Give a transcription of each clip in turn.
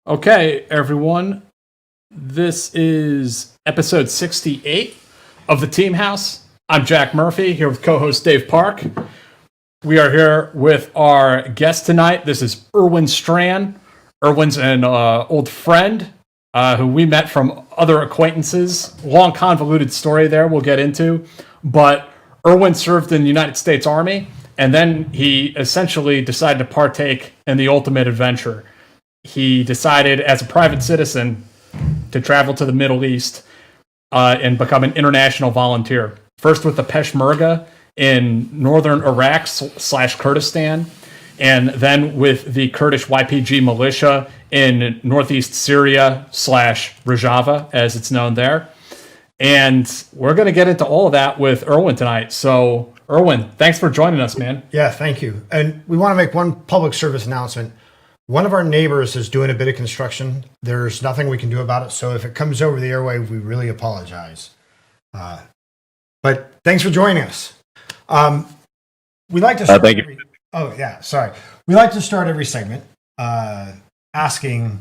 Okay, everyone. This is episode 68 of the Team House. I'm Jack Murphy, here with co-host Dave Park. We are here with our guest tonight. This is Erwin Stran. Erwin's an old friend who we met from other acquaintances. Long, convoluted story there we'll get into. But Erwin served in the United States Army, and then he essentially decided to partake in the ultimate adventure. He decided as a private citizen to travel to the Middle East and become an international volunteer. First with the Peshmerga in northern Iraq / Kurdistan, and then with the Kurdish YPG militia in northeast Syria / Rojava, as it's known there. And we're going to get into all of that with Erwin tonight. So, Erwin, thanks for joining us, man. Yeah, thank you. And we want to make one public service announcement. One of our neighbors is doing a bit of construction. There's nothing we can do about it. So if it comes over the airwave, we really apologize. But thanks for joining us. We like to start. Thank you. We like to start every segment asking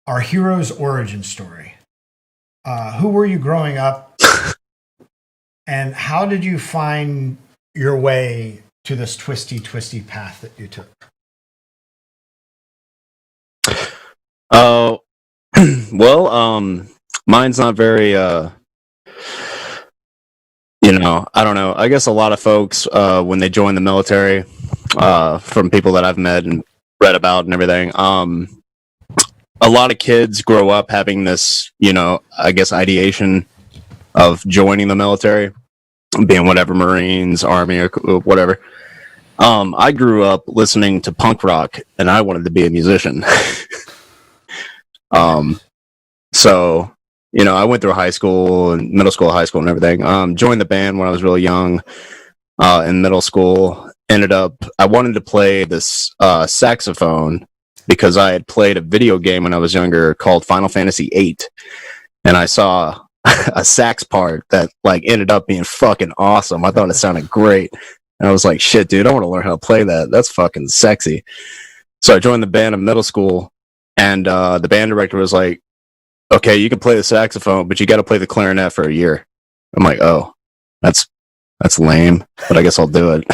our hero's origin story. Who were you growing up, and how did you find your way to this twisty path that you took? Oh, well, mine's not very, I don't know. I guess a lot of folks, when they join the military, from people that I've met and read about and everything, a lot of kids grow up having this, I guess, ideation of joining the military, being whatever, Marines, Army, or whatever. I grew up listening to punk rock, and I wanted to be a musician. So, I went through high school and middle school, high school and everything. Joined the band when I was really young, in middle school. I wanted to play this, saxophone because I had played a video game when I was younger called Final Fantasy VIII. And I saw a sax part that ended up being fucking awesome. I thought it sounded great. And I was like, shit, dude, I want to learn how to play that. That's fucking sexy. So I joined the band in middle school. And the band director was like, okay, you can play the saxophone, but you got to play the clarinet for a year. I'm like, oh, that's lame, but I guess I'll do it.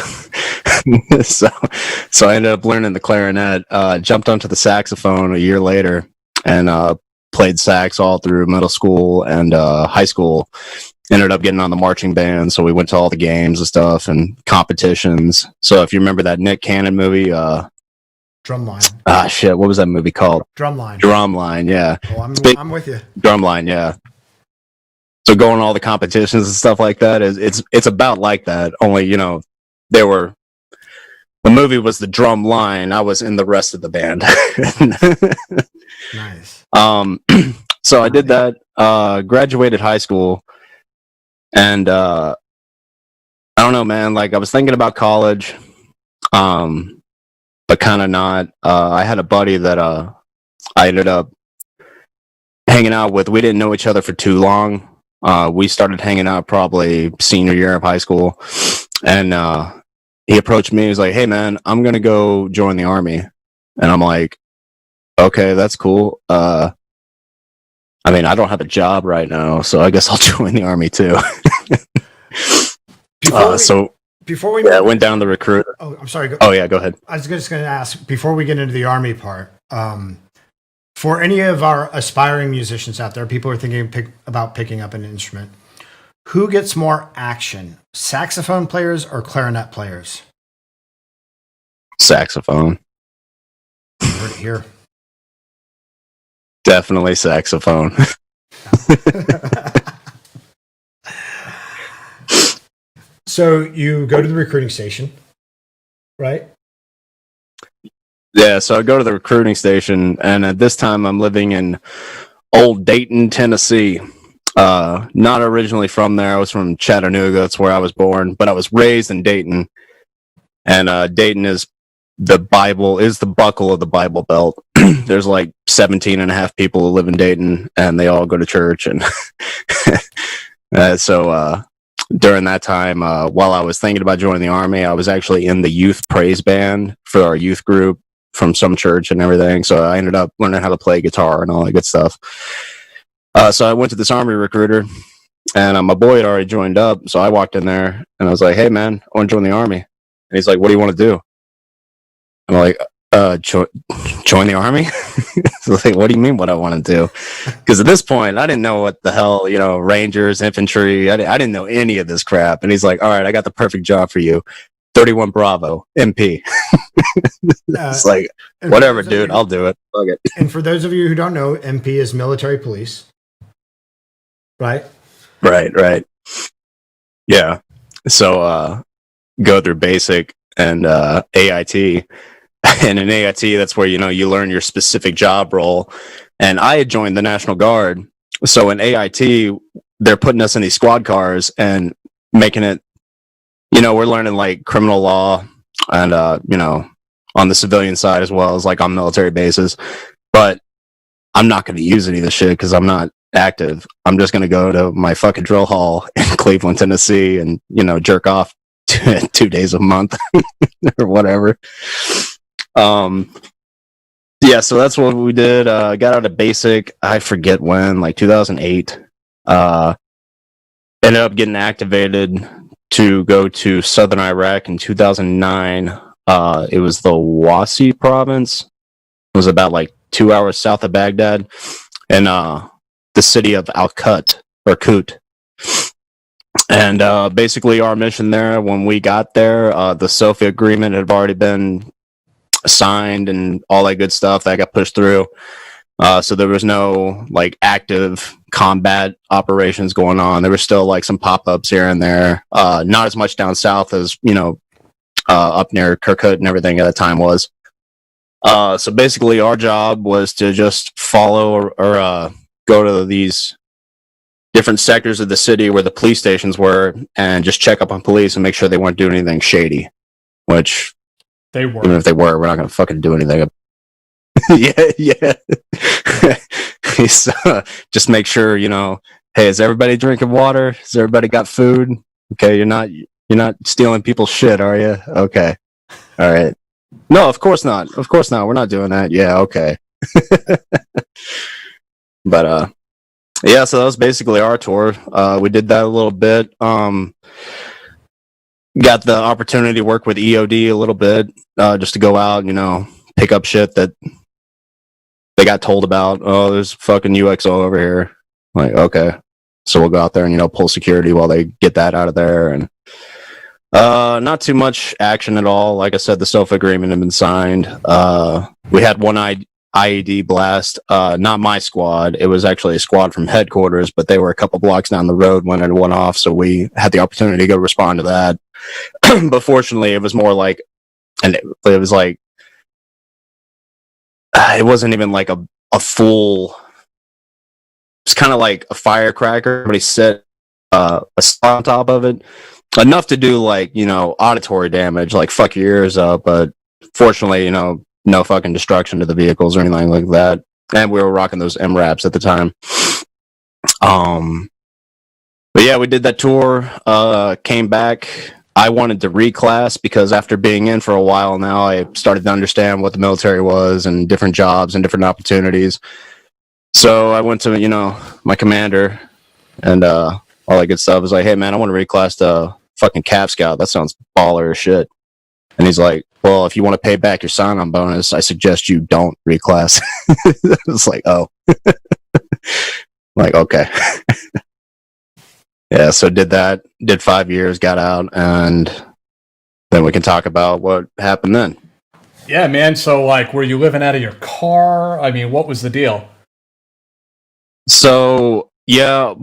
So I ended up learning the clarinet, jumped onto the saxophone a year later, and played sax all through middle school and high school. Ended up getting on the marching band, so we went to all the games and stuff and competitions. So if you remember that Nick Cannon movie, Drumline. Ah, shit. What was that movie called? Drumline. Drumline, yeah. Oh, I'm with you. Drumline, yeah. So going to all the competitions and stuff like that it's about like that. Only, the movie was the drum line. I was in the rest of the band. Nice. So I did that, graduated high school, and I don't know, man, I was thinking about college. But kind of not. I had a buddy that I ended up hanging out with. We didn't know each other for too long. We started hanging out probably senior year of high school. And he approached me. He was like, hey, man, I'm going to go join the Army. And I'm like, okay, that's cool. I don't have a job right now, so I guess I'll join the Army too. Before we went down the recruit. Oh, I'm sorry. Go ahead. I was just going to ask, before we get into the Army part, for any of our aspiring musicians out there, people are thinking about picking up an instrument, who gets more action, saxophone players or clarinet players? Saxophone. You heard it here. Definitely saxophone. So you go to the recruiting station, right? Yeah, so I go to the recruiting station, and at this time I'm living in old Dayton, Tennessee. Not originally from there. I was from Chattanooga. That's where I was born, but I was raised in Dayton. And Dayton is the buckle of the Bible Belt. There's 17 and a half people who live in Dayton, and they all go to church. And so during that time, while I was thinking about joining the Army, I was actually in the youth praise band for our youth group from some church and everything. So I ended up learning how to play guitar and all that good stuff. So I went to this army recruiter, and my boy had already joined up. So I walked in there and I was like, "Hey man, I want to join the army." And he's like, "What do you want to do?" I'm like, join the army? So like, what do you mean what I want to do? Because at this point, I didn't know what the hell, Rangers, infantry. I didn't know any of this crap. And he's like, "All right, I got the perfect job for you. 31 Bravo, MP." It's like, whatever, dude, I'll do it. Fuck it. And for those of you who don't know, MP is military police. Right? Right. Yeah. So go through basic and AIT. And in AIT, that's where, you learn your specific job role. And I had joined the National Guard. So in AIT, they're putting us in these squad cars and making it, we're learning like criminal law and, on the civilian side as well as like on military bases. But I'm not going to use any of this shit because I'm not active. I'm just going to go to my fucking drill hall in Cleveland, Tennessee and, jerk off 2 days a month or whatever. Yeah, so that's what we did. Got out of basic, I forget when, like 2008. Ended up getting activated to go to southern Iraq in 2009. It was the Wasi province. It was about like 2 hours south of Baghdad, and the city of Al-Kut or Kut. And basically our mission there, when we got there, the SOFA agreement had already been signed and all that good stuff that got pushed through. So there was no like active combat operations going on. There was still like some pop-ups here and there. Not as much down south as, up near Kirkuk and everything at the time was. So basically our job was to just follow or go to these different sectors of the city where the police stations were and just check up on police and make sure they weren't doing anything shady, which they were. Even if they were, we're not going to fucking do anything. Yeah. Just make sure, hey, is everybody drinking water? Has everybody got food? Okay, you're not stealing people's shit, are you? Okay. All right. No, of course not. We're not doing that. Yeah, okay. But yeah, so that was basically our tour. We did that a little bit. Got the opportunity to work with EOD a little bit, just to go out, pick up shit that they got told about. Oh, there's fucking UXO over here. Like, okay. So we'll go out there and, pull security while they get that out of there. And not too much action at all. Like I said, the SOFA agreement had been signed. We had one IED blast. Not my squad. It was actually a squad from headquarters, but they were a couple blocks down the road when it went off. So we had the opportunity to go respond to that. But fortunately, it was more like, and it was like, it wasn't even like a full, it's kind of like a firecracker. Somebody set a slot on top of it. Enough to do like, auditory damage, like fuck your ears up. But fortunately, no fucking destruction to the vehicles or anything like that. And we were rocking those MRAPs at the time. But yeah, we did that tour, came back. I wanted to reclass because after being in for a while now, I started to understand what the military was and different jobs and different opportunities. So I went to, my commander and all that good stuff. I was like, hey man, I want to reclass to fucking Cap Scout. That sounds baller as shit. And he's like, well, if you want to pay back your sign-on bonus, I suggest you don't reclass. It's like, oh. Like, okay. Yeah, so did that, did 5 years, got out, and then we can talk about what happened then. Yeah, man. So, like, were you living out of your car? I mean, what was the deal? So, yeah,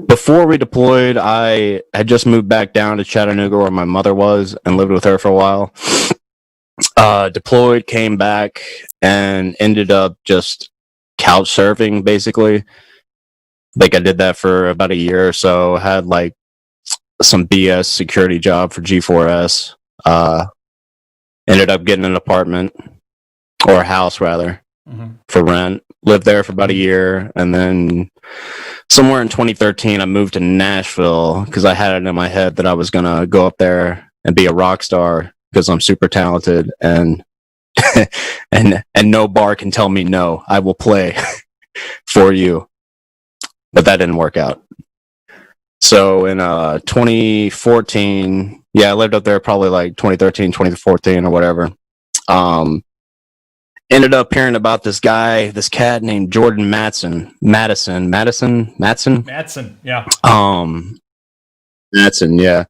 before we deployed, I had just moved back down to Chattanooga where my mother was and lived with her for a while. Deployed, came back, and ended up just couch surfing, basically. Like I did that for about a year or so. Had like some BS security job for G4S. Ended up getting an apartment or a house rather for rent. Lived there for about a year, and then somewhere in 2013, I moved to Nashville because I had it in my head that I was gonna go up there and be a rock star because I'm super talented and and no bar can tell me no. I will play for you. But that didn't work out. So in 2014, yeah, I lived up there probably like 2013, 2014 or whatever. Ended up hearing about this cat named Jordan Madsen, yeah. Madsen, yeah.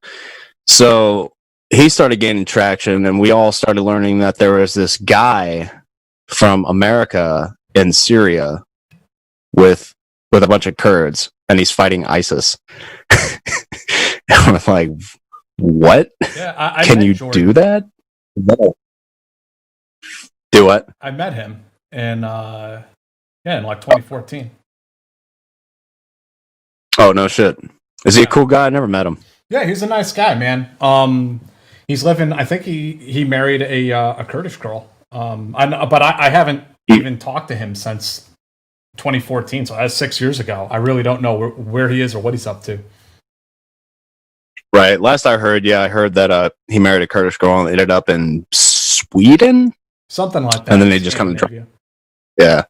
So he started gaining traction, and we all started learning that there was this guy from America in Syria with a bunch of Kurds, and he's fighting ISIS. And we're like, what? Yeah, I can you Jordan. do that? No. Do what? I met him in like 2014. Oh, no shit. Is he a cool guy? I never met him. Yeah, he's a nice guy, man. He's living. I think he married a Kurdish girl. I haven't even talked to him since 2014. So that's 6 years ago. I really don't know where he is or what he's up to. Right. Last I heard that he married a Kurdish girl and ended up in Sweden, something like that. And then they just kind of dropped. Yeah.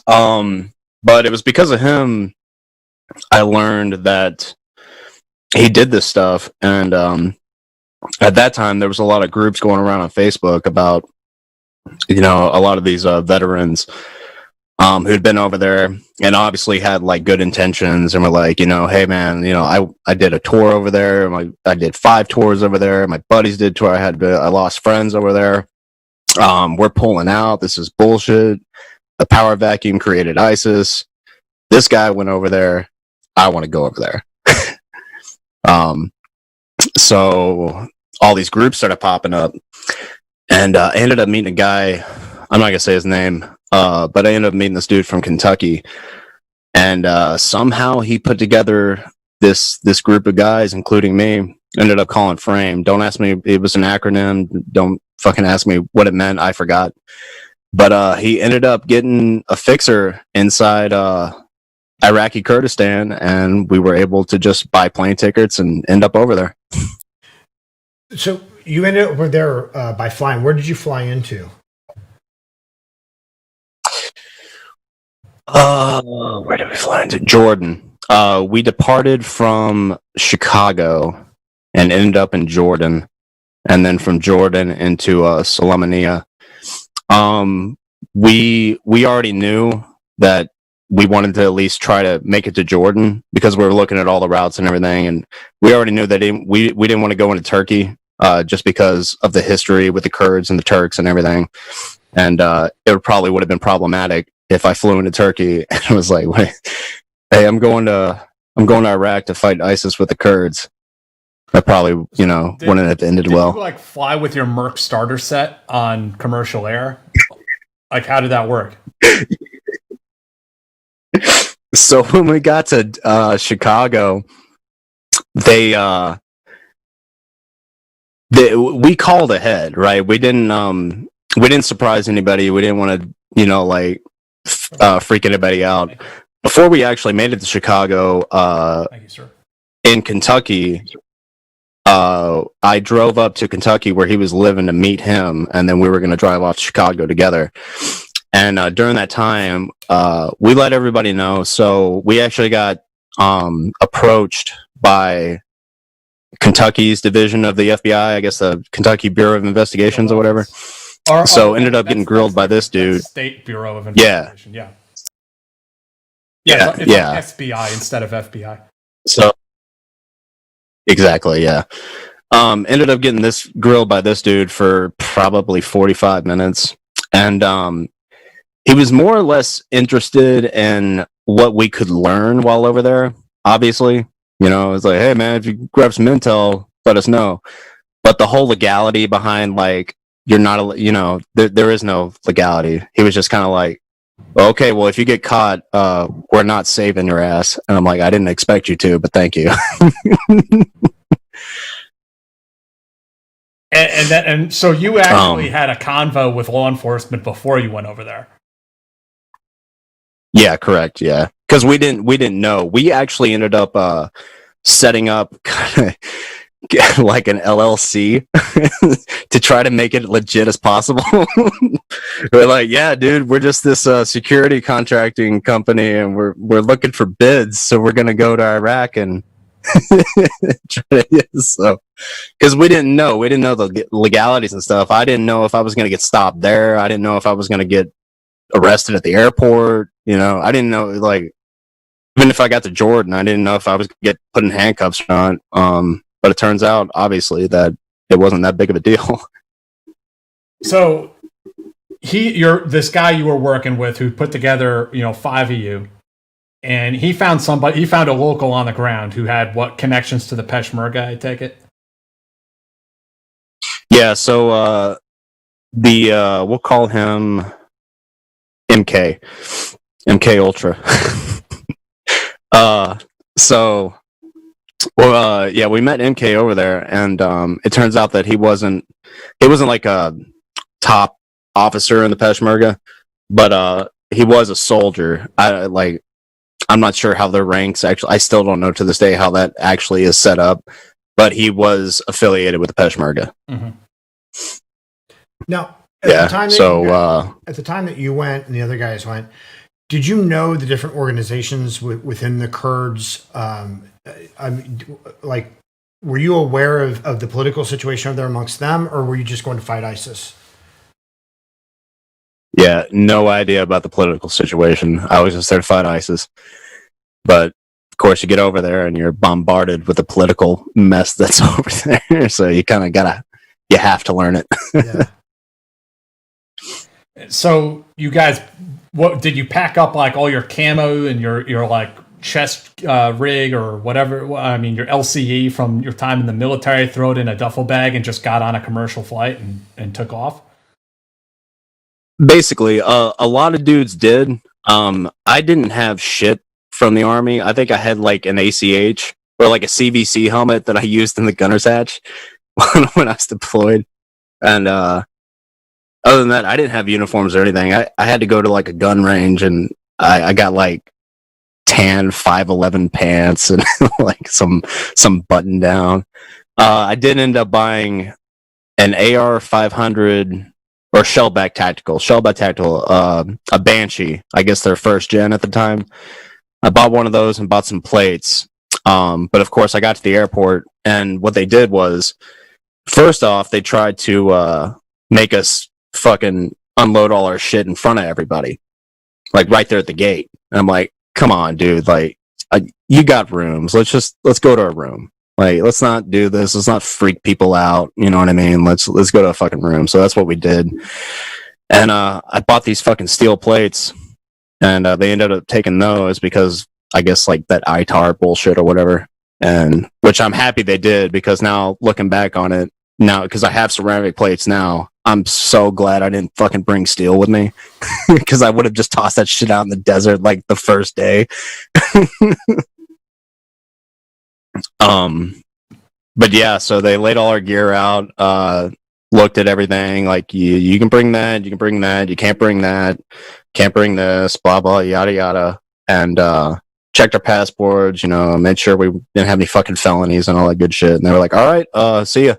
But it was because of him I learned that he did this stuff, and at that time there was a lot of groups going around on Facebook about a lot of these veterans who'd been over there and obviously had like good intentions and were like, hey man, I did a tour over there. I did 5 tours over there. My buddies did tour. I lost friends over there. We're pulling out. This is bullshit. The power vacuum created ISIS. This guy went over there. I want to go over there. So all these groups started popping up, and I ended up meeting a guy. I'm not gonna say his name, but I ended up meeting this dude from Kentucky, and somehow he put together this group of guys, including me. Ended up calling Frame. Don't ask me. It was an acronym. Don't fucking ask me what it meant. I forgot. But he ended up getting a fixer inside Iraqi Kurdistan, and we were able to just buy plane tickets and end up over there. So you ended up over there by flying. Where did you fly into? Where did we fly into? Jordan. We departed from Chicago and ended up in Jordan, and then from Jordan into Salamania. We already knew that we wanted to at least try to make it to Jordan because we were looking at all the routes and everything, and we already knew that we didn't want to go into Turkey just because of the history with the Kurds and the Turks and everything, and it probably would have been problematic if I flew into Turkey and was like, wait, hey, I'm going to Iraq to fight ISIS with the Kurds. That probably, wouldn't have ended well. Did you like fly with your Merc starter set on commercial air? Like, how did that work? So when we got to Chicago, we called ahead, right? We didn't surprise anybody. We didn't want to, freak anybody out. Before we actually made it to Chicago, thank you, sir. In Kentucky, I drove up to Kentucky where he was living to meet him, and then we were going to drive off to Chicago together. And during that time, we let everybody know. So we actually got approached by Kentucky's division of the FBI, I guess the Kentucky Bureau of Investigations or whatever. So ended up getting grilled by this dude. State Bureau of Investigation. Yeah. It's like SBI instead of FBI. So exactly, yeah. Ended up getting this grilled by this dude for probably 45 minutes, and he was more or less interested in what we could learn while over there. Obviously, it's like, hey man, if you grab some intel, let us know. But the whole legality behind, like, you're not, there is no legality. He was just kind of like, okay, well, if you get caught, we're not saving your ass. And I'm like, I didn't expect you to, but thank you. And so you actually had a convo with law enforcement before you went over there. Yeah, correct. Yeah, because we didn't know. We actually ended up setting up. get like an LLC to try to make it legit as possible. We're like, yeah, dude, we're just this security contracting company, and we're looking for bids, so we're gonna go to Iraq and so because we didn't know the legalities and stuff. I didn't know if I was gonna get stopped there. I didn't know if I was gonna get arrested at the airport. I didn't know, like, even if I got to Jordan, I didn't know if I was gonna get put in handcuffs or not. But it turns out, obviously, that it wasn't that big of a deal. So you're this guy you were working with who put together, 5 of you, and he found a local on the ground who had what connections to the Peshmerga, I take it? Yeah, so we'll call him MK Ultra. Yeah, we met MK over there, and it turns out that he wasn't like a top officer in the Peshmerga, but he was a soldier. I'm not sure how their ranks actually. I still don't know to this day how that actually is set up, but he was affiliated with the Peshmerga. Mm-hmm. Now, at the time that you went and the other guys went, did you know the different organizations within the Kurds? Were you aware of the political situation over there amongst them, or were you just going to fight ISIS? Yeah, no idea about the political situation. I was just there to fight ISIS. But, of course, you get over there and you're bombarded with the political mess that's over there. So you kind of you have to learn it. Yeah. So you guys, what did you pack up, like all your camo and your like chest rig or whatever? I mean, your LCE from your time in the military, throw it in a duffel bag and just got on a commercial flight and took off? Basically, a lot of dudes did. I didn't have shit from the army. I think I had like an ACH or like a CVC helmet that I used in the gunner's hatch when I was deployed. And other than that, I didn't have uniforms or anything. I had to go to like a gun range, and I got like tan 511 pants and like some button down. I did end up buying an AR 500 or Shellback Tactical, a Banshee, I guess their first gen at the time. I bought one of those and bought some plates. But of course I got to the airport, and what they did was, first off, they tried to make us fucking unload all our shit in front of everybody, like right there at the gate. And I'm like, come on, dude, like you got rooms. Let's go to a room. Like, let's not do this. Let's not freak people out. You know what I mean? Let's go to a fucking room. So that's what we did. And I bought these fucking steel plates, and they ended up taking those because I guess like that ITAR bullshit or whatever. And which I'm happy they did, because now looking back on it now, because I have ceramic plates now, I'm so glad I didn't fucking bring steel with me, because I would have just tossed that shit out in the desert like the first day. But yeah, so they laid all our gear out, looked at everything, like you can bring that, you can't bring that, can't bring this, blah blah, yada yada, and checked our passports, made sure we didn't have any fucking felonies and all that good shit. And they were like, all right, see ya.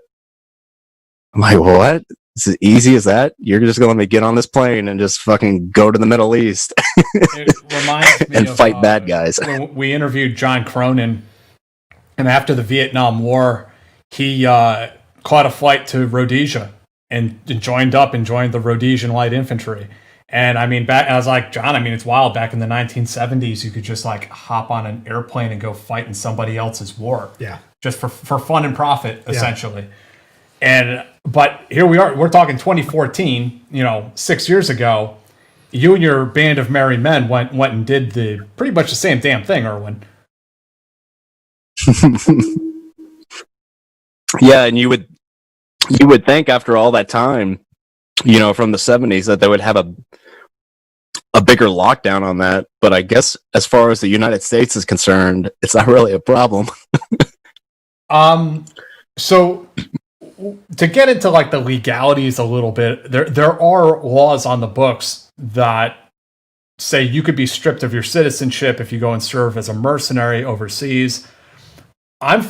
I'm like, what? It's as easy as that? You're just gonna let me get on this plane and just fucking go to the Middle East It reminds me and of, fight bad guys. when we interviewed John Cronin, and after the Vietnam War, he caught a flight to Rhodesia and joined the Rhodesian Light Infantry. And I mean, I was like, John, I mean, it's wild. Back in the 1970s, you could just like hop on an airplane and go fight in somebody else's war. Yeah. Just for fun and profit, essentially. Yeah. But here we are. We're talking 2014, 6 years ago. You and your band of merry men went and did pretty much the same damn thing, Erwin. Yeah, and you would think after all that time, from the 70s, that they would have a bigger lockdown on that. But I guess as far as the United States is concerned, it's not really a problem. So to get into like the legalities a little bit, there are laws on the books that say you could be stripped of your citizenship if you go and serve as a mercenary overseas. I'm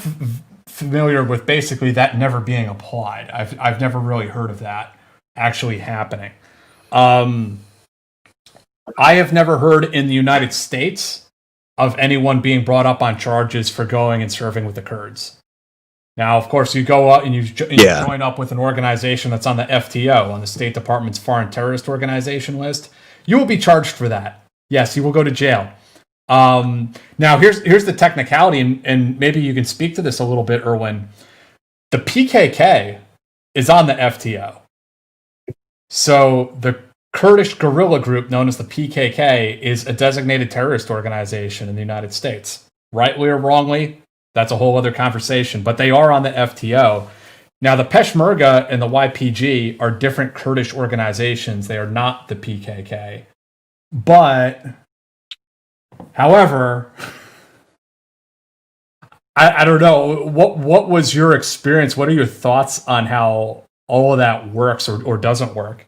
familiar with basically that never being applied. I've never really heard of that actually happening. I have never heard in the United States of anyone being brought up on charges for going and serving with the Kurds. Now, of course, you go out and you join up with an organization that's on the FTO, on the State Department's Foreign Terrorist Organization list. You will be charged for that. Yes, you will go to jail. Now, here's the technicality, and maybe you can speak to this a little bit, Erwin. The PKK is on the FTO. So the Kurdish guerrilla group known as the PKK is a designated terrorist organization in the United States. Rightly or wrongly, that's a whole other conversation, but they are on the FTO. Now, the Peshmerga and the YPG are different Kurdish organizations. They are not the PKK. But, however, I don't know. What was your experience? What are your thoughts on how all of that works or doesn't work?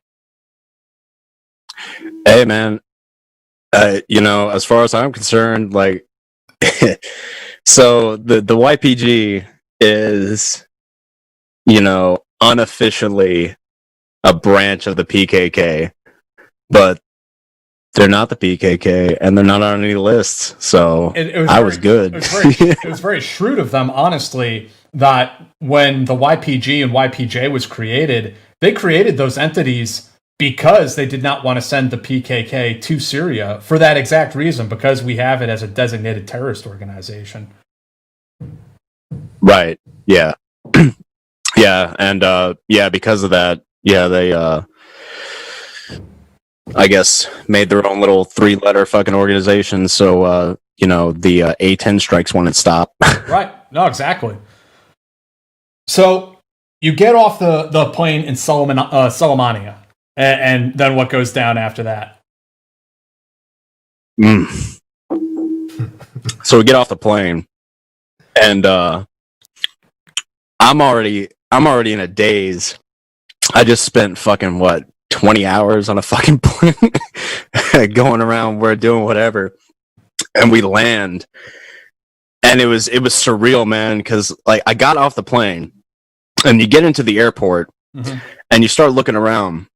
Hey, man. As far as I'm concerned, like, so the YPG is, unofficially a branch of the PKK, but they're not the PKK, and they're not on any lists. So I was good. It was very shrewd of them, honestly, that when the YPG and YPJ was created, they created those entities because they did not want to send the PKK to Syria for that exact reason, because we have it as a designated terrorist organization. Right. Yeah. Yeah. And, because of that, they, I guess, made their own little 3-letter fucking organization. So, the A-10 strikes wouldn't stop. Right. No, exactly. So you get off the plane in Sulaymaniyah. And then what goes down after that? So we get off the plane, and I'm already in a daze. I just spent fucking 20 hours on a fucking plane, going around, we're doing whatever, and we land, and it was surreal, man, because like I got off the plane, and you get into the airport, and you start looking around.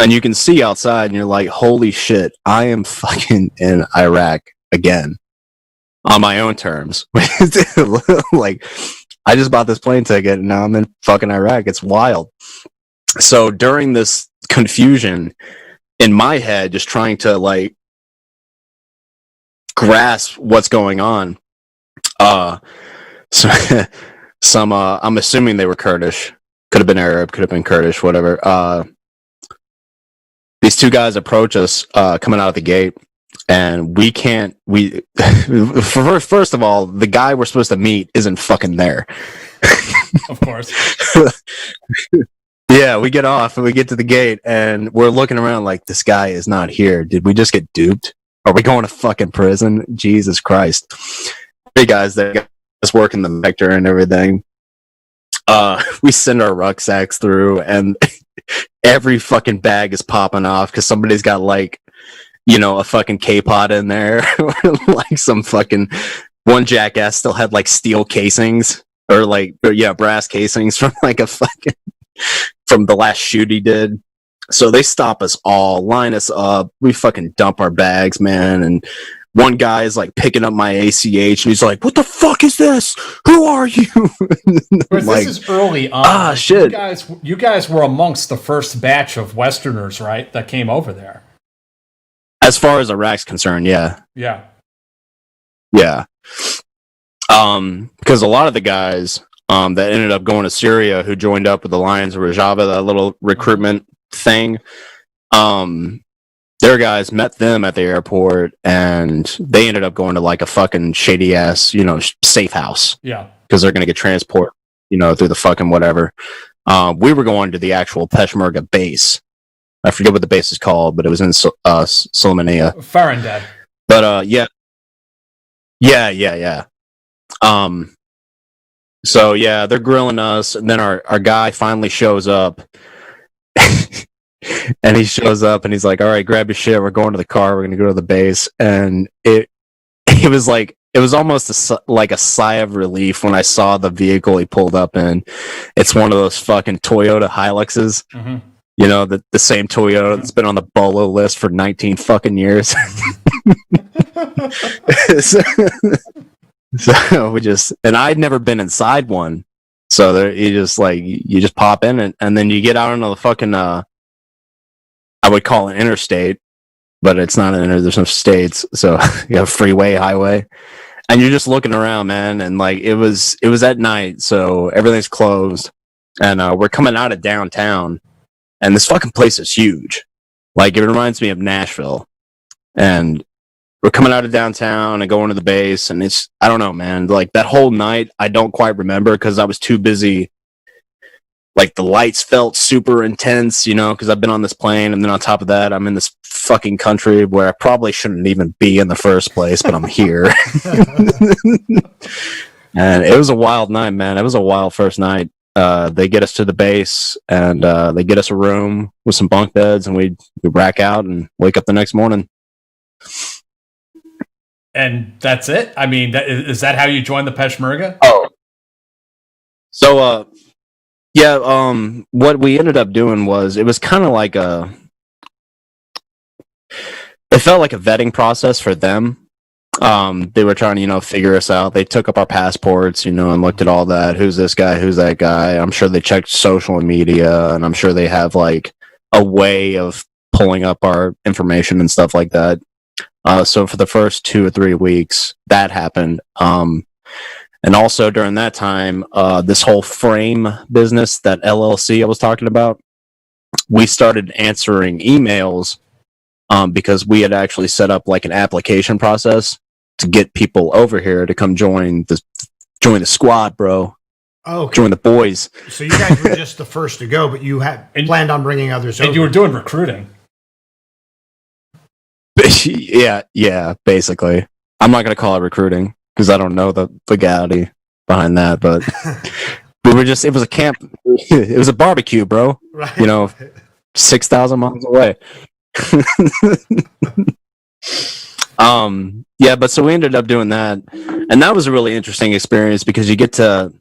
And you can see outside, and you're like, holy shit, I am fucking in Iraq again. On my own terms. Like, I just bought this plane ticket, and now I'm in fucking Iraq. It's wild. So during this confusion in my head, just trying to, like, grasp what's going on, so I'm assuming they were Kurdish. Could have been Arab, could have been Kurdish, whatever. These two guys approach us coming out of the gate, and first of all, the guy we're supposed to meet isn't fucking there. Of course. Yeah, we get off and we get to the gate, and we're looking around like, this guy is not here. Did we just get duped? Are we going to fucking prison? Jesus Christ. Hey guys, they're just working the vector and everything. We send our rucksacks through, and every fucking bag is popping off because somebody's got, like, a fucking K-pot in there. Like some fucking one jackass still had like steel casings or brass casings from like from the last shoot he did. So they stop us all, line us up. We fucking dump our bags, man. And one guy is like picking up my ACH, and he's like, "What the fuck is this? Who are you?" This is early on. Shit. You guys were amongst the first batch of Westerners, right, that came over there. As far as Iraq's concerned, yeah. Yeah. Yeah. Because a lot of the guys that ended up going to Syria, who joined up with the Lions of Rojava, that little recruitment thing, their guys met them at the airport, and they ended up going to like a fucking shady ass, safe house. Yeah. Because they're going to get transport, through the fucking whatever. We were going to the actual Peshmerga base. I forget what the base is called, but it was in Sulaymaniyah. Farandad. But yeah. So yeah, they're grilling us, and then our guy finally shows up. And he shows up and he's like, "All right, grab your shit. We're going to the car. We're going to go to the base." And it was like it was almost like a sigh of relief when I saw the vehicle he pulled up in. It's one of those fucking Toyota Hiluxes. Mm-hmm. You know, the same Toyota that's been on the BOLO list for 19 fucking years. So we just, and I'd never been inside one. So there, you just pop in and then you get out onto the fucking, I would call it interstate, but it's not there's no states. So you have freeway, highway, and you're just looking around, man. And like, it was at night. So everything's closed and, we're coming out of downtown and this fucking place is huge. Like, it reminds me of Nashville, and we're coming out of downtown and going to the base, and it's, I don't know, man. Like, that whole night, I don't quite remember because I was too busy. Like, the lights felt super intense, you know, because I've been on this plane, and then on top of that, I'm in this fucking country where I probably shouldn't even be in the first place, but I'm here. And it was a wild night, man. It was a wild first night. They get us to the base, and they get us a room with some bunk beds, and we rack out and wake up the next morning. And that's it? I mean, is that how you joined the Peshmerga? Oh. So, yeah, what we ended up doing was, it was kind of like it felt like a vetting process for them. They were trying to, you know, figure us out. They took up our passports, you know, and looked at all that. Who's this guy? Who's that guy? I'm sure they checked social media, and I'm sure they have like a way of pulling up our information and stuff like that. So for the first 2 or 3 weeks, that happened. And also during that time, this whole frame business, that LLC I was talking about, we started answering emails, because we had actually set up like an application process to get people over here to come join the squad, bro. Oh, okay. Join the boys. So you guys were just the first to go, but you had planned on bringing others over. And you were doing recruiting. Yeah, basically. I'm not going to call it recruiting because I don't know the legality behind that, but we were just, it was a camp. It was a barbecue, bro. Right. You know, 6,000 miles away. Yeah, but so we ended up doing that, and that was a really interesting experience because you get to,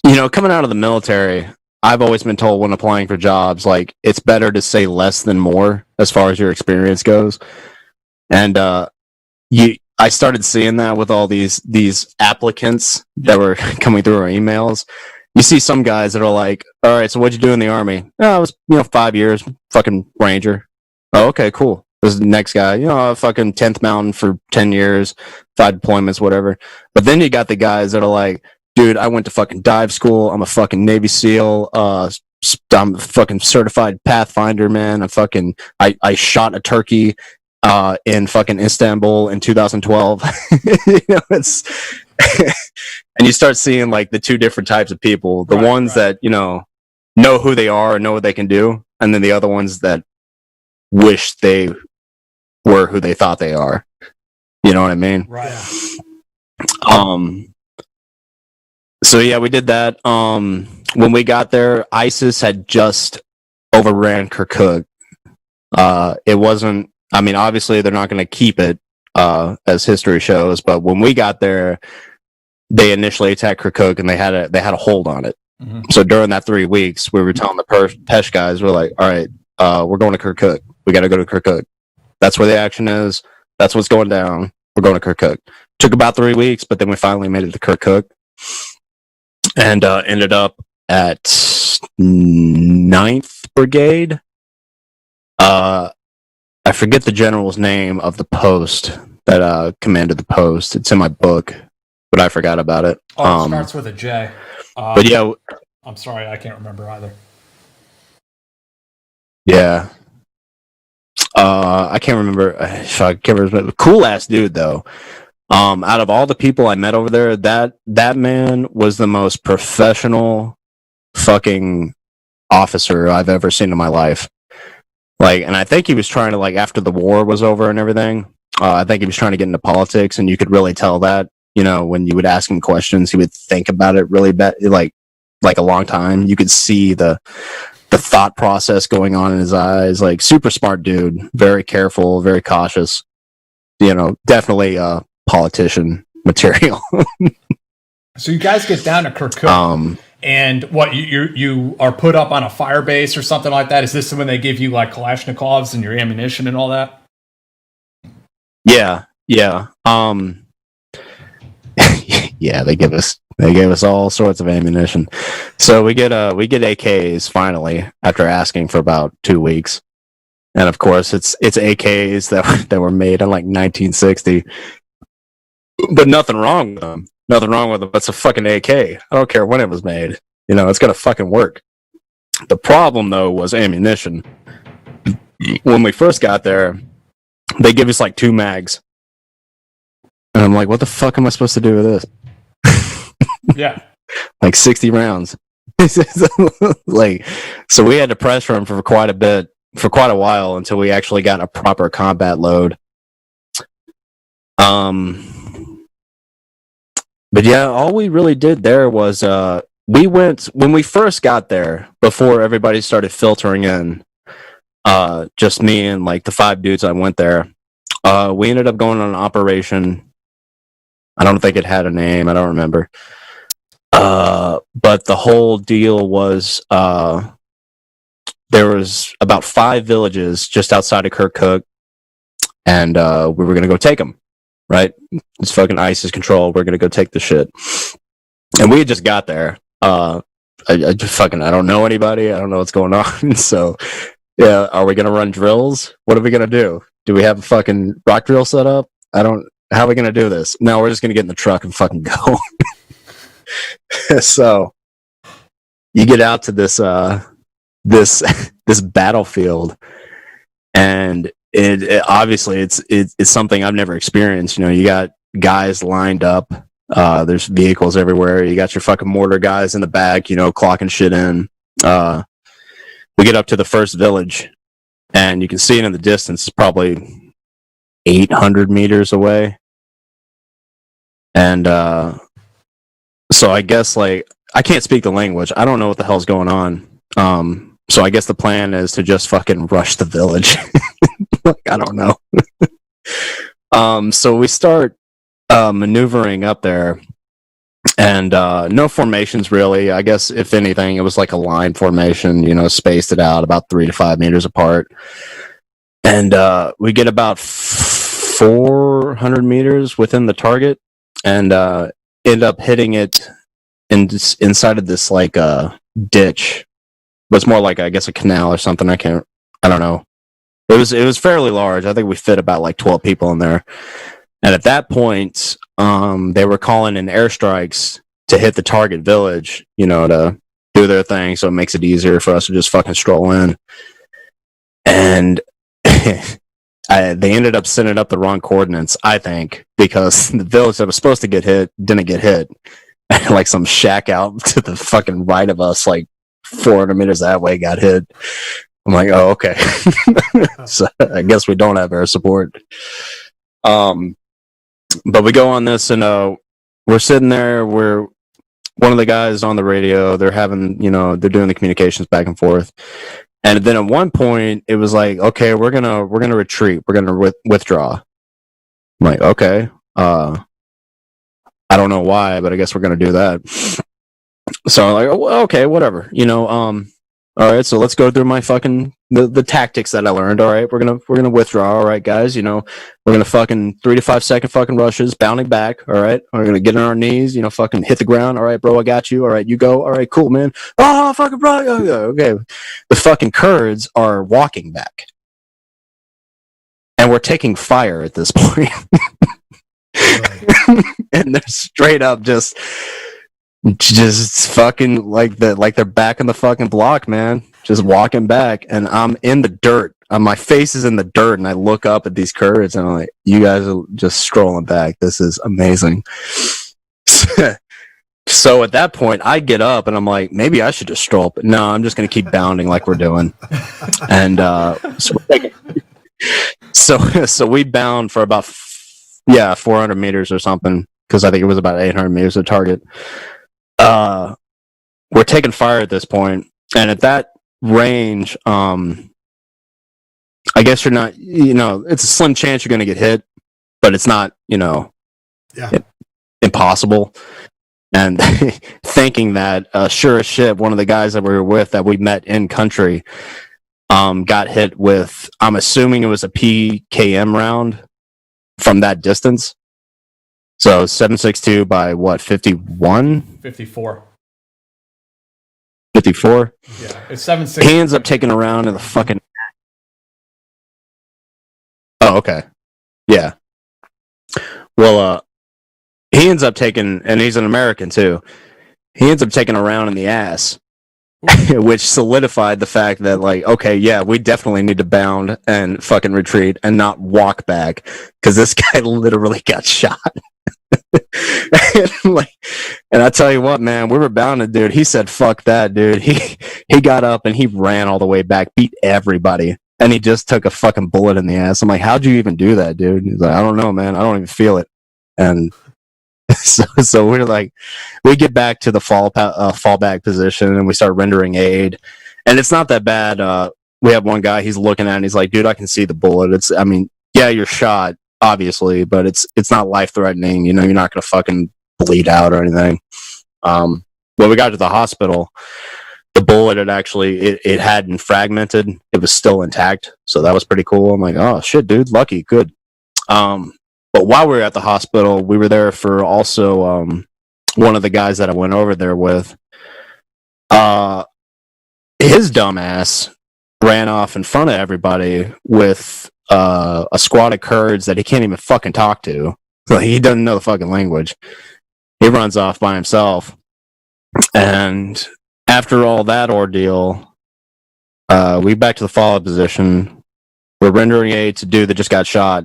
you know, coming out of the military, I've always been told when applying for jobs, like, it's better to say less than more as far as your experience goes. And I started seeing that with all these applicants that were coming through our emails. You see some guys that are like, all right, so what'd you do in the Army? Oh, I was, 5 years, fucking Ranger. Oh, okay, cool. This is the next guy, fucking 10th Mountain for 10 years, 5 deployments, whatever. But then you got the guys that are like, dude, I went to fucking dive school. I'm a fucking Navy SEAL. I'm a fucking certified Pathfinder, man. I shot a turkey in fucking Istanbul in 2012. It's and you start seeing like the two different types of people. The ones that, know who they are and know what they can do, and then the other ones that wish they were who they thought they are. You know what I mean? Right. So yeah, we did that. When we got there, ISIS had just overran Kirkuk. It wasn't, obviously they're not going to keep it, as history shows, but when we got there, they initially attacked Kirkuk and they had a hold on it. Mm-hmm. So during that 3 weeks, we were telling the Pesh guys, we're like, all right, we're going to Kirkuk. We got to go to Kirkuk. That's where the action is. That's what's going down. We're going to Kirkuk. Took about 3 weeks, but then we finally made it to Kirkuk and ended up at 9th Brigade. I forget the general's name of the post that commanded the post. It's in my book, but I forgot about it. Oh, it starts with a J. But yeah, I'm sorry, I can't remember either. Yeah. I can't remember. I can't remember. Cool ass dude though. Out of all the people I met over there, that man was the most professional fucking officer I've ever seen in my life. Like, and I think he was trying to, like, after the war was over and everything, I think he was trying to get into politics, and you could really tell that, when you would ask him questions, he would think about it really bad, like a long time. You could see the thought process going on in his eyes. Like, super smart dude, very careful, very cautious. definitely politician material. So you guys get down to Kirkuk, and what you are put up on a fire base or something like that? Is this when they give you like Kalashnikovs and your ammunition and all that? Yeah. Yeah, they gave us all sorts of ammunition. So we get AKs finally after asking for about 2 weeks. And of course it's AKs that were made in like 1960. But nothing wrong with them. Nothing wrong with them. It's a fucking AK. I don't care when it was made. It's gonna fucking work. The problem though was ammunition. When we first got there, they give us like 2 mags. And I'm like, what the fuck am I supposed to do with this? Yeah. Like 60 rounds. Like, so we had to pressure them for quite a while until we actually got a proper combat load. But yeah, all we really did there was we went when we first got there, before everybody started filtering in, just me and like the 5 dudes I went there. We ended up going on an operation. I don't think it had a name. I don't remember. But the whole deal was there was about 5 villages just outside of Kirkuk, and we were going to go take them, right? It's fucking ISIS control. We're going to go take the shit. And we had just got there. I don't know anybody. I don't know what's going on. So, yeah, are we going to run drills? What are we going to do? Do we have a fucking rock drill set up? How are we going to do this? No, we're just going to get in the truck and fucking go. So you get out to this battlefield, and it obviously it's something I've never experienced. You got guys lined up. There's vehicles everywhere. You got your fucking mortar guys in the back, clocking shit in. We get up to the first village, and you can see it in the distance. It's probably 800 meters away. And so I guess, like, I can't speak the language. I don't know what the hell's going on. So I guess the plan is to just fucking rush the village. I don't know. So we start maneuvering up there, and no formations really. I guess if anything, it was like a line formation, spaced it out about 3 to 5 meters apart. And we get about 400 meters within the target, and end up hitting it inside of this like ditch. But it's more like, I guess, a canal or something. I don't know. It was fairly large. I think we fit about like 12 people in there. And at that point, they were calling in airstrikes to hit the target village, to do their thing, so it makes it easier for us to just fucking stroll in. And they ended up sending up the wrong coordinates, I think, because the village that was supposed to get hit didn't get hit. Like some shack out to the fucking right of us, like 400 meters that way, got hit. I'm like, oh, okay. So I guess we don't have air support. But we go on this, and we're sitting there. We're one of the guys on the radio. They're having, they're doing the communications back and forth. And then at one point, it was like, okay, we're gonna retreat. We're gonna withdraw. I'm like, okay. I don't know why, but I guess we're gonna do that. So I'm like, oh, well, okay, whatever. All right, so let's go through my fucking the tactics that I learned. All right, we're gonna withdraw. All right, guys, we're gonna fucking 3 to 5 second fucking rushes, bounding back. All right, we're gonna get on our knees, fucking hit the ground. All right, bro, I got you. All right, you go. All right, cool, man. Oh, fucking bro. Okay, the fucking Kurds are walking back, and we're taking fire at this point. And they're straight up just fucking like they're back in the fucking block, man. Just walking back, and I'm in the dirt. My face is in the dirt, and I look up at these Kurds, and I'm like, "You guys are just strolling back. This is amazing." So at that point, I get up, and I'm like, "Maybe I should just stroll." But no, I'm just gonna keep bounding like we're doing. And so we bound for about 400 meters or something, because I think it was about 800 meters to target. We're taking fire at this point, and at that range, I guess you're not, it's a slim chance you're going to get hit, but it's not, impossible. And thinking that, sure as shit, one of the guys that we were with that we met in country, got hit with, I'm assuming it was a PKM round from that distance. So 7.62 by what, 51? 54. 54? Yeah, it's 7.62. He ends up taking a round in the fucking... Oh, okay. Yeah. Well, he ends up taking, and he's an American too, he ends up taking a round in the ass, which solidified the fact that, like, okay, yeah, we definitely need to bound and fucking retreat and not walk back, because this guy literally got shot. And I tell you what, man, we were bounded, dude. He said, fuck that, dude. He got up and he ran all the way back, beat everybody, and he just took a fucking bullet in the ass. I'm like, how'd you even do that, dude? He's like, I don't know, man. I don't even feel it. And so we're like, we get back to the fallback position and we start rendering aid, and it's not that bad. We have one guy, he's looking at it and he's like, dude, I can see the bullet. Yeah, you're shot, obviously, but it's not life threatening. You're not gonna fucking bleed out or anything. When we got to the hospital, the bullet had actually it hadn't fragmented. It was still intact, so that was pretty cool. I'm like, oh shit, dude, lucky, good. But while we were at the hospital, we were there for also one of the guys that I went over there with. His dumbass ran off in front of everybody with a squad of Kurds that he can't even fucking talk to. Like, he doesn't know the fucking language. He runs off by himself. And after all that ordeal, we back to the follow-up position. We're rendering aid to dude that just got shot.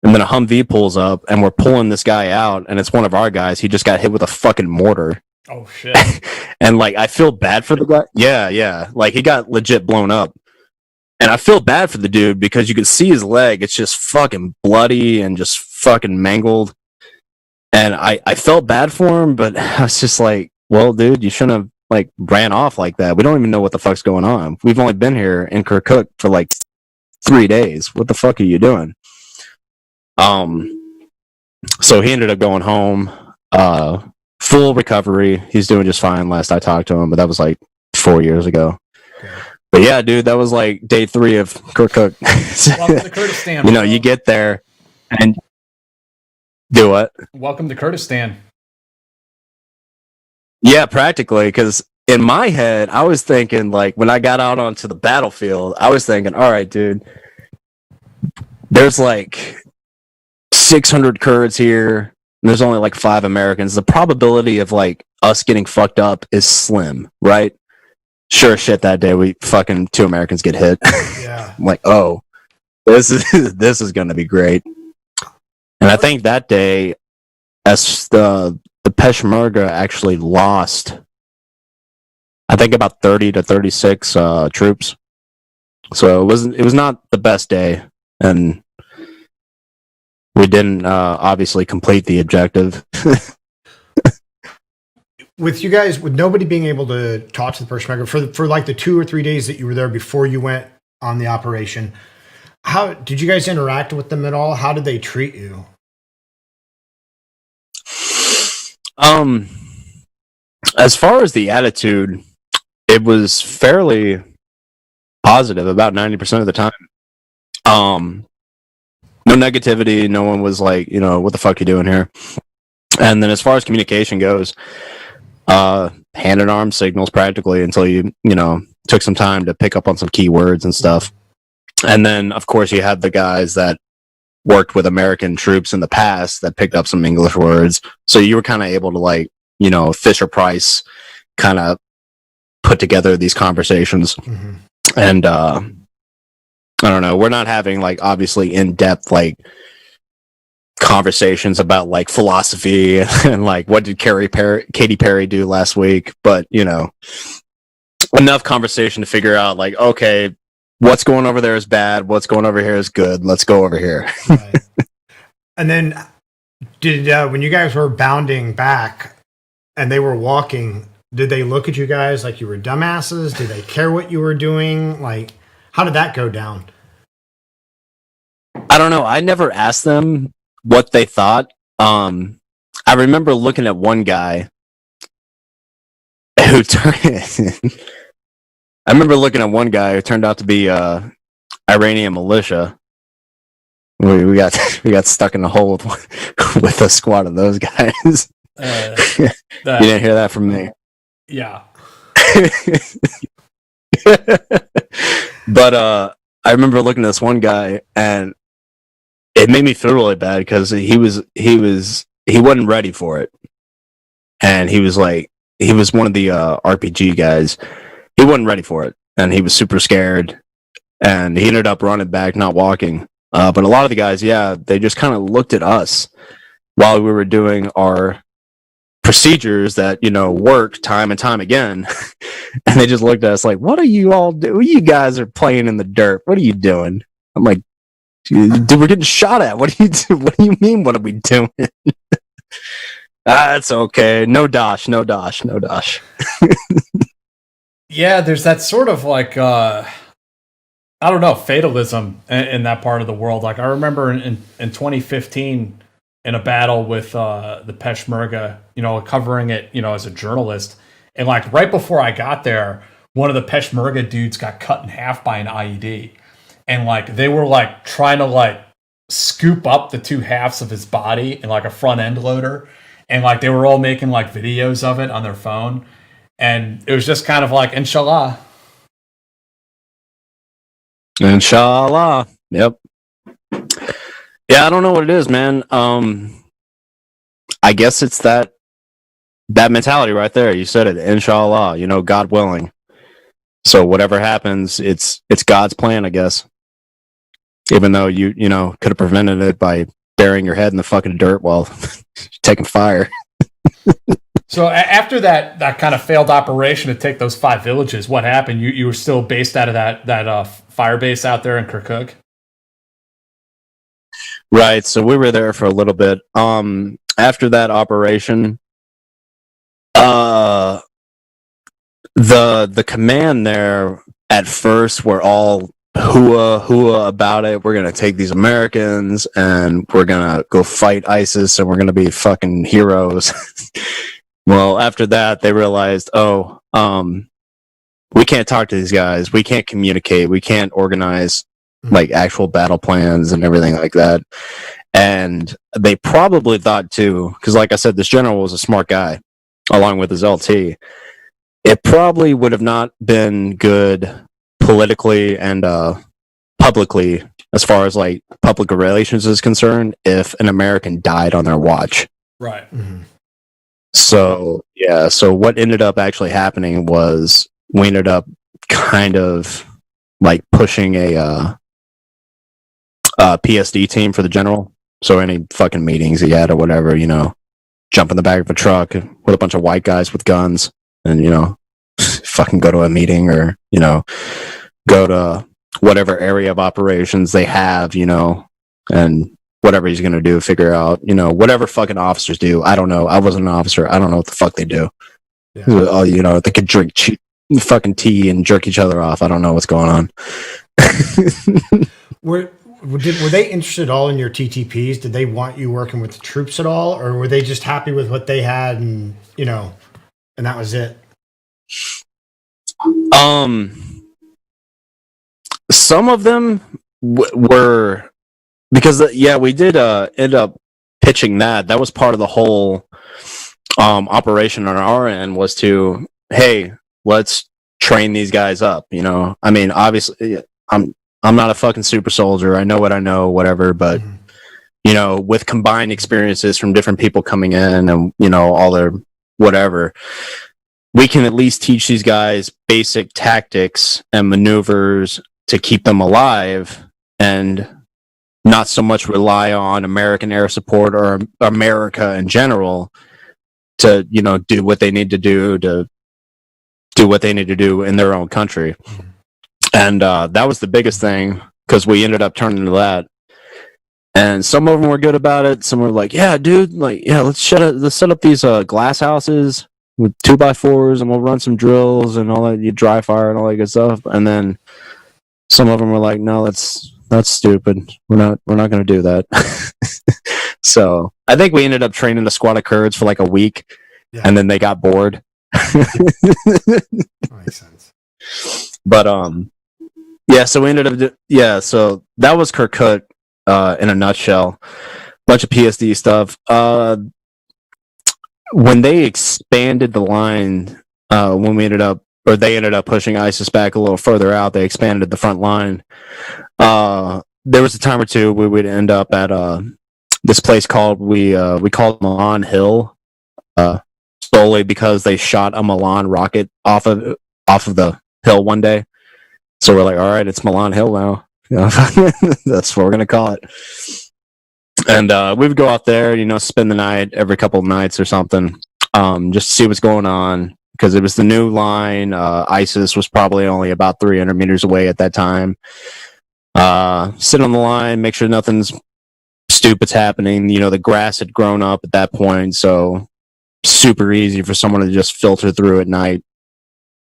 And then a Humvee pulls up, and we're pulling this guy out, and it's one of our guys. He just got hit with a fucking mortar. Oh, shit. And, like, I feel bad for the guy. Yeah. Like, he got legit blown up. And I feel bad for the dude because you can see his leg. It's just fucking bloody and just fucking mangled. And I felt bad for him, but I was just like, well, dude, you shouldn't have, like, ran off like that. We don't even know what the fuck's going on. We've only been here in Kirkuk for, like, 3 days. What the fuck are you doing? So he ended up going home, full recovery. He's doing just fine last I talked to him, but that was like 4 years ago. Okay. But yeah, dude, that was like day 3 of Kirkuk. Welcome to Kurdistan. You get there and do what? Welcome to Kurdistan. Yeah, practically, because in my head, I was thinking, like, when I got out onto the battlefield, I was thinking, all right, dude, there's like 600 Kurds here, and there's only like 5 Americans. The probability of like us getting fucked up is slim, right? Sure shit, that day we fucking 2 Americans get hit. Yeah. I'm like, oh, this is gonna be great. And I think that day, as the Peshmerga actually lost, I think about 30 to 36 troops. So it was not the best day, and we didn't obviously complete the objective. With you guys, with nobody being able to talk to the Peshmerga for like the 2 or 3 days that you were there before you went on the operation, how did you guys interact with them at all? How did they treat you? As far as the attitude, it was fairly positive about 90% of the time. No negativity. No one was like, what the fuck are you doing here? And then as far as communication goes, hand and arm signals practically until you took some time to pick up on some keywords and stuff. And then, of course, you had the guys that worked with American troops in the past that picked up some English words. So you were kind of able to, like, Fisher Price kind of put together these conversations. Mm-hmm. And I don't know, we're not having, like, obviously in-depth, like, conversations about, like, philosophy and, like, what did Katy Perry do last week, but enough conversation to figure out, like, okay, what's going over there is bad, what's going over here is good, let's go over here. Right. And then did when you guys were bounding back and they were walking, did they look at you guys like you were dumbasses? Did they care what you were doing? Like, how did that go down? I don't know. I never asked them what they thought. I remember looking at one guy who turned. I remember looking at one guy who turned out to be Iranian militia. We got stuck in a hole with a squad of those guys. You didn't hear that from me. Yeah. But I remember looking at this one guy, and it made me feel really bad because he wasn't ready for it, and he was one of the RPG guys. He wasn't ready for it, and he was super scared, and he ended up running back, not walking. But a lot of the guys, yeah, they just kind of looked at us while we were doing our procedures that, worked time and time again. And they just looked at us like, what are you all doing? You guys are playing in the dirt. What are you doing? I'm like, dude, we're getting shot at. What do you do? What do you mean? What are we doing? It's okay. No dosh. Yeah, there's that sort of like, I don't know, fatalism in that part of the world. Like I remember in 2015 in a battle with the Peshmerga, covering it, as a journalist. And like right before I got there, one of the Peshmerga dudes got cut in half by an IED. And like they were like trying to like scoop up the two halves of his body in like a front end loader. And like they were all making like videos of it on their phone. And it was just kind of like, inshallah. Inshallah. Yep. Yeah, I don't know what it is, man. I guess it's that mentality right there. You said it. Inshallah. God willing. So whatever happens, it's God's plan, I guess. Even though you could have prevented it by burying your head in the fucking dirt while taking fire. So after that kind of failed operation to take those 5 villages, what happened? You were still based out of that fire base out there in Kirkuk? Right. So we were there for a little bit. After that operation, the command there at first were all hooah about it. We're gonna take these Americans and we're gonna go fight ISIS and we're gonna be fucking heroes. Well, after that, they realized, we can't talk to these guys. We can't communicate. We can't organize like actual battle plans and everything like that. And they probably thought too, because like I said, this general was a smart guy, along with his LT. It probably would have not been good politically and publicly, as far as like public relations is concerned, if an American died on their watch. Right. Mm-hmm. So what ended up actually happening was we ended up kind of like pushing a PSD team for the general. So any fucking meetings he had or whatever, jump in the back of a truck with a bunch of white guys with guns and, fucking go to a meeting or, go to whatever area of operations they have, and whatever he's going to do, figure out, whatever fucking officers do. I don't know. I wasn't an officer. I don't know what the fuck they do. Yeah. They could drink fucking tea and jerk each other off. I don't know what's going on. Were they interested at all in your TTPs? Did they want you working with the troops at all? Or were they just happy with what they had and, and that was it? Some of them were, because we did end up pitching that. That was part of the whole operation on our end, was to, hey, let's train these guys up. I mean, obviously, I'm not a fucking super soldier. I know what I know, whatever. But with combined experiences from different people coming in, and all their whatever, we can at least teach these guys basic tactics and maneuvers to keep them alive, and not so much rely on American air support or America in general to, do what they need to do what they need to do in their own country. And that was the biggest thing, because we ended up turning to that. And some of them were good about it. Some were like, yeah, dude, let's set up these glass houses with 2x4s and we'll run some drills and all that, you dry fire and all that good stuff. And then some of them were like, no, let's that's stupid. We're not going to do that. So I think we ended up training a squad of Kurds for like a week, and then they got bored. That makes sense. But yeah. So we ended up So that was Kirkuk in a nutshell. Bunch of PSD stuff. When they expanded the line, when they ended up pushing ISIS back a little further out, they expanded the front line. There was a time or two we would end up at this place called we called Milan Hill, solely because they shot a Milan rocket off of the hill one day. So we're like, all right, it's Milan Hill now. That's what we're gonna call it. And we would go out there, spend the night every couple of nights or something, just to see what's going on, because it was the new line. ISIS was probably only about 300 meters away at that time. Sit on the line, make sure nothing's stupid's happening. The grass had grown up at that point, so super easy for someone to just filter through at night.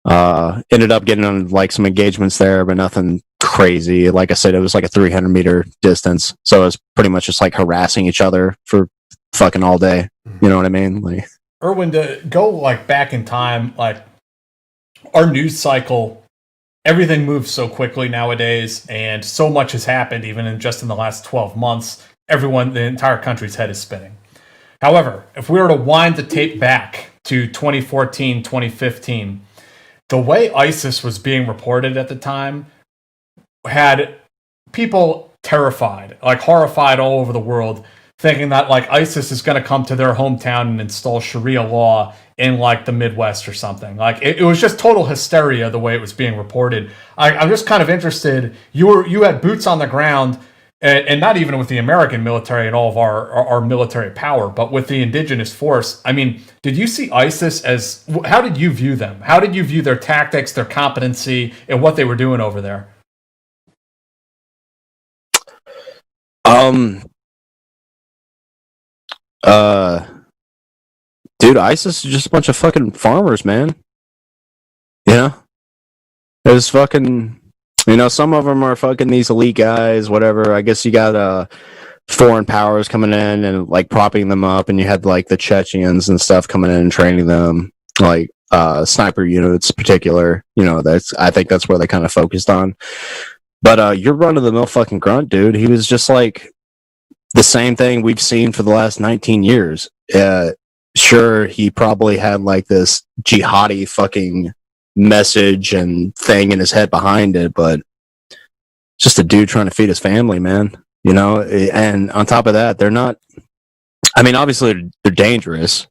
Ended up getting on like some engagements there, but nothing crazy. Like I said, it was like a 300-meter distance, so it was pretty much just like harassing each other for fucking all day. You know what I mean? Like, Erwin, to go like back in time, like our news cycle, everything moves so quickly nowadays, and so much has happened even in the last 12 months. The entire country's head is spinning. However, if we were to wind the tape back to 2014, 2015, the way ISIS was being reported at the time had people terrified, like horrified all over the world, thinking that like ISIS is going to come to their hometown and install Sharia law in like the Midwest or something. Like it was just total hysteria the way it was being reported. I'm just kind of interested. You had boots on the ground, and not even with the American military and all of our military power, but with the indigenous force. I mean, did you see ISIS as, how did you view them? How did you view their tactics, their competency, and what they were doing over there? Dude, ISIS is just a bunch of fucking farmers, man. There's fucking, some of them are fucking these elite guys, whatever. I guess you got foreign powers coming in and like propping them up, and you had like the Chechens and stuff coming in and training them, like sniper units in particular. I think that's where they kind of focused on. But you're run-of-the-mill fucking grunt, dude. He was just like the same thing we've seen for the last 19 years. Sure, he probably had like this jihadi fucking message and thing in his head behind it, but just a dude trying to feed his family, man. And on top of that, they're not, I mean, obviously they're dangerous.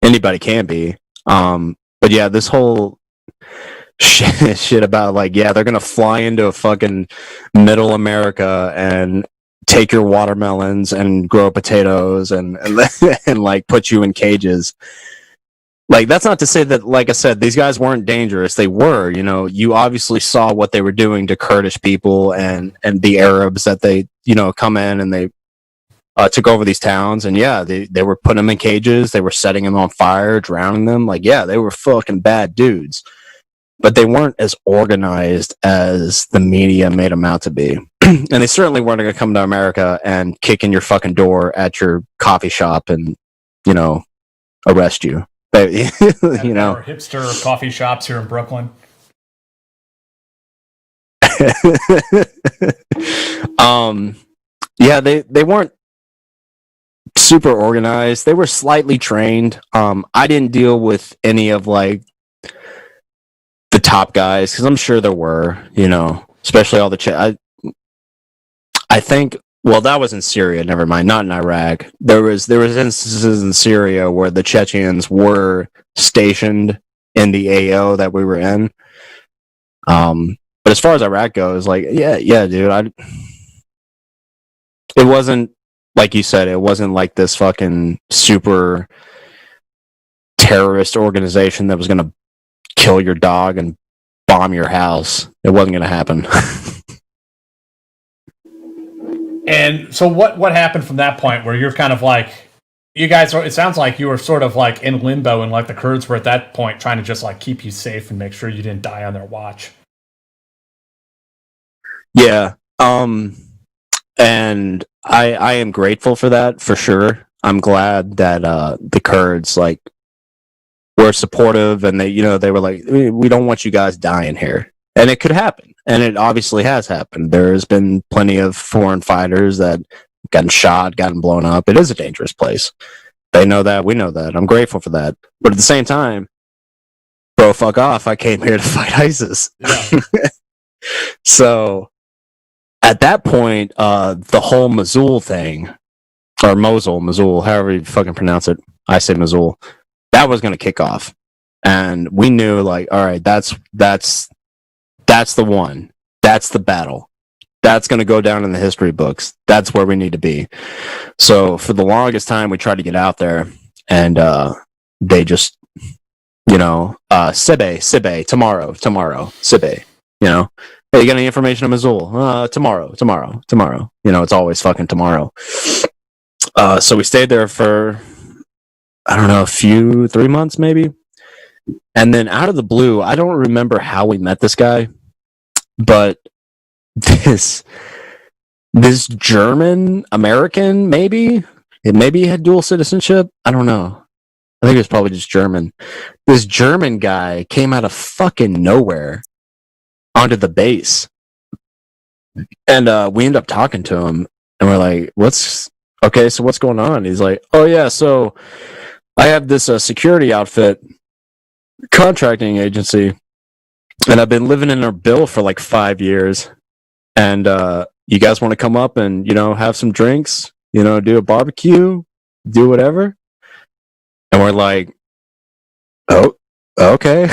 Anybody can be. But yeah, this whole shit about like, yeah, they're gonna fly into a fucking middle America and take your watermelons and grow potatoes and like put you in cages. Like, that's not to say that, like I said, these guys weren't dangerous. They were. You obviously saw what they were doing to Kurdish people and the Arabs, that they come in and they took over these towns, and yeah, they were putting them in cages, they were setting them on fire, drowning them. Like, yeah, they were fucking bad dudes, but they weren't as organized as the media made them out to be. And they certainly weren't going to come to America and kick in your fucking door at your coffee shop and arrest you. Our hipster coffee shops here in Brooklyn. Yeah, they weren't super organized. They were slightly trained. I didn't deal with any of like the top guys, because I'm sure there were, especially all the I think, well, that was in Syria. Never mind, not in Iraq. There was instances in Syria where the Chechens were stationed in the AO that we were in. But as far as Iraq goes, like, yeah, dude, it wasn't, like you said, it wasn't like this fucking super terrorist organization that was going to kill your dog and bomb your house. It wasn't going to happen. And so what happened from that point where you're kind of like, you guys it sounds like you were sort of like in limbo, and like the Kurds were at that point trying to just like keep you safe and make sure you didn't die on their watch. Yeah. and I am grateful for that for sure. I'm glad that the Kurds like were supportive, and they were like, we don't want you guys dying here, and it could happen, and it obviously has happened. There has been plenty of foreign fighters that gotten shot, gotten blown up. It is a dangerous place. They know that, we know that. I'm grateful for that, but at the same time, bro, fuck off. I came here to fight ISIS. Yeah. So at that point, the whole Mosul thing, or Mosul, however you fucking pronounce it, I say Mosul, that was going to kick off. And we knew, like, all right, that's the one. That's the battle. That's going to go down in the history books. That's where we need to be. So for the longest time, we tried to get out there, and they just, Sibe, tomorrow, Sibe, hey, you got any information on Mosul? Tomorrow. It's always fucking tomorrow. So we stayed there for, I don't know, 3 months maybe. And then out of the blue, I don't remember how we met this guy, but this German American, maybe he had dual citizenship. I don't know. I think it was probably just German. This German guy came out of fucking nowhere onto the base, and we ended up talking to him, and we're like, what's going on? He's like, oh yeah, so I have this security outfit contracting agency, and I've been living in their bill for like 5 years, and you guys want to come up and have some drinks, do a barbecue, do whatever? And we're like, oh, okay.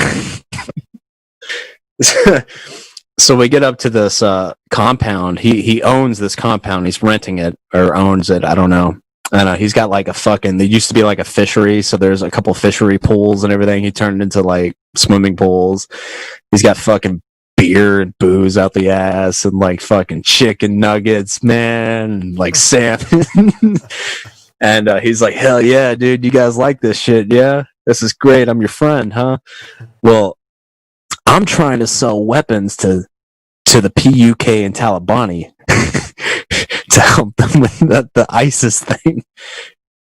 So we get up to this compound. He owns this compound. He's renting it or owns it. I don't know. And he's got like there used to be like a fishery. So there's a couple fishery pools and everything. He turned into like swimming pools. He's got fucking beer and booze out the ass and like fucking chicken nuggets, man, and like salmon. And he's like, hell yeah, dude, you guys like this shit, yeah? This is great. I'm your friend, huh? Well, I'm trying to sell weapons to the PUK and Talibani to help them with the ISIS thing.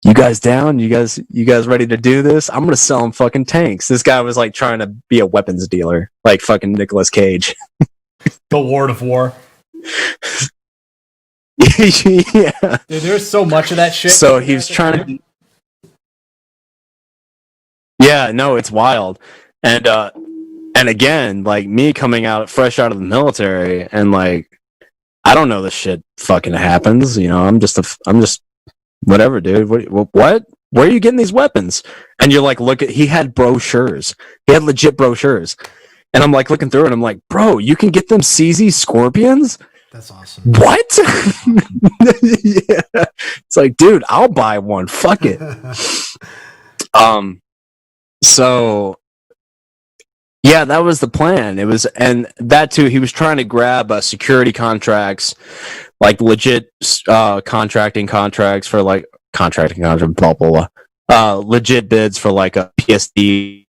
You guys down? You guys ready to do this? I'm gonna sell them fucking tanks. This guy was like trying to be a weapons dealer, like fucking Nicolas Cage. The Lord of War. Yeah. Dude, there's so much of that shit. So he was trying to. Yeah, no, it's wild, and again, like me coming out fresh out of the military, and like I don't know this shit fucking happens. I'm just whatever, dude. What? Where are you getting these weapons? And you're like, he had brochures. He had legit brochures, and I'm like looking through it, and I'm like, bro, you can get them CZ Scorpions. That's awesome. What? Yeah. It's like, dude, I'll buy one. Fuck it. So yeah, that was the plan. It was, and that too, he was trying to grab security contracts, like legit contracting contracts for like contracting contract, blah, blah, blah. Legit bids for like a PSD,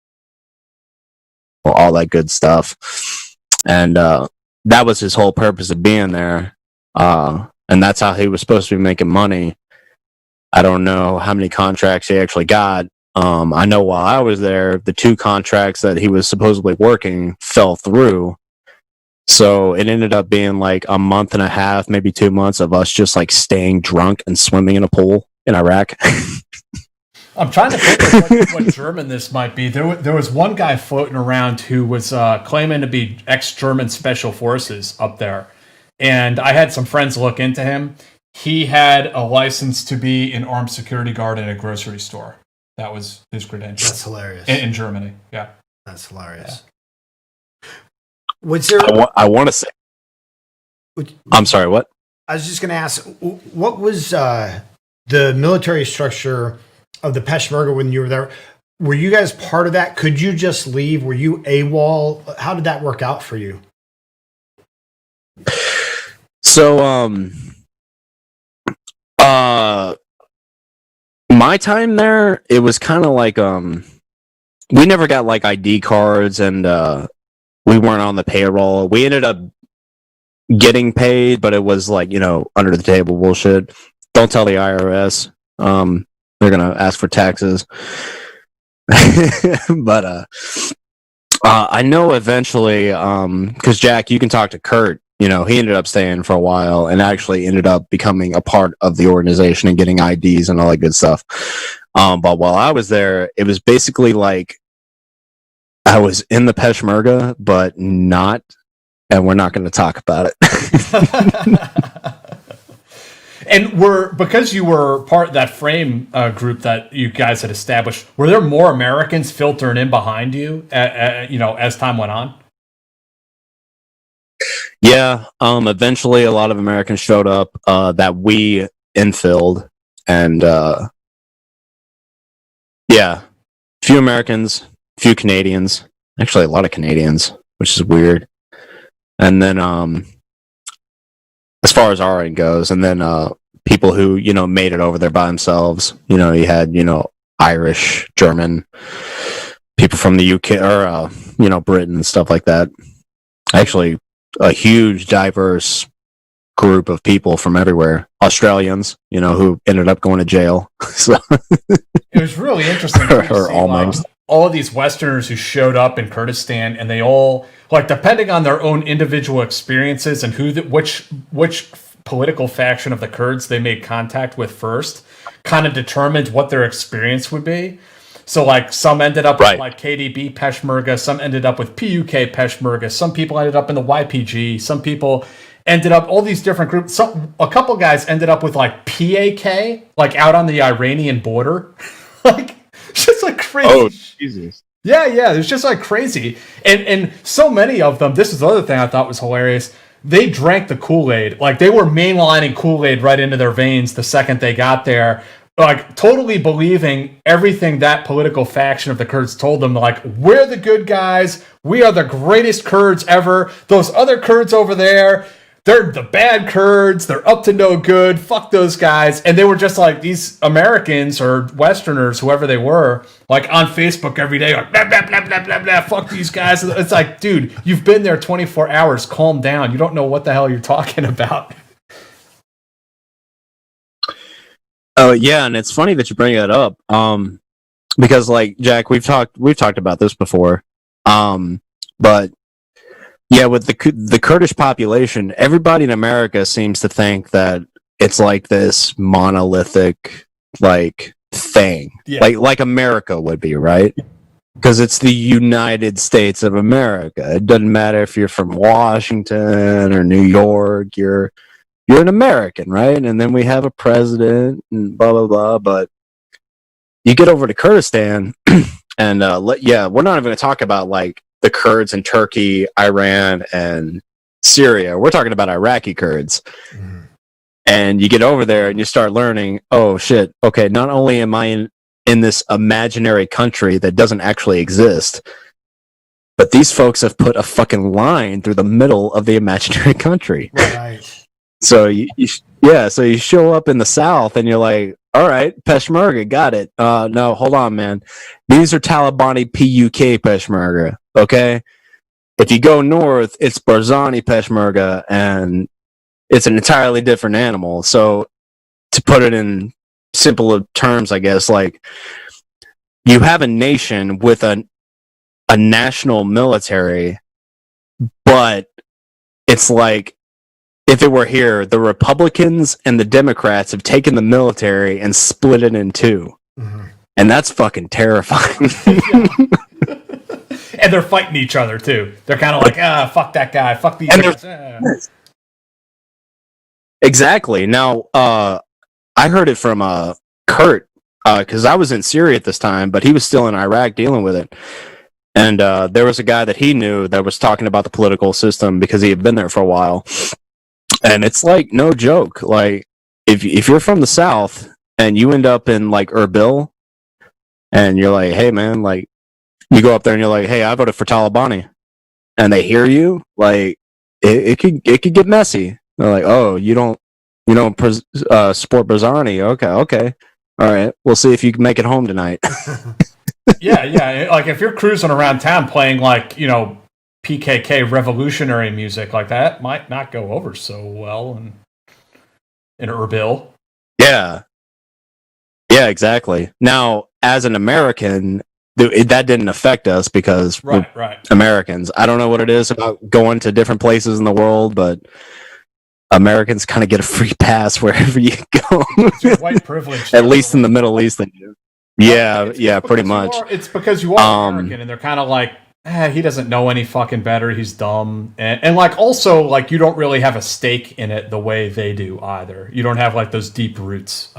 all that good stuff. And that was his whole purpose of being there. And that's how he was supposed to be making money. I don't know how many contracts he actually got. I know while I was there, the 2 contracts that he was supposedly working fell through. So it ended up being like a month and a half, maybe 2 months of us just like staying drunk and swimming in a pool in Iraq. I'm trying to think of what German this might be. There was one guy floating around who was claiming to be ex-German special forces up there. And I had some friends look into him. He had a license to be an armed security guard at a grocery store. That was his credentials. That's hilarious. In Germany, yeah. That's hilarious. Yeah. What's there? I want to say. I'm sorry, what? I was just going to ask, what was the military structure of the Peshmerga when you were there? Were you guys part of that? Could you just leave? Were you AWOL? How did that work out for you? So, my time there, it was kind of like, we never got like ID cards, and we weren't on the payroll. We ended up getting paid, but it was like, under the table bullshit. Don't tell the IRS. They're gonna ask for taxes. But I know eventually, because Jack, you can talk to Kurt. He ended up staying for a while and actually ended up becoming a part of the organization and getting IDs and all that good stuff. But while I was there, it was basically like I was in the Peshmerga, but not, and we're not going to talk about it. And because you were part of that frame group that you guys had established, were there more Americans filtering in behind you, as time went on? Yeah. Eventually, a lot of Americans showed up that we infilled, and yeah, few Americans, few Canadians. Actually, a lot of Canadians, which is weird. And then, as far as our end goes, and then people who made it over there by themselves. You had Irish, German, people from the UK or Britain and stuff like that. Actually, a huge, diverse group of people from everywhere. Australians, who ended up going to jail. So it was really interesting to or see, almost. All of these Westerners who showed up in Kurdistan, and they all, depending on their own individual experiences and which political faction of the Kurds they made contact with first, kind of determined what their experience would be. So, some ended up with KDB Peshmerga, some ended up with PUK Peshmerga, some people ended up in the YPG, some people ended up all these different groups. A couple guys ended up with PAK, out on the Iranian border, just crazy. Oh, Jesus. Yeah, it was just crazy. And so many of them, this is the other thing I thought was hilarious, they drank the Kool-Aid. They were mainlining Kool-Aid right into their veins the second they got there. Totally believing everything that political faction of the Kurds told them. We're the good guys. We are the greatest Kurds ever. Those other Kurds over there, they're the bad Kurds. They're up to no good. Fuck those guys. And they were just these Americans or Westerners, whoever they were, on Facebook every day, blah, blah, blah, blah, blah, blah, fuck these guys. It's dude, you've been there 24 hours. Calm down. You don't know what the hell you're talking about. Oh yeah, and it's funny that you bring that up, because Jack, we've talked about this before, but yeah, with the Kurdish population, everybody in America seems to think that it's this monolithic thing, like America would be, right? Because it's the United States of America. It doesn't matter if you're from Washington or New York, you're an American, right? And then we have a president and blah, blah, blah. But you get over to Kurdistan and, we're not even going to talk about the Kurds in Turkey, Iran, and Syria. We're talking about Iraqi Kurds. Mm. And you get over there and you start learning, oh shit, okay, not only am I in this imaginary country that doesn't actually exist, but these folks have put a fucking line through the middle of the imaginary country. Right. So so you show up in the South and you're like, all right, Peshmerga, got it. No, hold on, man. These are Talibani PUK Peshmerga, okay? If you go north, it's Barzani Peshmerga, and it's an entirely different animal. So to put it in simple terms, I guess, you have a nation with a national military, but it's if it were here, the Republicans and the Democrats have taken the military and split it in two. Mm-hmm. And that's fucking terrifying. And they're fighting each other, too. They're kind of fuck that guy, fuck these guys. Exactly. Now, I heard it from Kurt, because I was in Syria at this time, but he was still in Iraq dealing with it. And there was a guy that he knew that was talking about the political system because he had been there for a while. And it's no joke. If you're from the South and you end up in Erbil and you're hey man, you go up there and you're hey, I voted for Talibani, and they hear you, it could get messy. They're oh, you don't support Barzani. Okay. All right. We'll see if you can make it home tonight. Yeah. If you're cruising around town playing PKK revolutionary music like that might not go over so well in Erbil. Yeah. Yeah, exactly. Now, as an American, that didn't affect us because we're Right. Americans. I don't know what it is about going to different places in the world, but Americans kind of get a free pass wherever you go. It's your white privilege. At least in the Middle East, they do. Yeah, pretty much. It's because you are American, and they're kind of like, he doesn't know any fucking better. He's dumb, and like also like you don't really have a stake in it the way they do either. You don't have like those deep roots,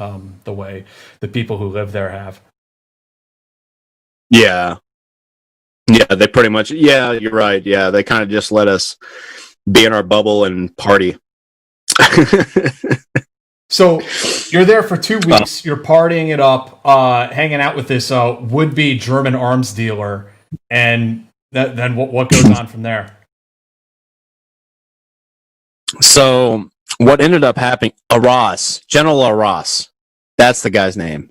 the way the people who live there have. Yeah, they pretty much. Yeah, you're right. Yeah, they kind of just let us be in our bubble and party. So you're there for 2 weeks. You're partying it up, hanging out with this would-be German arms dealer, and then what goes on from there? So what ended up happening? General Arras. That's the guy's name.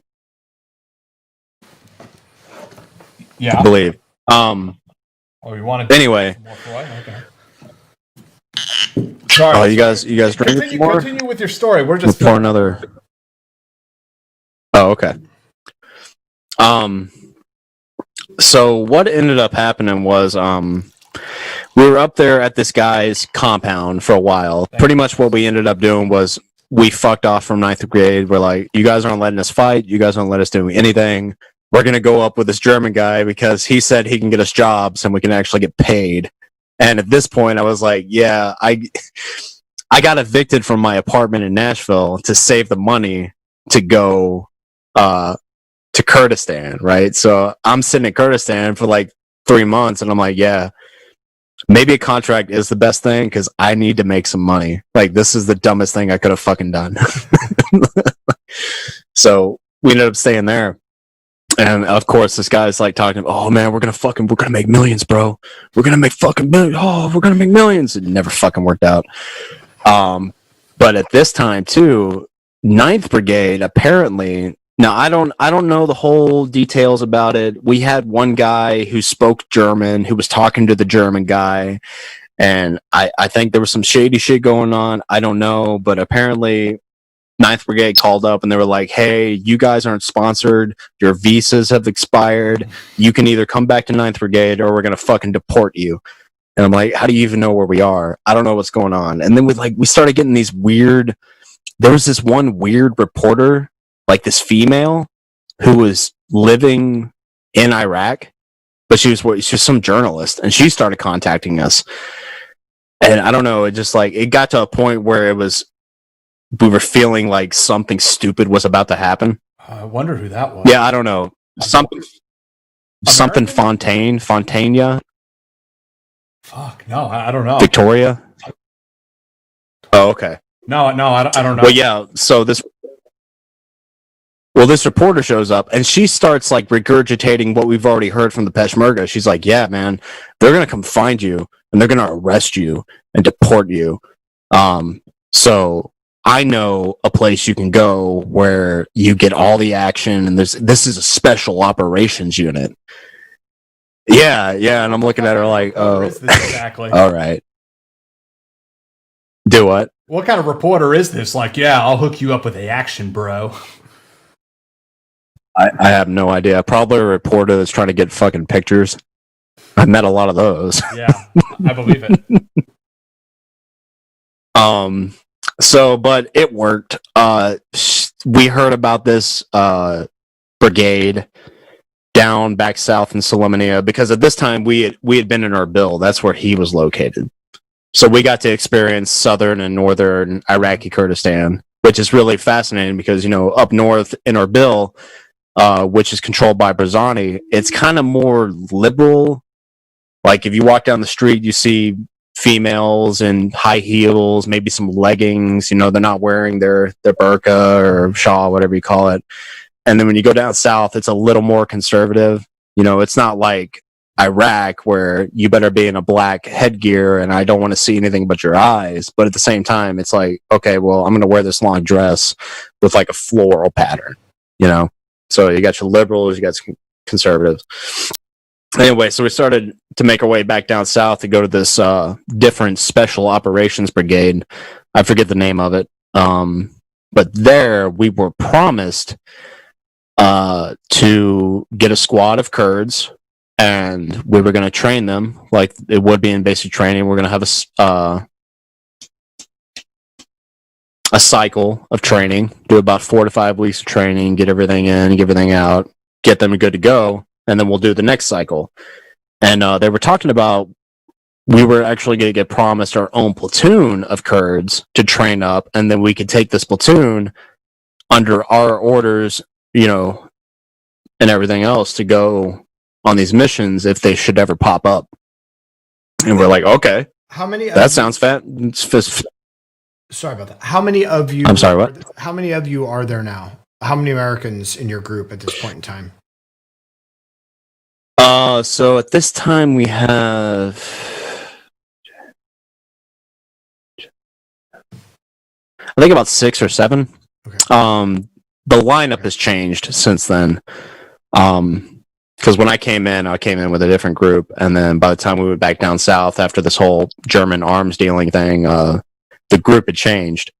Yeah, I believe. Oh, you wanted Anyway. Okay. Sorry. Oh, you guys drinking more? Continue with your story. We're just for another. Oh, okay. So what ended up happening was we were up there at this guy's compound for a while. Pretty much what we ended up doing was we fucked off from 9th Brigade. We're like, you guys aren't letting us fight. You guys aren't letting us do anything. We're going to go up with this German guy because he said he can get us jobs and we can actually get paid. And at this point, I was like, yeah, I got evicted from my apartment in Nashville to save the money to go to Kurdistan, right? So I'm sitting in Kurdistan for like 3 months, and I'm like, yeah, maybe a contract is the best thing because I need to make some money. Like, this is the dumbest thing I could have fucking done. So we ended up staying there. And of course, this guy's like talking, oh man, we're gonna make millions, bro. We're gonna make fucking millions. Oh, we're gonna make millions. It never fucking worked out. But at this time too, 9th Brigade apparently. Now I don't know the whole details about it. We had one guy who spoke German who was talking to the German guy, and I think there was some shady shit going on. I don't know, but apparently 9th Brigade called up and they were like, hey, you guys aren't sponsored. Your visas have expired. You can either come back to 9th Brigade or we're going to fucking deport you. And I'm like, how do you even know where we are? I don't know what's going on. And then we started getting these weird, there was this one weird reporter, like this female who was living in Iraq, but she was some journalist, and she started contacting us. And I don't know, it just like, it got to a point where we were feeling like something stupid was about to happen. I wonder who that was. Yeah, I don't know. Something Fontania. Fuck, no, I don't know. Victoria. Oh, okay. No, I don't know. Well, yeah. So this reporter shows up and she starts like regurgitating what we've already heard from the Peshmerga. She's like, "Yeah, man, they're gonna come find you and they're gonna arrest you and deport you. So I know a place you can go where you get all the action, and this is a special operations unit." Yeah, and I'm looking at her like, "Oh, what is this exactly?" All right. Do what? What kind of reporter is this? Like, yeah, I'll hook you up with the action, bro. I have no idea. Probably a reporter that's trying to get fucking pictures. I met a lot of those. Yeah, I believe it. So, but it worked. We heard about this brigade down back south in Soleimania because at this time we had been in Erbil. That's where he was located. So we got to experience southern and northern Iraqi Kurdistan, which is really fascinating because, you know, up north in Erbil, which is controlled by Barzani, it's kind of more liberal. Like if you walk down the street, you see females in high heels, maybe some leggings, you know, they're not wearing their burqa or shawl, whatever you call it. And then when you go down south, it's a little more conservative. You know, it's not like Iraq where you better be in a black headgear and I don't want to see anything but your eyes. But at the same time, it's like, okay, well, I'm going to wear this long dress with like a floral pattern, you know? So you got your liberals, you got some conservatives. Anyway, so we started to make our way back down south to go to this different special operations brigade. I forget the name of it. But there we were promised to get a squad of Kurds, and we were going to train them like it would be in basic training. We're going to have a cycle of training, do about 4 to 5 weeks of training, get everything in, get everything out, get them good to go, and then we'll do the next cycle. And they were talking about we were actually going to get promised our own platoon of Kurds to train up, and then we could take this platoon under our orders, and everything else to go on these missions if they should ever pop up. And we're like, okay, How many? that sounds fat. Sorry about that. How many of you? I'm sorry, what? How many of you are there now? How many Americans in your group at this point in time? So at this time we have, I think about 6 or 7. Okay. The lineup has changed since then. Because when I came in with a different group, and then by the time we went back down south after this whole German arms dealing thing, the group had changed.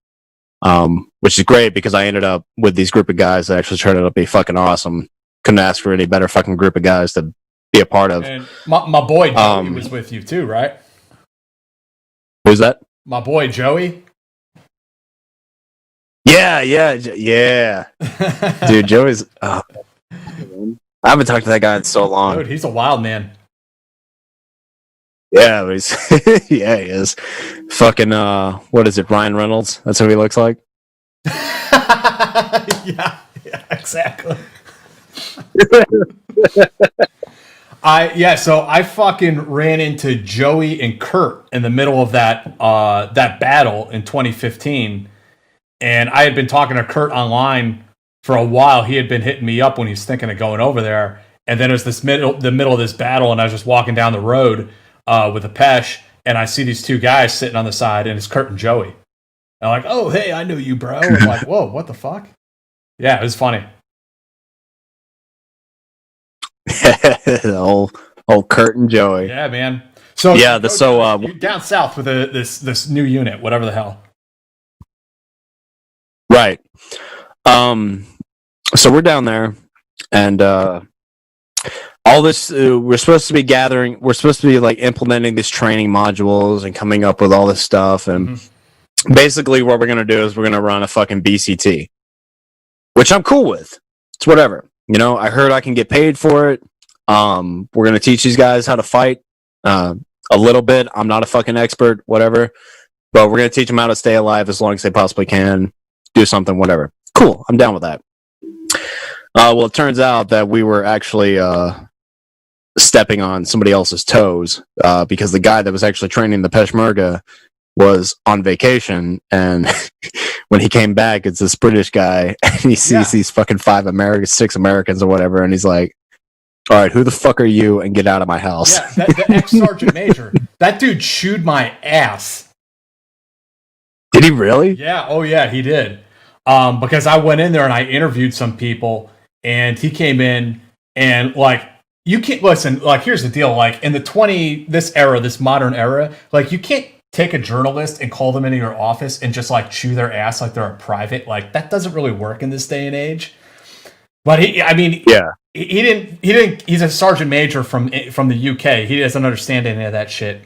Which is great because I ended up with these group of guys that actually turned out to be fucking awesome. Couldn't ask for any better fucking group of guys to be a part of. And my boy Joey was with you too, right? Who's that? My boy Joey. Yeah. Dude, Joey's. I haven't talked to that guy in so long. Dude, he's a wild man. Yeah, but he's yeah, he is. Fucking what is it, Ryan Reynolds? That's who he looks like. yeah, exactly. So I fucking ran into Joey and Kurt in the middle of that battle in 2015, and I had been talking to Kurt online for a while. He had been hitting me up when he was thinking of going over there, and then it was the middle of this battle, and I was just walking down the road with a Pesh, and I see these two guys sitting on the side, and it's Kurt and Joey. And I'm like, oh, hey, I know you, bro. I'm like, whoa, what the fuck? Yeah, it was funny. old Kurt and Joey. Yeah, man. So yeah, you're down south with this new unit, whatever the hell. Right. So we're down there, and all this we're supposed to be gathering. We're supposed to be like implementing these training modules and coming up with all this stuff. And basically, what we're gonna do is we're gonna run a fucking BCT, which I'm cool with. It's whatever. I heard I can get paid for it. We're gonna teach these guys how to fight a little bit. I'm not a fucking expert, whatever, but we're gonna teach them how to stay alive as long as they possibly can. Do something, whatever. Cool. I'm down with that. Well, it turns out that we were actually stepping on somebody else's toes because the guy that was actually training the Peshmerga was on vacation, and when he came back, it's this British guy, and he sees these fucking 6 Americans or whatever, and he's like, all right, who the fuck are you, and get out of my house. Yeah, the ex-sergeant major. That dude chewed my ass. Did he really? Yeah, oh yeah, he did. Because I went in there and I interviewed some people, and he came in, and like, you can't listen, like, here's the deal, like, in this modern era, like, you can't take a journalist and call them into your office and just like chew their ass like they're a private. Like, that doesn't really work in this day and age. But he didn't. He's a sergeant major from the UK. He doesn't understand any of that shit.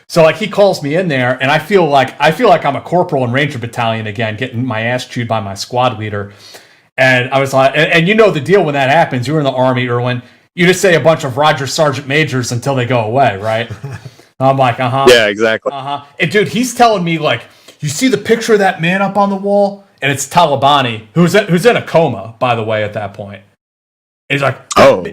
So like, he calls me in there, and I feel like I'm a corporal in Ranger Battalion again, getting my ass chewed by my squad leader. And I was like, and you know the deal when that happens. You were in the Army, Erwin. You just say a bunch of Roger Sergeant Majors until they go away, right? I'm like, yeah, exactly. And dude, he's telling me like, you see the picture of that man up on the wall, and it's Talibani, who's in a coma, by the way, at that point. And he's like, oh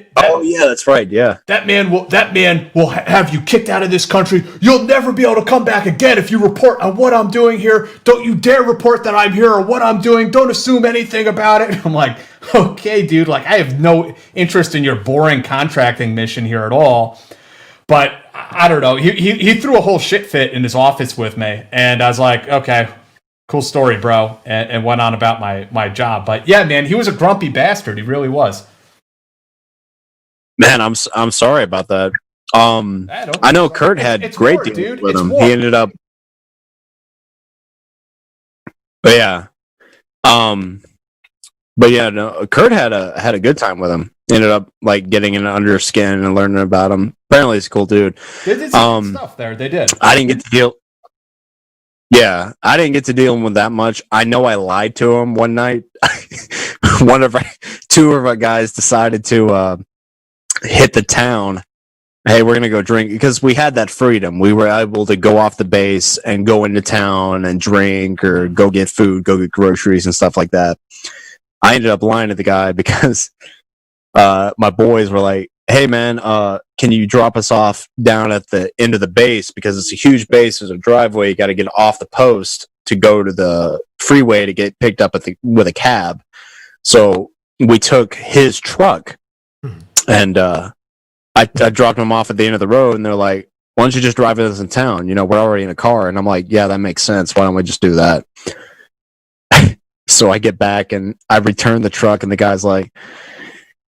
yeah, that's right. Yeah, that man will have you kicked out of this country. You'll never be able to come back again if you report on what I'm doing here. Don't you dare report that I'm here or what I'm doing. Don't assume anything about it. I'm like, okay, dude. Like, I have no interest in your boring contracting mission here at all. But I don't know. He threw a whole shit fit in his office with me, and I was like, okay, cool story, bro, and went on about my job. But yeah, man, he was a grumpy bastard. He really was. Man, I'm sorry about that. I know Kurt had great deals with him. He ended up, but yeah, no, Kurt had a good time with him. Ended up like getting in under his skin and learning about him. Apparently, he's a cool dude. They did some good stuff there. They did. I didn't get to deal. Yeah, I didn't get to deal with that much. I know I lied to him one night. Two of our guys decided to hit the town. Hey, we're gonna go drink because we had that freedom. We were able to go off the base and go into town and drink or go get food, go get groceries and stuff like that. I ended up lying to the guy because my boys were like, hey man, can you drop us off down at the end of the base because it's a huge base, there's a driveway, you got to get off the post to go to the freeway to get picked up with a cab. So we took his truck and I dropped him off at the end of the road, and they're like, why don't you just drive us in town, we're already in a car. And I'm like, yeah, that makes sense, why don't we just do that? So I get back and I return the truck, and the guy's like,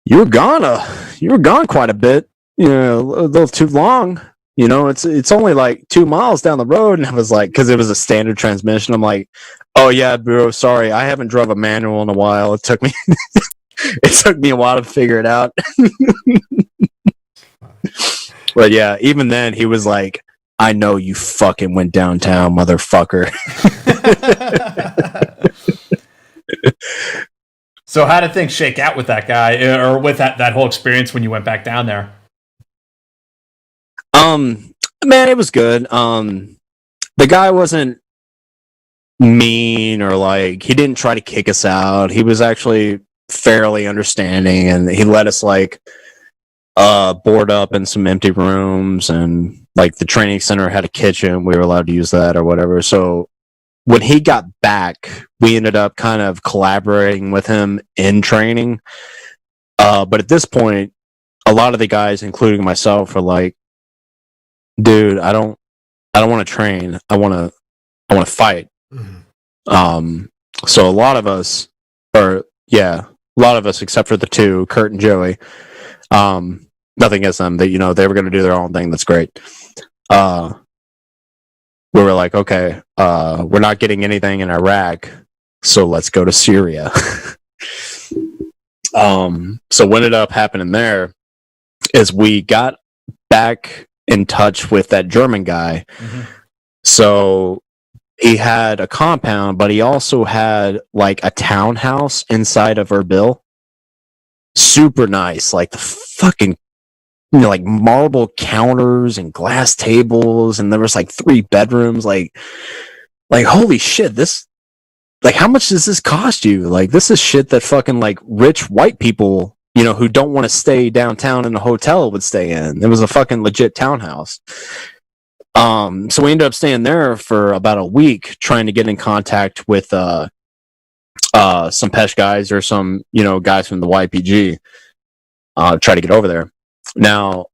you were gone quite a bit, a little too long. It's only like 2 miles down the road. And I was like, because it was a standard transmission. I'm like, oh yeah, bro, sorry, I haven't drove a manual in a while. It took me a while to figure it out. But yeah, even then he was like, I know you fucking went downtown, motherfucker. So how did things shake out with that guy, or with that whole experience when you went back down there? Man, it was good. The guy wasn't mean or like, he didn't try to kick us out. He was actually fairly understanding, and he let us like board up in some empty rooms, and like the training center had a kitchen. We were allowed to use that or whatever. So when he got back, we ended up kind of collaborating with him in training. But at this point, a lot of the guys, including myself, are like, dude, I don't want to train. I want to fight. Mm-hmm. So a lot of us, except for the two, Kurt and Joey, nothing against them, they were going to do their own thing. That's great. We were like, okay, we're not getting anything in Iraq, so let's go to Syria. So what ended up happening there is we got back in touch with that German guy. Mm-hmm. So he had a compound, but he also had like a townhouse inside of Erbil. Super nice, like the fucking like marble counters and glass tables, and there was like 3 bedrooms. Like holy shit, this, like, how much does this cost you? Like, this is shit that fucking like rich white people, who don't want to stay downtown in a hotel would stay in. It was a fucking legit townhouse. So we ended up staying there for about a week, trying to get in contact with some Pesh guys or some guys from the YPG. Try to get over there. Now,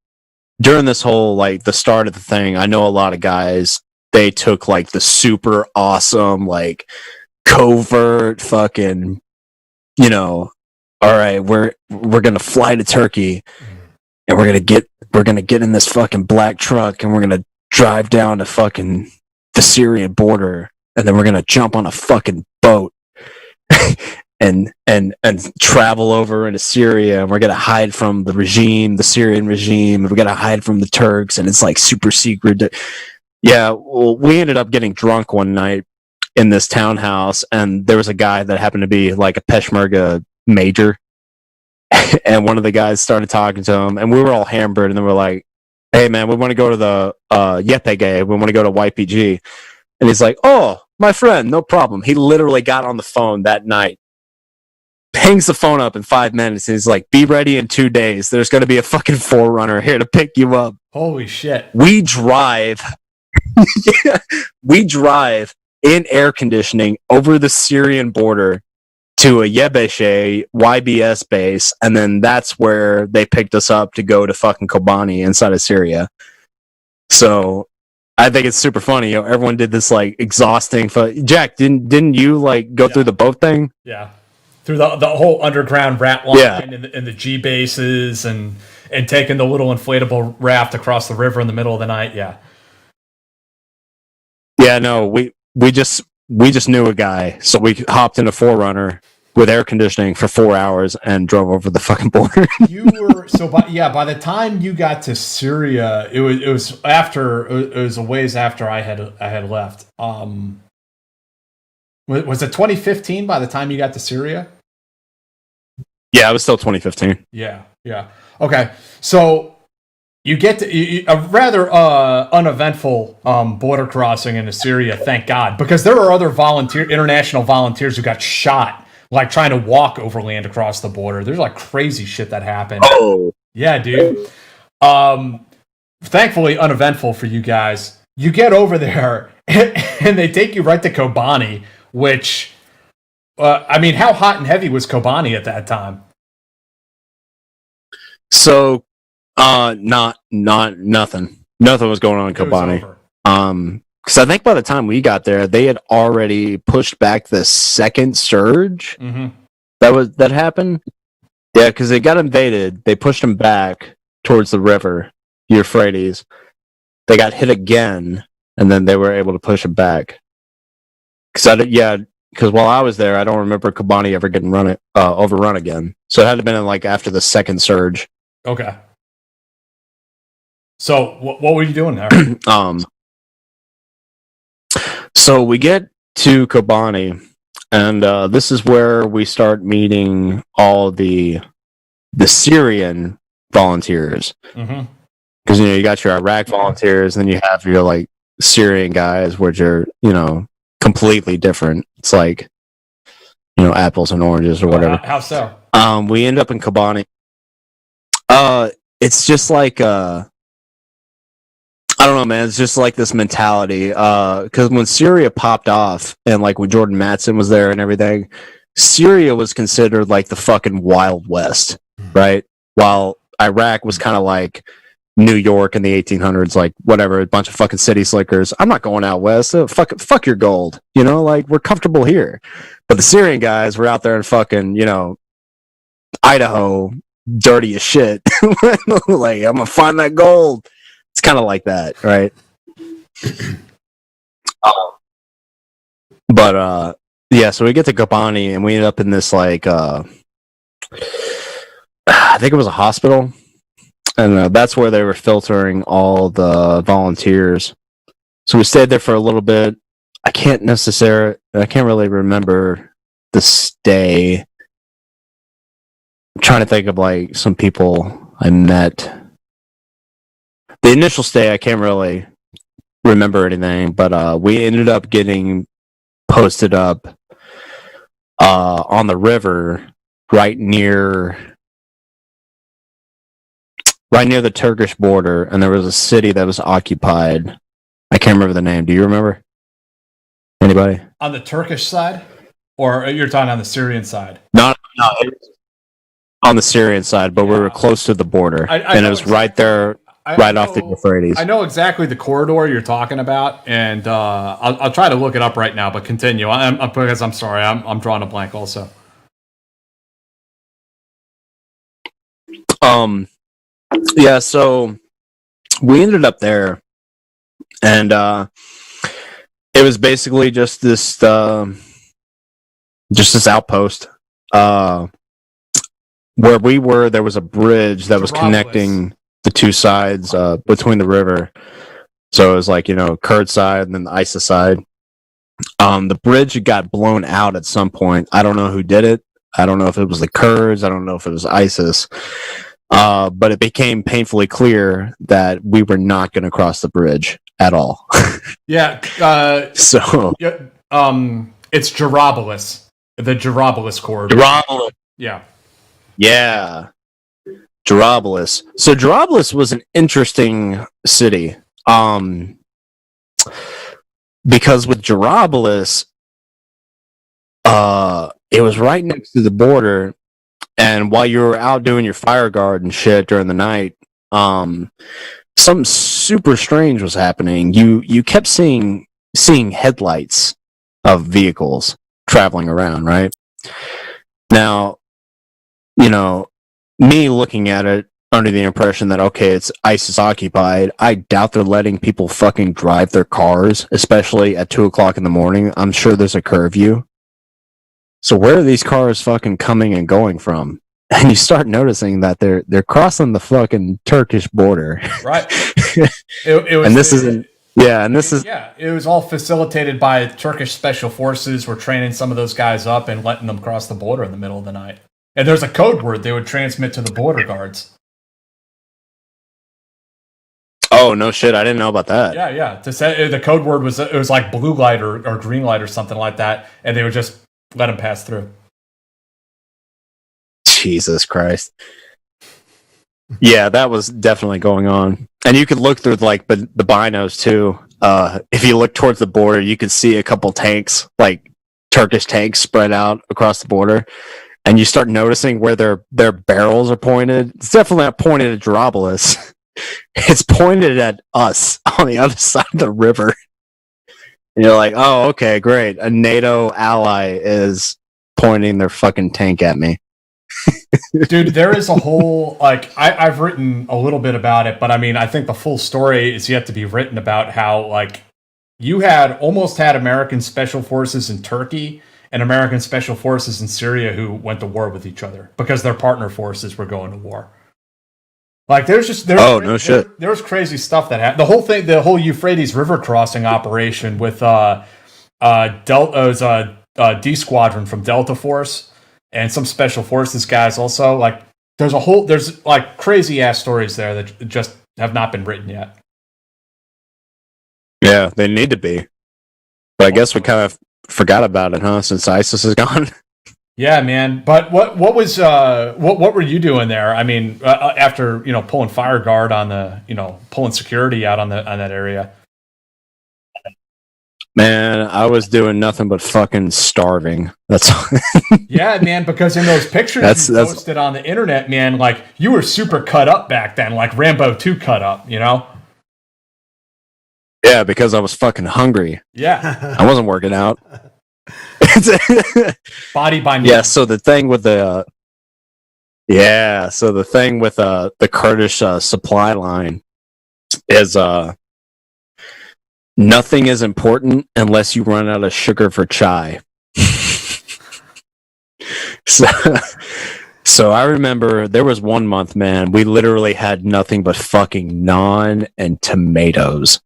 during this whole, like, the start of the thing, I know a lot of guys, they took, like, the super awesome, like, covert fucking, all right, we're going to fly to Turkey, and we're going to get in this fucking black truck, and we're going to drive down to fucking the Syrian border, and then we're going to jump on a fucking boat. And travel over into Syria, and we're gonna hide from the regime, the Syrian regime, and we're gonna hide from the Turks, and it's like super secret. Yeah, well, we ended up getting drunk one night in this townhouse, and there was a guy that happened to be like a Peshmerga major, and one of the guys started talking to him, and we were all hammered, and then we're like, "Hey man, we want to go to the YPG, we want to go to YPG," and he's like, "Oh, my friend, no problem." He literally got on the phone that night. Hangs the phone up in 5 minutes, and he's like, be ready in 2 days. There's going to be a fucking forerunner here to pick you up. Holy shit. We drive in air conditioning over the Syrian border to a Yebeshe YBS base, and then that's where they picked us up to go to fucking Kobani inside of Syria. So I think it's super funny. Everyone did this like exhausting. Jack, didn't you like go through the boat thing? Yeah. Through the whole underground rat line and the G bases, and and taking the little inflatable raft across the river in the middle of the night. Yeah. Yeah, no, we just knew a guy, so we hopped in a 4Runner with air conditioning for 4 hours and drove over the fucking border. You were by the time you got to Syria, it was a ways after I had left. Was it 2015 by the time you got to Syria? Yeah, it was still 2015. Yeah. Okay, so you get to a rather uneventful border crossing into Syria, thank God, because there are other international volunteers who got shot like trying to walk overland across the border. There's like crazy shit that happened. Oh, yeah, dude. Thankfully uneventful for you guys. You get over there and they take you right to Kobani, which I mean, how hot and heavy was Kobani at that time? so not nothing. Nothing was going on in Kobani. Because I think by the time we got there, they had already pushed back the second surge that happened. Yeah, because they got invaded. They pushed them back towards the river, Euphrates. They got hit again, and then they were able to push it back. Because while I was there, I don't remember Kobani ever getting overrun again. So it had to have been like after the second surge. Okay. So what were you doing there? So we get to Kobani, and this is where we start meeting all the Syrian volunteers. Because you got your Iraq volunteers, and then you have your like Syrian guys, which are completely different. It's like apples and oranges or whatever. How so? We end up in Kobani. It's just like I don't know, man. It's just like this mentality. Because when Syria popped off, and like when Jordan Mattson was there and everything, Syria was considered like the fucking Wild West, right? While Iraq was kind of like New York in the 1800s, like whatever, a bunch of fucking city slickers. I'm not going out west. Fuck your gold. Like we're comfortable here. But the Syrian guys were out there in fucking, Idaho, dirty as shit. Like, I'm gonna find that gold. It's kind of like that, right? But yeah, so we get to Kobani and we end up in this like I think it was a hospital, and that's where they were filtering all the volunteers. So we stayed there for a little bit. I can't really remember the stay. I'm trying to think of like some people I met. The initial stay, I can't really remember anything, but we ended up getting posted up on the river right near the Turkish border, and there was a city that was occupied. I can't remember the name. Do you remember? Anybody? On the Turkish side? Or you're talking on the Syrian side? No, it was on the Syrian side, but we were close to the border, and it was right there. Off the Euphrates. I know exactly the corridor you're talking about, and I'll try to look it up right now. But continue, because I'm sorry, I'm drawing a blank. Also, yeah. So we ended up there, and it was basically just this outpost. Where we were, there was a bridge that was connecting the two sides between the river. So it was like, Kurd side and then the ISIS side. The bridge got blown out at some point. I don't know who did it. I don't know if it was the Kurds. I don't know if it was ISIS. But it became painfully clear that we were not going to cross the bridge at all. Yeah. It's Jarablus. The Jarablus corridor. Jarablus. Yeah. Yeah. Jarablus. So Jarablus was an interesting city. Because with Jarablus, it was right next to the border, and while you were out doing your fire guard and shit during the night, something super strange was happening. You kept seeing headlights of vehicles traveling around, right? Now, me looking at it, under the impression that, okay, it's ISIS occupied. I doubt they're letting people fucking drive their cars, especially at 2 o'clock in the morning. I'm sure there's a curfew. So where are these cars fucking coming and going from? And you start noticing that they're crossing the fucking Turkish border. Right. It was, and this isn't. Yeah, and this is. Yeah, it was all facilitated by Turkish special forces. Were training some of those guys up and letting them cross the border in the middle of the night. And there's a code word they would transmit to the border guards. Oh no shit! I didn't know about that. Yeah. To say the code word was like blue light or green light or something like that, and they would just let them pass through. Jesus Christ! Yeah, that was definitely going on, and you could look through like the binos too. If you look towards the border, you could see a couple tanks, like Turkish tanks, spread out across the border, and you start noticing where their barrels are pointed. It's definitely not pointed at Drablus. It's pointed at us on the other side of the river. And you're like, oh, okay, great. A NATO ally is pointing their fucking tank at me. Dude, there is a whole, like, I've written a little bit about it, but I mean, I think the full story is yet to be written about how, like, you almost had American special forces in Turkey and American special forces in Syria who went to war with each other because their partner forces were going to war. Like there's no shit. There's crazy stuff that happened. The whole Euphrates River crossing operation with D Squadron from Delta Force and some special forces guys also. Like there's like crazy ass stories there that just have not been written yet. Yeah, they need to be. But I guess we kind of forgot about it, huh? Since ISIS is gone. Yeah, man. But what were you doing there? I mean, after pulling fire guard on pulling security out on that area. Man, I was doing nothing but fucking starving. That's yeah, man. Because in those pictures you posted on the internet, man, like you were super cut up back then, like Rambo 2 cut up, Yeah, because I was fucking hungry. Yeah, I wasn't working out. Body by me. Yeah, so the thing with the Kurdish supply line is nothing is important unless you run out of sugar for chai. So I remember there was 1 month, man, we literally had nothing but fucking naan and tomatoes.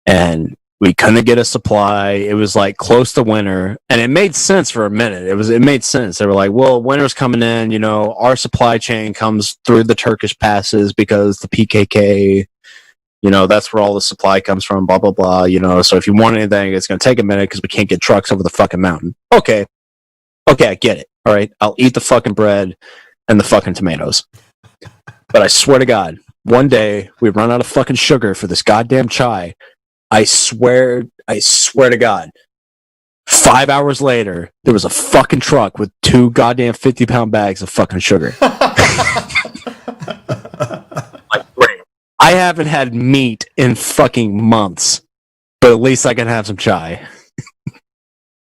And we couldn't get a supply. It was like close to winter, and it made sense for a minute. It made sense. They were like, "Well, winter's coming in. Our supply chain comes through the Turkish passes because the PKK. That's where all the supply comes from. Blah blah blah. So if you want anything, it's going to take a minute because we can't get trucks over the fucking mountain. Okay, I get it. All right, I'll eat the fucking bread and the fucking tomatoes. But I swear to God, one day we run out of fucking sugar for this goddamn chai." I swear to God, 5 hours later, there was a fucking truck with 2 goddamn 50-pound bags of fucking sugar. Like, great. I haven't had meat in fucking months, but at least I can have some chai.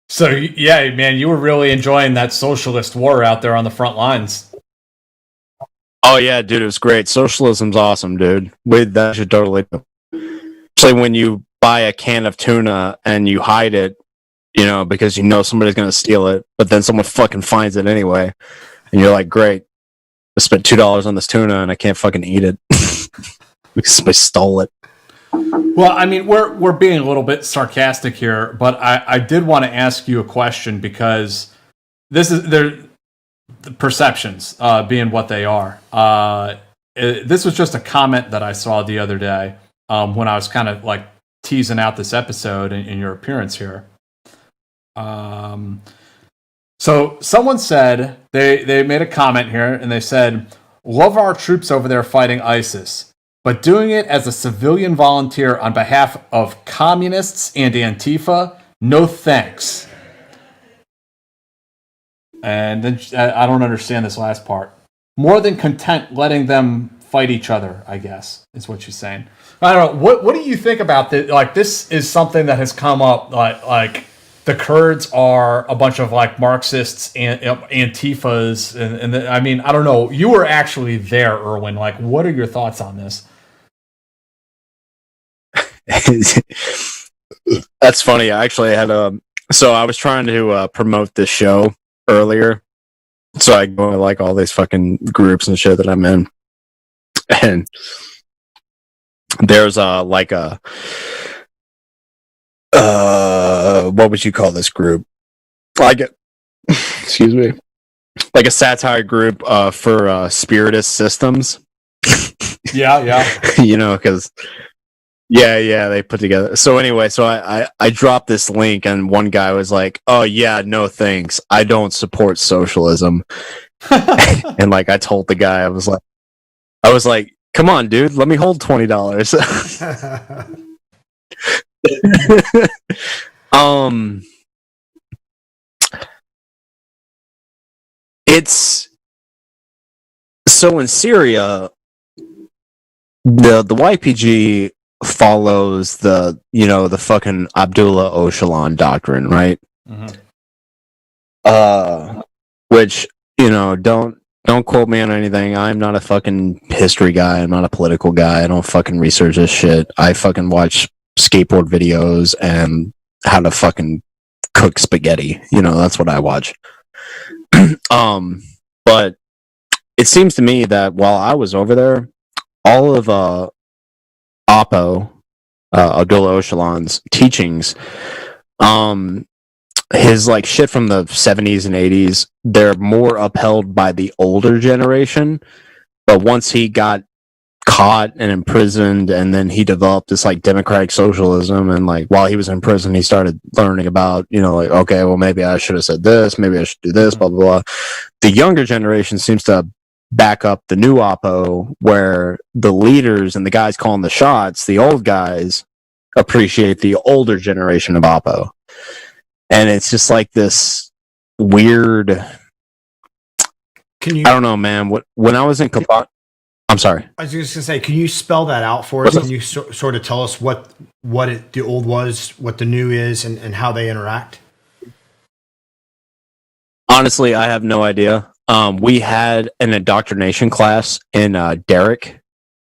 So, yeah, man, you were really enjoying that socialist war out there on the front lines. Oh, yeah, dude, it was great. Socialism's awesome, dude. That should totally do. Especially when you buy a can of tuna and you hide it, because somebody's going to steal it, but then someone fucking finds it anyway. And you're like, great, I spent $2 on this tuna and I can't fucking eat it because I stole it. Well, I mean, we're being a little bit sarcastic here, but I did want to ask you a question because this is the perceptions being what they are. This was just a comment that I saw the other day. When I was kind of like teasing out this episode in your appearance here. So someone said, they made a comment here and they said, love our troops over there fighting ISIS, but doing it as a civilian volunteer on behalf of communists and Antifa, no thanks. And then I don't understand this last part. More than content letting them fight each other, I guess, is what she's saying. I don't know. What do you think about this? Like, this is something that has come up, like the Kurds are a bunch of like Marxists and Antifas, I mean, I don't know. You were actually there, Erwin. Like, what are your thoughts on this? That's funny. I actually had so I was trying to promote this show earlier, so I go to like all these fucking groups and shit that I'm in, and there's like a what would you call this group? Like, excuse me, like a satire group for spiritist systems. Yeah. You know, because yeah, they put together. So anyway, so I dropped this link, and one guy was like, "Oh yeah, no thanks, I don't support socialism." And like I told the guy, I was like, "Come on, dude, let me hold $20." It's so in Syria, the YPG follows the fucking Abdullah Öcalan doctrine, right? Mm-hmm. Which don't quote me on anything. I'm not a fucking history guy. I'm not a political guy. I don't fucking research this shit. I fucking watch skateboard videos and how to fucking cook spaghetti. That's what I watch. But it seems to me that while I was over there, all of Oppo, Abdullah Öcalan's teachings, his like shit from the 70s and 80s, they're more upheld by the older generation. But once he got caught and imprisoned, and then he developed this like democratic socialism, and like while he was in prison, he started learning about, like, okay, well, maybe I should have said this, maybe I should do this, blah blah blah. The younger generation seems to back up the new Oppo, where the leaders and the guys calling the shots, the old guys, appreciate the older generation of Oppo. And it's just like this weird. I don't know, man. When I was in Kabul, I'm sorry. I was just gonna say, can you spell that out for us? Can you sort of tell us what the old was, what the new is, and how they interact? Honestly, I have no idea. We had an indoctrination class in Derrick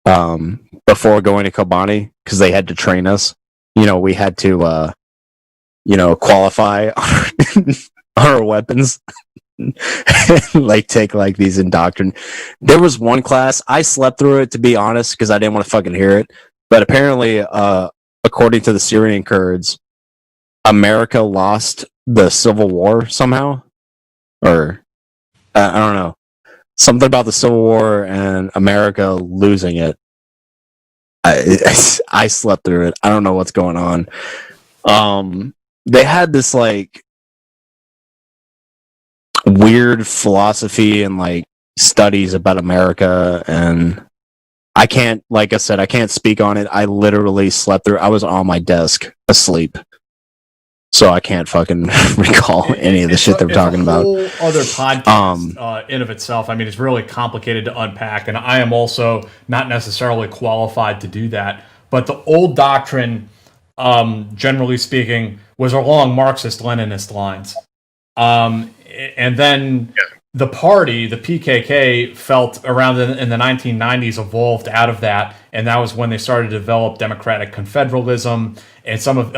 before going to Kobani, because they had to train us. We had to, qualify our weapons. Like take like these There was one class I slept through it, to be honest, because I didn't want to fucking hear it. But apparently, according to the Syrian Kurds, America lost the Civil War somehow, or I don't know, something about the Civil War and America losing it. I slept through it. I don't know what's going on. They had this like weird philosophy and like studies about America, and I can't, like I said, I can't speak on it. I literally slept through. I was on my desk asleep, so I can't fucking recall any of the shit they're talking about. It's a whole other podcast in of itself. I mean, it's really complicated to unpack, and I am also not necessarily qualified to do that. But the old doctrine, generally speaking, was along Marxist-Leninist lines. And then the party, the PKK, felt around in the 1990s evolved out of that, and that was when they started to develop democratic confederalism, and some of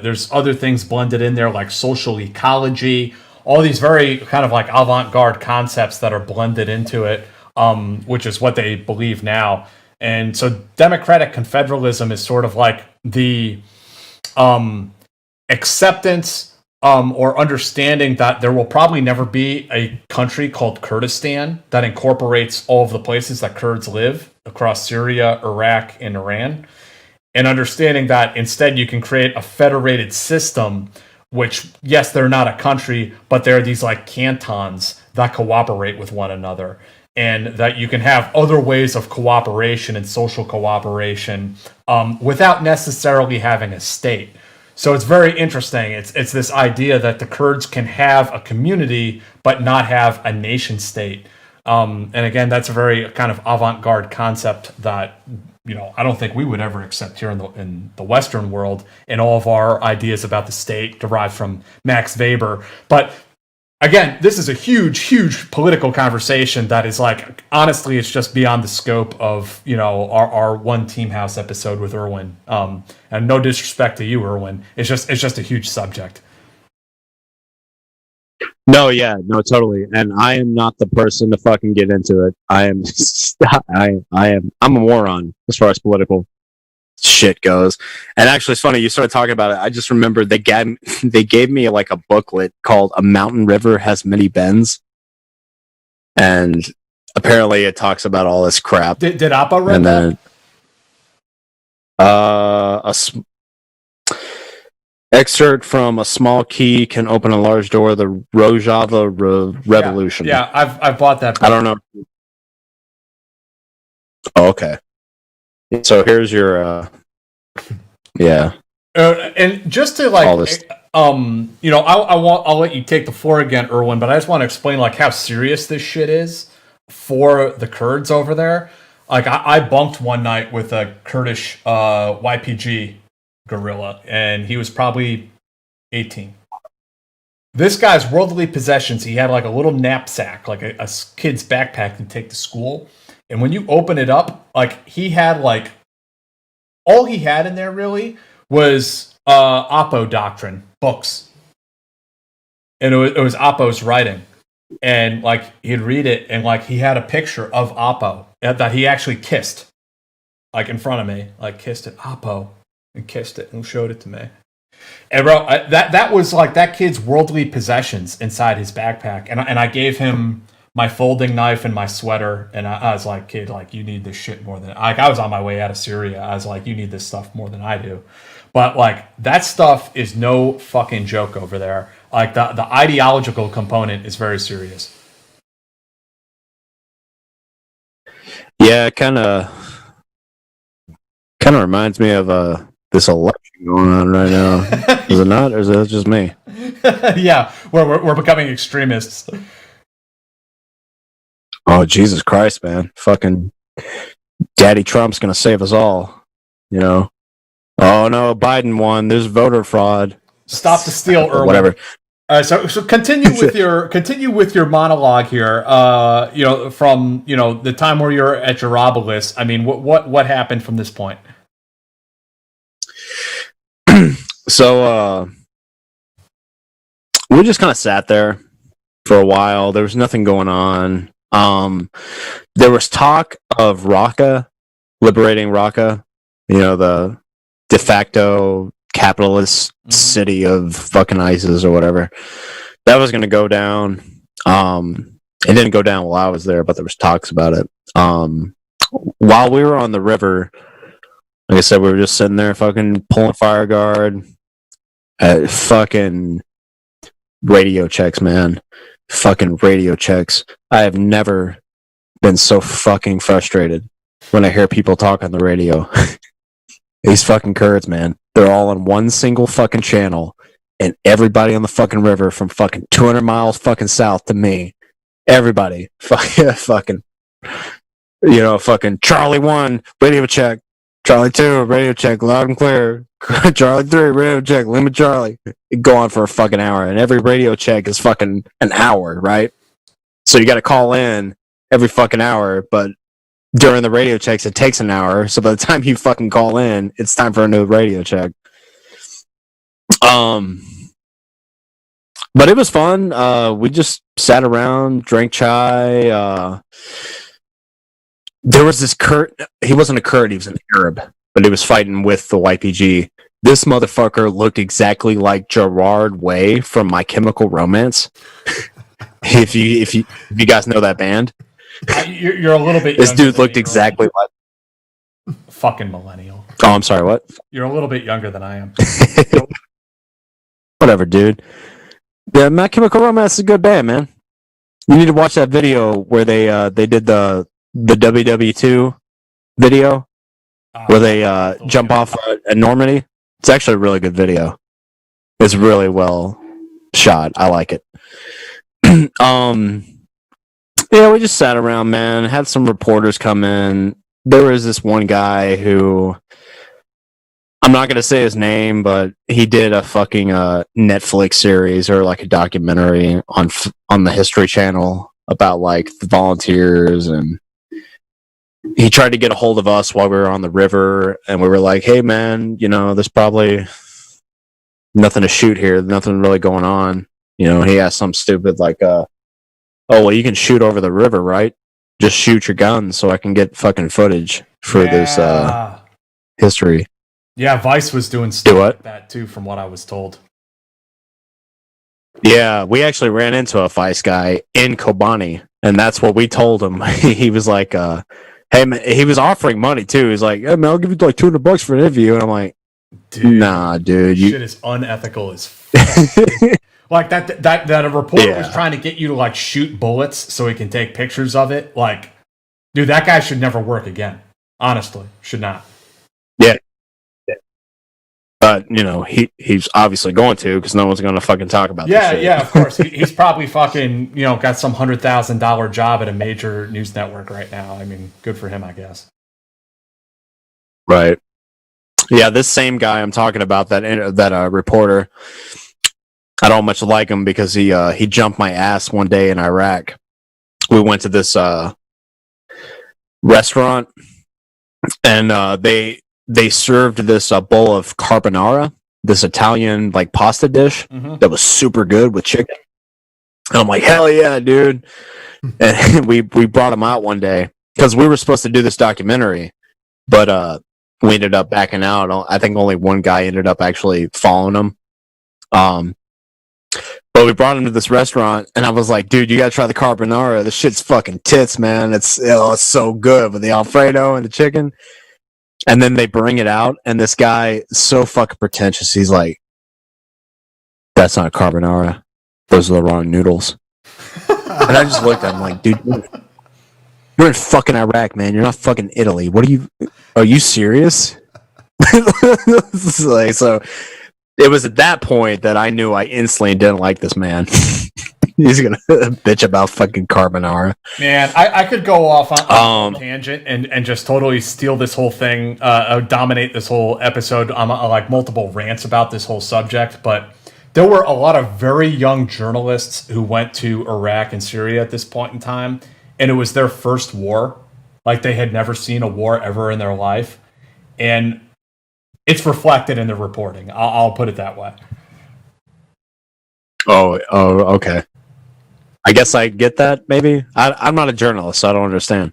there's other things blended in there like social ecology, all these very kind of like avant-garde concepts that are blended into it, which is what they believe now. And so democratic confederalism is sort of like the acceptance or understanding that there will probably never be a country called Kurdistan that incorporates all of the places that Kurds live across Syria, Iraq, and Iran. And understanding that instead you can create a federated system, which, yes, they're not a country, but they're these like cantons that cooperate with one another. And that you can have other ways of cooperation and social cooperation without necessarily having a state. So it's very interesting. It's this idea that the Kurds can have a community but not have a nation state. And again, that's a very kind of avant-garde concept that I don't think we would ever accept here in the Western world, and all of our ideas about the state derived from Max Weber. But again, this is a huge political conversation that is like, honestly, it's just beyond the scope of, our one Team House episode with Erwin. And no disrespect to you, Erwin. It's just a huge subject. No, yeah, no, totally. And I am not the person to fucking get into it. I'm a moron as far as political shit goes. And actually, it's funny you started talking about it. I just remembered they gave me like a booklet called "A Mountain River Has Many Bends," and apparently it talks about all this crap. Did Appa read that? Excerpt from "A Small Key Can Open a Large Door." The Rojava Revolution. Yeah, I've bought that book. I don't know. Oh, okay. So here's your, yeah. And just to like, I'll let you take the floor again, Erwin, but I just want to explain like how serious this shit is for the Kurds over there. Like I bunked one night with a Kurdish YPG guerrilla, and he was probably 18. This guy's worldly possessions, he had like a little knapsack, like a kid's backpack to take to school. And when you open it up, like he had like, all he had in there really was Oppo doctrine books. And it was Oppo's writing. And like he'd read it, and like he had a picture of Oppo that he actually kissed. Like in front of me, like kissed it, Oppo, and kissed it and showed it to me. And bro, that was like that kid's worldly possessions inside his backpack. And I gave him my folding knife and my sweater, and I was like, kid, like you need this shit more than like I was on my way out of Syria. I was like, you need this stuff more than I do. But like that stuff is no fucking joke over there. Like the ideological component is very serious. Yeah, it kind of reminds me of this election going on right now. Is it not, or is it just me? Yeah, we're becoming extremists. Oh, Jesus Christ, man. Fucking Daddy Trump's going to save us all, Oh, no, Biden won. There's voter fraud. Stop the steal, Erwin. Whatever. So continue with your monologue here. From the time where you're at Jarabalis. I mean, what happened from this point? So we just kind of sat there for a while. There was nothing going on. There was talk of Raqqa, liberating Raqqa, the de facto capitalist city of fucking ISIS or whatever. That was going to go down. It didn't go down while I was there, but there was talks about it. While we were on the river, like I said, we were just sitting there fucking pulling fire guard. Fucking radio checks, man. Fucking radio checks. I have never been so fucking frustrated when I hear people talk on the radio. These fucking Kurds, man. They're all on one single fucking channel, and everybody on the fucking river from fucking 200 miles fucking south to me, everybody fucking Charlie 1, radio check. Charlie 2, radio check, loud and clear. Charlie 3, radio check, limit Charlie. It go on for a fucking hour, and every radio check is fucking an hour, right? So you got to call in every fucking hour, but during the radio checks, it takes an hour. So by the time you fucking call in, it's time for a new radio check. But it was fun. We just sat around, drank chai. There was this Kurd. He wasn't a Kurd. He was an Arab, but he was fighting with the YPG. This motherfucker looked exactly like Gerard Way from My Chemical Romance. if you guys know that band, you're a little bit. This dude looked exactly like fucking millennial. Oh, I'm sorry. What? You're a little bit younger than I am. Whatever, dude. Yeah, My Chemical Romance is a good band, man. You need to watch that video where they did the WW2 video where they jump off at Normandy. It's actually a really good video. It's really well shot. I like it. Yeah, we just sat around, man. Had some reporters come in. there was this one guy who, I'm not gonna say his name, but he did a fucking Netflix series or like a documentary on the History Channel about like the volunteers, and he tried to get a hold of us while we were on the river, and we were like, "Hey, man, there's probably nothing to shoot here, nothing really going on." He asked some stupid like, "Oh, well, you can shoot over the river, right? Just shoot your gun so I can get fucking footage for this history." Yeah, Vice was doing stuff like that too, from what I was told. Yeah, we actually ran into a Vice guy in Kobani, and that's what we told him. He was like, "Hey, man," he was offering money too. He's like, "Hey, man, I'll give you like $200 for an interview," and I'm like, "Dude, nah, dude, shit is unethical as fuck." Like that a reporter was trying to get you to like shoot bullets so he can take pictures of it. Like, dude, that guy should never work again. Honestly, should not. Yeah. But he's obviously going to, because no one's going to fucking talk about this shit. Yeah, of course. He's probably fucking got some $100,000 job at a major news network right now. I mean, good for him, I guess. Right. Yeah, this same guy I'm talking about, that reporter, I don't much like him because he jumped my ass one day in Iraq. We went to this restaurant, and they served this bowl of carbonara, this Italian like pasta dish that was super good with chicken. And I'm like, hell yeah, dude! And we brought him out one day because we were supposed to do this documentary, but we ended up backing out. I think only one guy ended up actually following him. But we brought him to this restaurant, and I was like, dude, you gotta try the carbonara. This shit's fucking tits, man. It's so good with the Alfredo and the chicken. And then they bring it out, and this guy is so fucking pretentious. He's like, "That's not carbonara. Those are the wrong noodles." And I just looked at him like, dude, you're in fucking Iraq, man. You're not fucking Italy. Are you serious? So it was at that point that I knew I instantly didn't like this man. He's gonna bitch about fucking carbonara. Man, I could go off on a tangent and just totally steal this whole thing, dominate this whole episode on like multiple rants about this whole subject, but there were a lot of very young journalists who went to Iraq and Syria at this point in time, and it was their first war. Like, they had never seen a war ever in their life, and it's reflected in the reporting. I'll put it that way. Oh, okay. I guess I get that, maybe. I'm not a journalist, so I don't understand.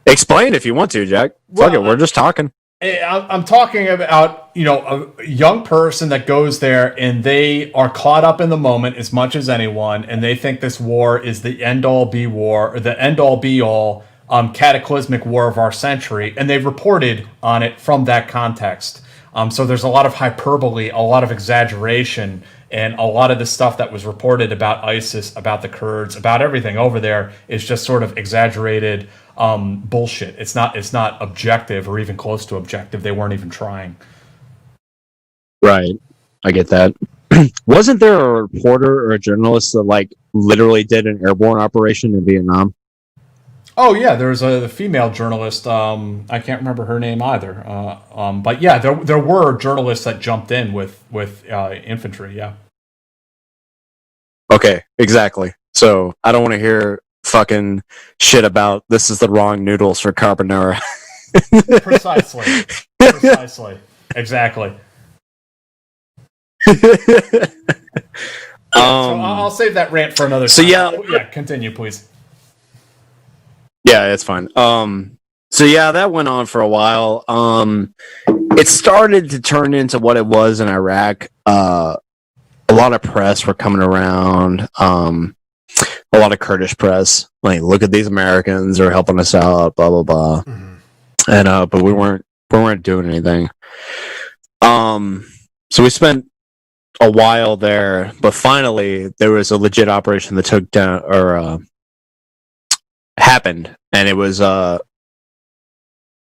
Explain if you want to, Jack. Fuck it, we're just talking. I'm talking about, a young person that goes there and they are caught up in the moment as much as anyone, and they think this war is the end-all be-war, or the end-all be-all cataclysmic war of our century, and they've reported on it from that context. So there's a lot of hyperbole, a lot of exaggeration, and a lot of the stuff that was reported about ISIS, about the Kurds, about everything over there is just sort of exaggerated bullshit. It's not objective or even close to objective. They weren't even trying. Right. I get that. Wasn't there a reporter or a journalist that like literally did an airborne operation in Vietnam? Oh yeah, there's a female journalist. I can't remember her name either. But yeah, there were journalists that jumped in with infantry. Yeah. Okay, exactly. So I don't want to hear fucking shit about this is the wrong noodles for carbonara. Precisely. Exactly. So I'll save that rant for another time. So yeah, continue, please. Yeah, it's fine. So yeah, that went on for a while. It started to turn into what it was in Iraq. A lot of press were coming around. A lot of Kurdish press, like, look at these Americans, they're helping us out, blah blah blah. Mm-hmm. And but we weren't doing anything. So we spent a while there, but finally there was a legit operation that took down or happened, and it was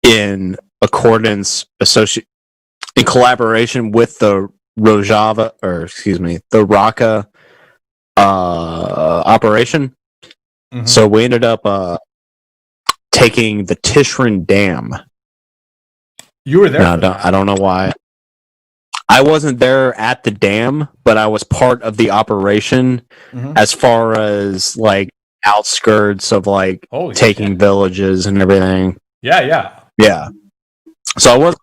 in accordance in collaboration with the Rojava, or excuse me, the Raqqa operation. Mm-hmm. So we ended up taking the Tishrin Dam. You were there. I don't know why. I wasn't there at the dam, but I was part of the operation as far as like outskirts of like Holy taking shit. villages and everything. Yeah. So I was.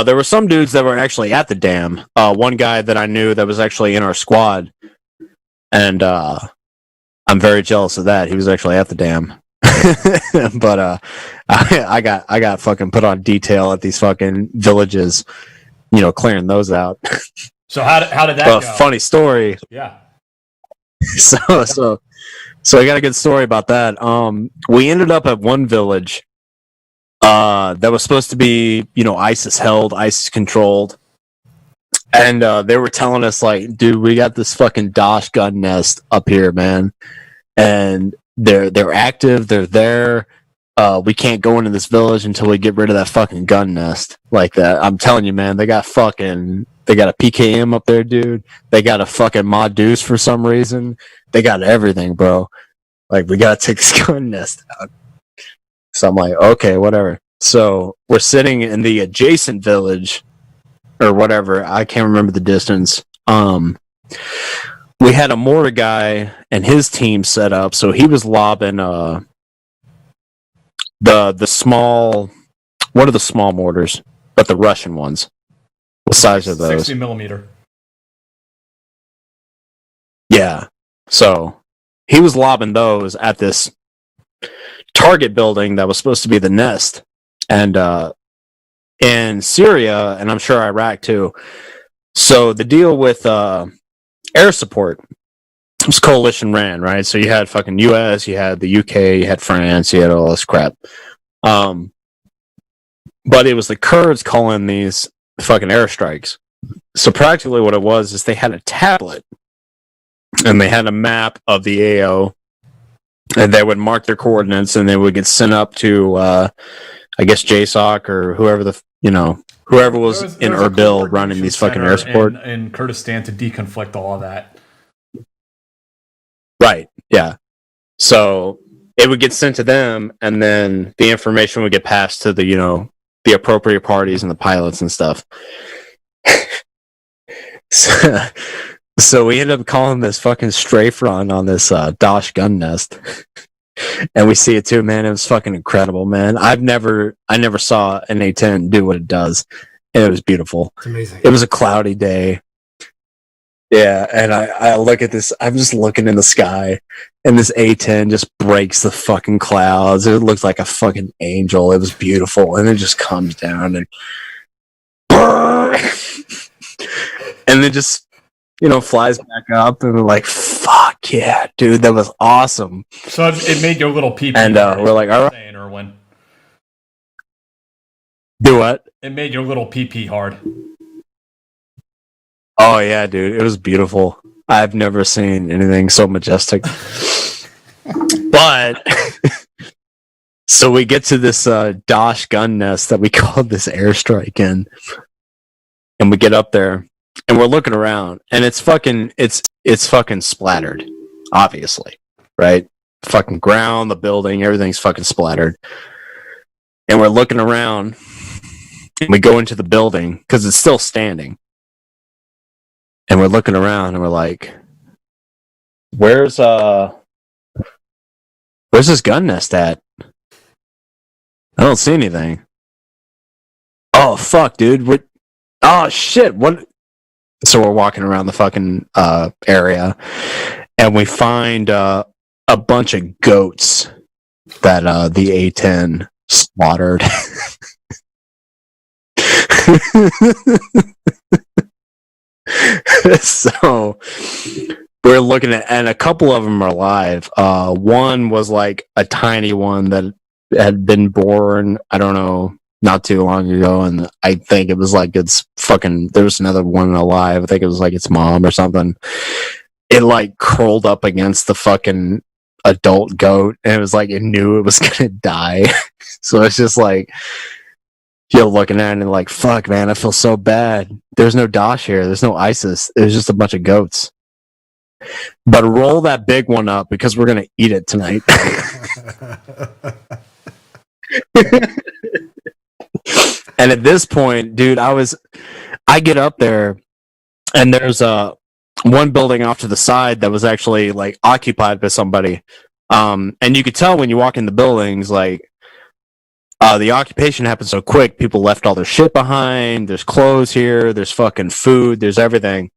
There were some dudes that were actually at the dam. One guy that I knew that was actually in our squad, and I'm very jealous of that. He was actually at the dam. But I got fucking put on detail at these fucking villages, clearing those out. So how did that go? Funny story. Yeah. So I got a good story about that. We ended up at one village that was supposed to be, ISIS held, ISIS controlled. And they were telling us, like, dude, we got this fucking Dosh gun nest up here, man. And they're active, they're there. We can't go into this village until we get rid of that fucking gun nest. Like that. I'm telling you, man, they got a PKM up there, dude. They got a fucking Mod Deuce for some reason. They got everything, bro. Like, we gotta take this gun nest out. So I'm like, okay, whatever. So we're sitting in the adjacent village or whatever. I can't remember the distance. We had a mortar guy and his team set up, so he was lobbing the small. What are the small mortars? But the Russian ones. What size are those? 60 millimeter. Yeah. So he was lobbing those at this target building that was supposed to be the nest. And in Syria, and I'm sure Iraq too. So the deal with air support, it was coalition ran, right? So you had fucking US, you had the UK, you had France, you had all this crap. But it was the Kurds calling these fucking airstrikes. So practically what it was is they had a tablet and they had a map of the AO, and they would mark their coordinates and they would get sent up to I guess JSOC or whoever whoever was in Erbil running these fucking air support in Kurdistan to deconflict all of that. Right. Yeah. So it would get sent to them, and then the information would get passed to the the appropriate parties and the pilots and stuff. So we ended up calling this fucking strafe run on this Dosh gun nest. And we see it too, man. It was fucking incredible, man. I never saw an A-10 do what it does. And it was beautiful. It's amazing. It was a cloudy day. Yeah, and I look at this, I'm just looking in the sky, and this A-10 just breaks the fucking clouds. It looks like a fucking angel. It was beautiful, and it just comes down and and then just flies back up, and we're like, fuck yeah, dude, that was awesome. So it made your little pee-pee. And we're like, all right. Saying, Erwin. Do what? It made your little pee-pee hard. Oh yeah, dude, it was beautiful. I've never seen anything so majestic. But so we get to this Dosh gun nest that we called this airstrike in, and we get up there, and we're looking around, and it's fucking splattered, obviously, right? Fucking ground, the building, everything's fucking splattered, and we're looking around, and we go into the building because it's still standing. And we're looking around and we're like, where's this gun nest at? I don't see anything. Oh fuck, dude. What? Oh shit. What? So we're walking around the fucking area, and we find a bunch of goats that the A-10 slaughtered. So we're looking at, and a couple of them are alive. One was like a tiny one that had been born, I don't know, not too long ago, and I think it was like its fucking. There was another one alive. I think it was like its mom or something. It like curled up against the fucking adult goat, and it was like it knew it was gonna die. So it's just like, you're looking at it and like, fuck, man, I feel so bad. There's no Dosh here. There's no ISIS. There's just a bunch of goats. but roll that big one up because we're gonna eat it tonight. And at this point, dude, I get up there, and there's one building off to the side that was actually like occupied by somebody. And you could tell when you walk in the buildings, like the occupation happened so quick. People left all their shit behind. There's clothes here. There's fucking food. There's everything.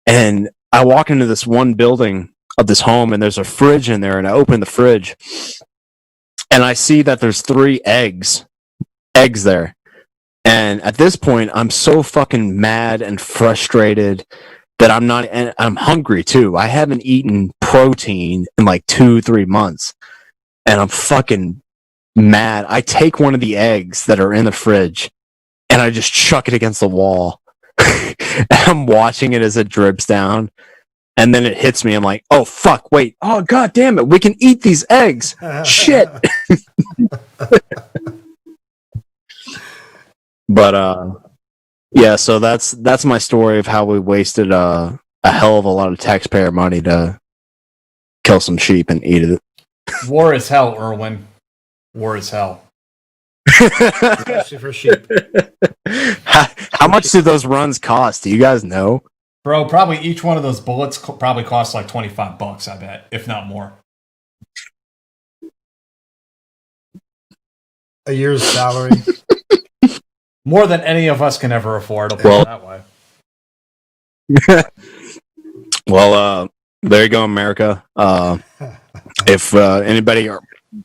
And I walk into this one building of this home, and there's a fridge in there. And I open the fridge, and I see that there's 3 eggs there. And at this point, I'm so fucking mad and frustrated that and I'm hungry too. I haven't eaten protein in like 2-3 months, and I'm fucking mad. I take one of the eggs that are in the fridge, and I just chuck it against the wall. I'm watching it as it drips down, and then it hits me. I'm like, oh fuck, wait, oh god damn it, we can eat these eggs. Shit. But yeah, so that's my story of how we wasted a hell of a lot of taxpayer money to kill some sheep and eat it. War is hell, Erwin. War is hell. Especially for sheep. How much do those runs cost? Do you guys know? Bro, probably each one of those bullets probably costs like $25, I bet, if not more. A year's salary. More than any of us can ever afford. I'll put it that way. Well, there you go, America. If anybody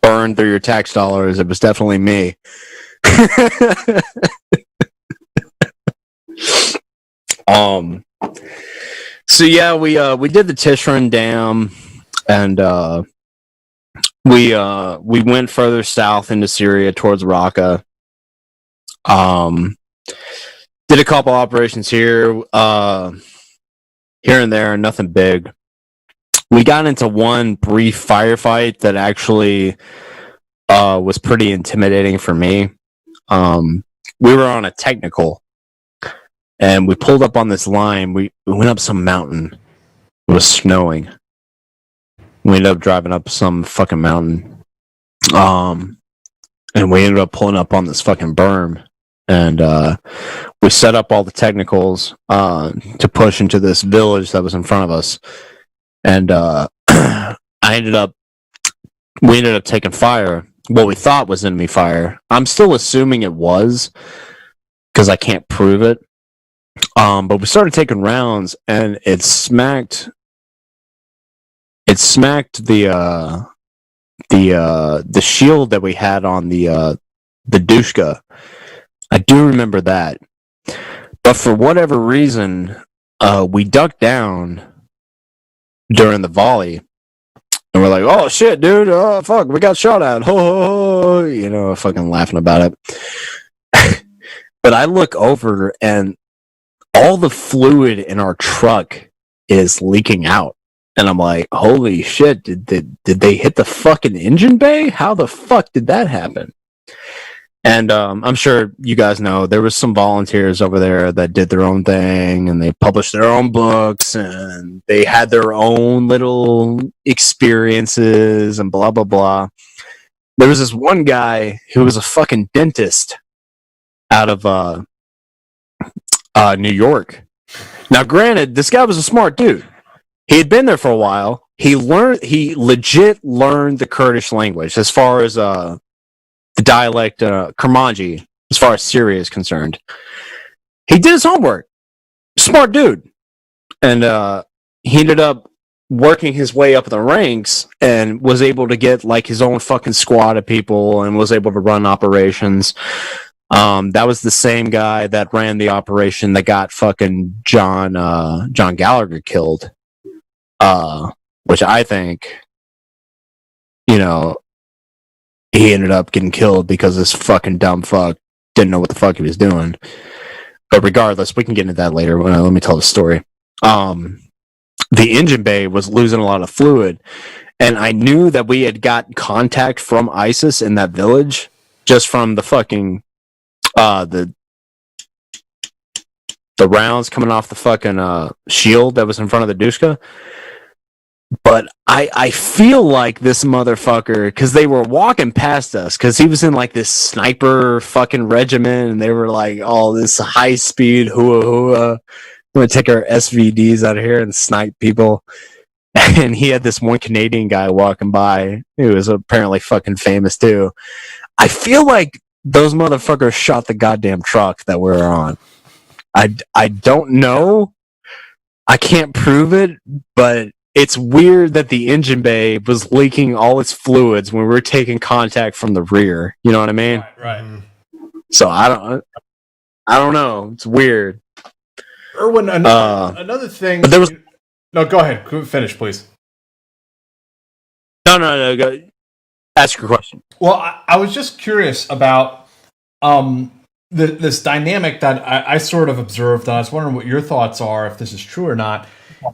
burned through your tax dollars, it was definitely me. So yeah, we did the Tishran Dam, and we went further south into Syria towards Raqqa. Did a couple operations here and there, nothing big. We got into one brief firefight that actually was pretty intimidating for me. We were on a technical, and we pulled up on this line. We went up some mountain. It was snowing. We ended up driving up some fucking mountain. And we ended up pulling up on this fucking berm. And we set up all the technicals to push into this village that was in front of us. And we ended up taking fire. What we thought was enemy fire. I'm still assuming it was, because I can't prove it. But we started taking rounds, and it smacked the shield that we had on the Dushka. I do remember that. But for whatever reason, we ducked down during the volley. And we're like, oh shit, dude, oh fuck, we got shot at. Ho, ho, ho. Fucking laughing about it. But I look over, and all the fluid in our truck is leaking out. And I'm like, holy shit, did they hit the fucking engine bay? How the fuck did that happen? And I'm sure you guys know there was some volunteers over there that did their own thing, and they published their own books, and they had their own little experiences and blah, blah, blah. There was this one guy who was a fucking dentist out of New York. Now, granted, this guy was a smart dude. He had been there for a while. He legit learned the Kurdish language as far as the dialect Kurmanji, as far as Syria is concerned. He did his homework. Smart dude. And he ended up working his way up the ranks and was able to get like his own fucking squad of people and was able to run operations. That was the same guy that ran the operation that got fucking John Gallagher killed. Which I think, he ended up getting killed because this fucking dumb fuck didn't know what the fuck he was doing. But regardless, we can get into that later. Let me tell the story. The engine bay was losing a lot of fluid, and I knew that we had got contact from ISIS in that village just from the fucking the rounds coming off the fucking shield that was in front of the Dushka. But I feel like this motherfucker, because they were walking past us, because he was in like this sniper fucking regiment, and they were like, oh, this high speed hua hua. We're gonna take our SVDs out of here and snipe people. And he had this one Canadian guy walking by who was apparently fucking famous too. I feel like those motherfuckers shot the goddamn truck that we were on. I don't know. I can't prove it, but it's weird that the engine bay was leaking all its fluids when we were taking contact from the rear. You know what I mean? Right. So I don't know. It's weird. Erwin, another thing. But there was no. Go ahead. Finish, please. no. Go, ask your question. Well, I was just curious about this dynamic that I sort of observed, and I was wondering what your thoughts are, if this is true or not.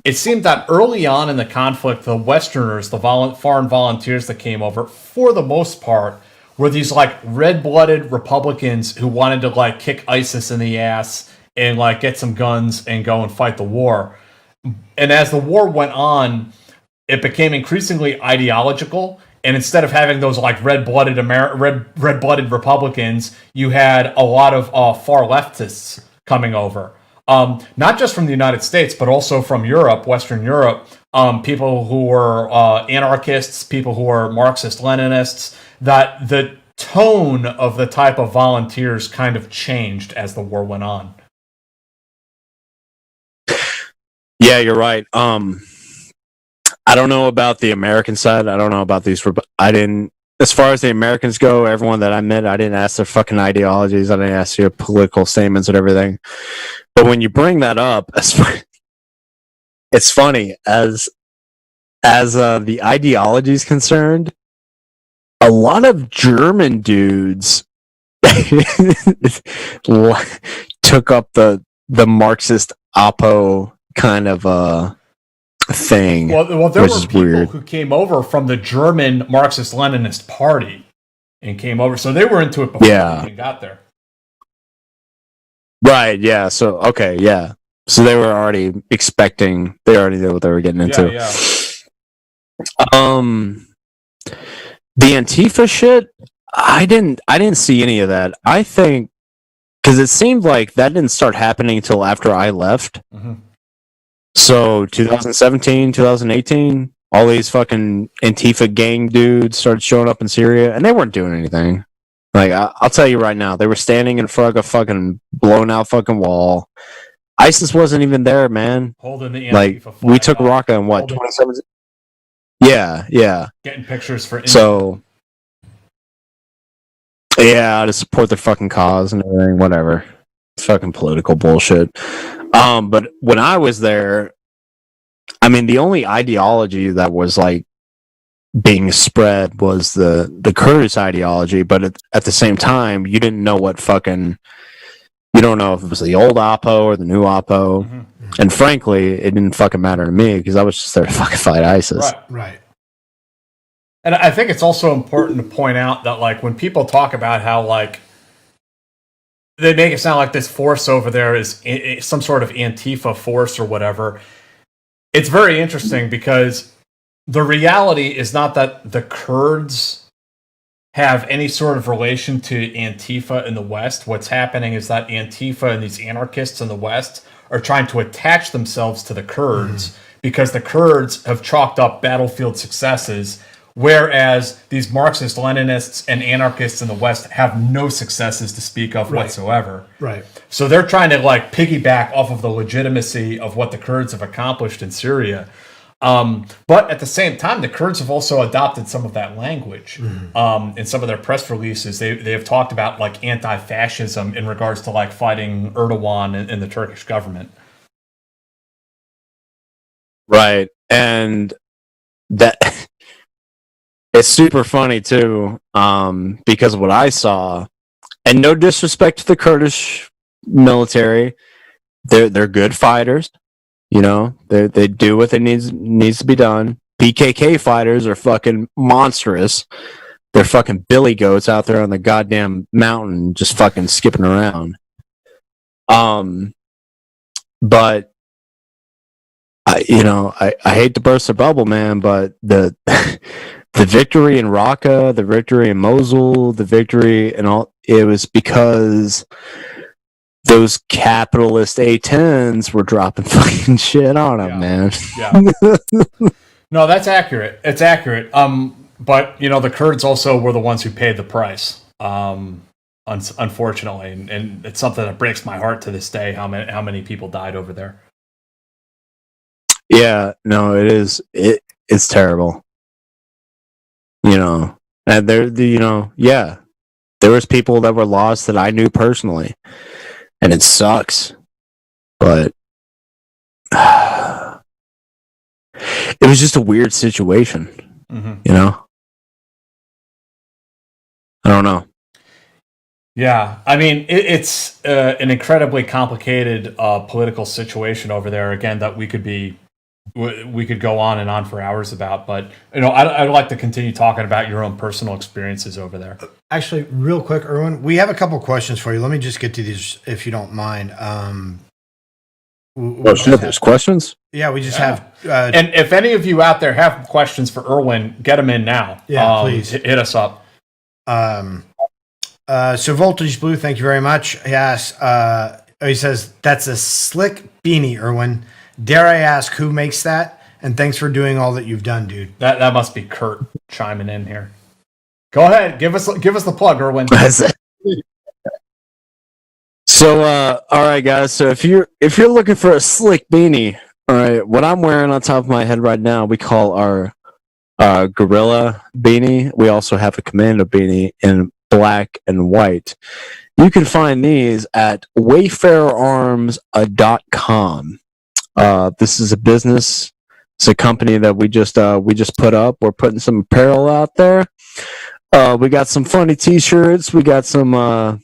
It seemed that early on in the conflict, the Westerners, the foreign volunteers that came over, for the most part, were these like red-blooded Republicans who wanted to like kick ISIS in the ass and like get some guns and go and fight the war. And as the war went on, it became increasingly ideological. And instead of having those like red-blooded Republicans, you had a lot of far leftists coming over. Not just from the United States, but also from Europe, Western Europe. People who were anarchists, people who were Marxist-Leninists. That the tone of the type of volunteers kind of changed as the war went on. Yeah, you're right. I don't know about the American side. I don't know about these. I didn't, as far as the Americans go, everyone that I met, I didn't ask their fucking ideologies. I didn't ask their political statements and everything. But when you bring that up, it's funny as the ideology is concerned. A lot of German dudes took up the Marxist Oppo kind of thing. Well, there which were is people weird. who came over from the German Marxist-Leninist Party and came over, so they were into it before we even got there. Right, yeah. So, okay, yeah. So they were already expecting, they already knew what they were getting into. Yeah. The Antifa shit, I didn't see any of that. I think, because it seemed like that didn't start happening until after I left. Mm-hmm. So 2017, 2018, all these fucking Antifa gang dudes started showing up in Syria, and they weren't doing anything. Like, I'll tell you right now, they were standing in front of a fucking blown out fucking wall. ISIS wasn't even there, man. Holding the Antifa like, flag we took up. Raqqa in what, 2017? Yeah. Getting pictures for So, yeah, to support their fucking cause and everything, whatever. It's fucking political bullshit. But when I was there, I mean, the only ideology that was like being spread was the Kurdish ideology, but at the same time, you didn't know what fucking, you don't know if it was the old Oppo or the new Oppo. Mm-hmm. And frankly, it didn't fucking matter to me because I was just there to fucking fight ISIS. Right. And I think it's also important to point out that, like, when people talk about how, like, they make it sound like this force over there is some sort of Antifa force or whatever, it's very interesting because the reality is not that the Kurds have any sort of relation to Antifa in the West. What's happening is that Antifa and these anarchists in the West are trying to attach themselves to the Kurds because the Kurds have chalked up battlefield successes, whereas these Marxist-Leninists and anarchists in the West have no successes to speak of whatsoever. Right. So they're trying to like piggyback off of the legitimacy of what the Kurds have accomplished in Syria. But at the same time, the Kurds have also adopted some of that language. In some of their press releases, they have talked about like anti-fascism in regards to like fighting Erdogan and the Turkish government. Right. And that it's super funny too, because what I saw, and no disrespect to the Kurdish military, they're good fighters. You know, they do what they needs to be done. PKK fighters are fucking monstrous. They're fucking billy goats out there on the goddamn mountain, just fucking skipping around. But I hate to burst the bubble, man, but the the victory in Raqqa, the victory in Mosul, the victory and all, it was because those capitalist A10s were dropping fucking shit on them, man. Yeah. No, that's accurate. It's accurate. But the Kurds also were the ones who paid the price. Unfortunately, and it's something that breaks my heart to this day. How many people died over there? Yeah, no, it is. It's terrible. And there was people that were lost that I knew personally, and it sucks. But it was just a weird situation, I don't know. Yeah, I mean, it's an incredibly complicated political situation over there. Again, that we could go on and on for hours about. But I'd like to continue talking about your own personal experiences over there. Actually, real quick, Erwin, we have a couple questions for you. Let me just get to these, if you don't mind. There's questions? Yeah, we just have. And if any of you out there have questions for Erwin, get them in now. Yeah, please hit us up. So Voltage Blue, thank you very much. Yes, he says that's a slick beanie, Erwin. Dare I ask who makes that? And thanks for doing all that you've done, dude. That must be Kurt chiming in here. Go ahead, give us the plug, Erwin. So, all right, guys. So if you're looking for a slick beanie, all right, what I'm wearing on top of my head right now, we call our gorilla beanie. We also have a commando beanie in black and white. You can find these at wayfarerarms.com. This is a business. It's a company that we just put up. We're putting some apparel out there. We got some funny T-shirts. We got some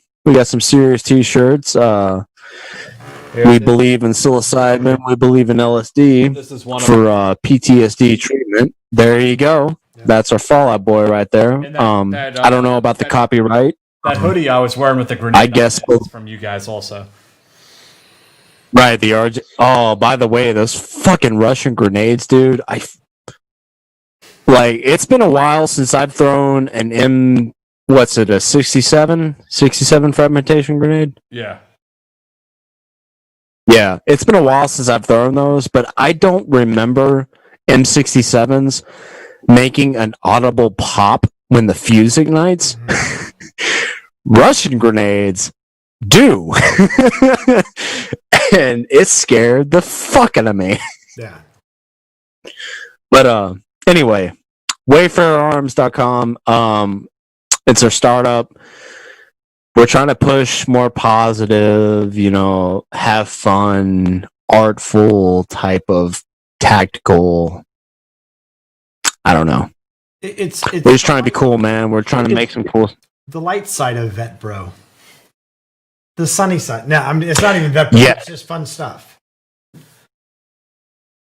serious T-shirts. We believe in psilocybin. We believe in LSD. This is one for PTSD treatment. There you go. Yeah. That's our Fallout Boy right there. I don't know about the copyright. That hoodie I was wearing with the grenade. I guess from you guys also. Right, oh, by the way, those fucking Russian grenades, dude. It's been a while since I've thrown a 67 fragmentation grenade? Yeah. Yeah, it's been a while since I've thrown those, but I don't remember M67s making an audible pop when the fuse ignites. Russian grenades do. And it scared the fuck out of me. Yeah. But anyway, wayfarerarms.com. It's our startup. We're trying to push more positive, have fun, artful type of tactical. I don't know. We're just trying to be cool, man. We're trying to make some cool. The light side of Vet Bro. The sunny side. No, it's not even Vet Bro. Yeah. It's just fun stuff.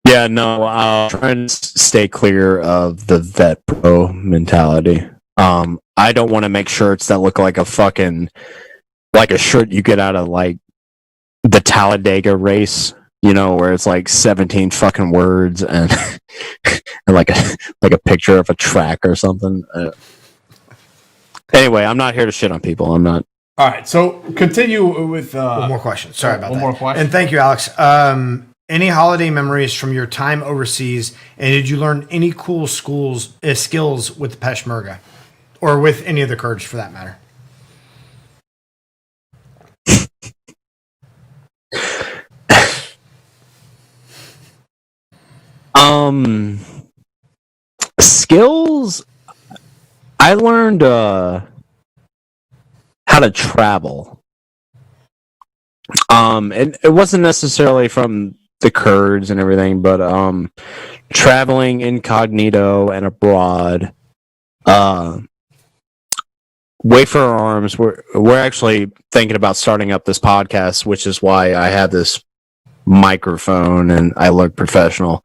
Yeah, no, I'll try and stay clear of the Vet Bro mentality. I don't want to make shirts that look like a shirt you get out of the Talladega race, where it's 17 fucking words and and like a picture of a track or something. Anyway, I'm not here to shit on people. I'm not. All right, so continue with one more question. Sorry about that. One more question. And thank you, Alex. Any holiday memories from your time overseas, and did you learn any cool skills with the Peshmerga? Or with any of the Kurds, for that matter. Skills. I learned how to travel. And it wasn't necessarily from the Kurds and everything, but traveling incognito and abroad. Wayfarer Arms, we're actually thinking about starting up this podcast, which is why I have this microphone and I look professional.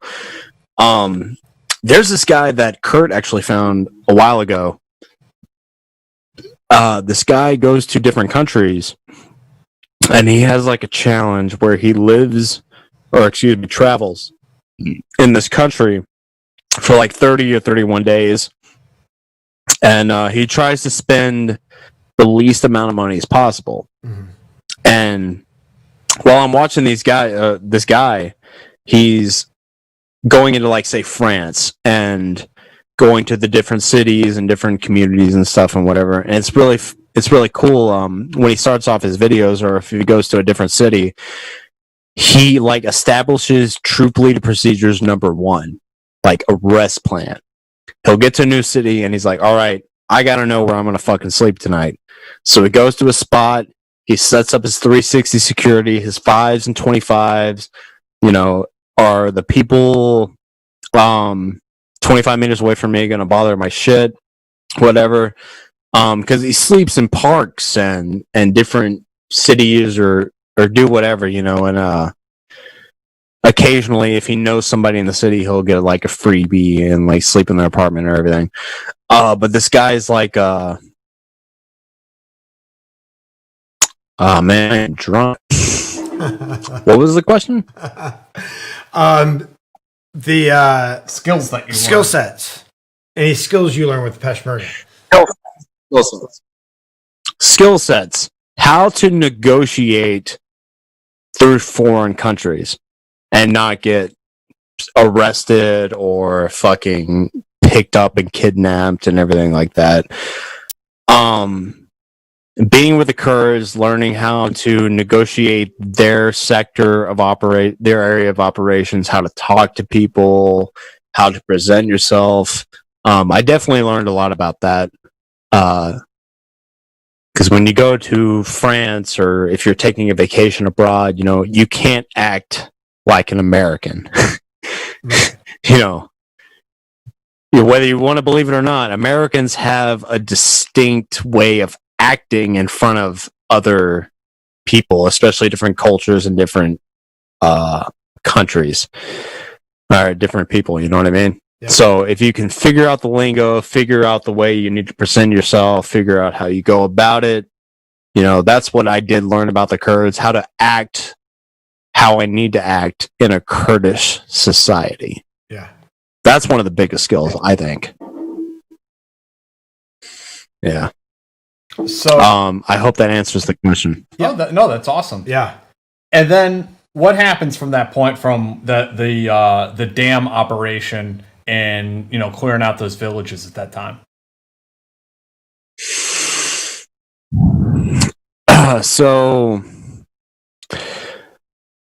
There's this guy that Kurt actually found a while ago. This guy goes to different countries and he has a challenge where he travels in this country for like 30 or 31 days. And he tries to spend the least amount of money as possible. Mhm. And while I'm watching this guy, he's going into, like, say, France and going to the different cities and different communities and stuff and whatever. And it's really cool. When he starts off his videos, or if he goes to a different city, he, like, establishes troop leader procedures number 1, like a rest plan. He'll get to a new city and he's like, all right, I gotta know where I'm gonna fucking sleep tonight. So he goes to a spot, he sets up his 360 security, his 5s and 25s, are the people 25 meters away from me gonna bother my shit, whatever. Because he sleeps in parks and different cities or do whatever, and occasionally, if he knows somebody in the city, he'll get like a freebie and like sleep in their apartment or everything. But this guy's like, man, I'm drunk. What was the question? The Skills that you skill learn. sets. Any skills you learn with Peshmerga? Skill sets. How to negotiate through foreign countries and not get arrested or fucking picked up and kidnapped and everything like that. Being with the Kurds, learning how to negotiate their sector of their area of operations, how to talk to people, how to present yourself. I definitely learned a lot about that. Because when you go to France, or if you're taking a vacation abroad, you can't act like an American. Whether you want to believe it or not, Americans have a distinct way of acting in front of other people, especially different cultures and different countries, or different people, you know what I mean? Yep. So if you can figure out the lingo, figure out the way you need to present yourself, figure out how you go about it, that's what I did learn about the Kurds, how to act, how I need to act in a Kurdish society. Yeah. That's one of the biggest skills, I think. Yeah. So, I hope that answers the question. that's awesome. Yeah. And then what happens from that point, from the dam operation and clearing out those villages at that time? So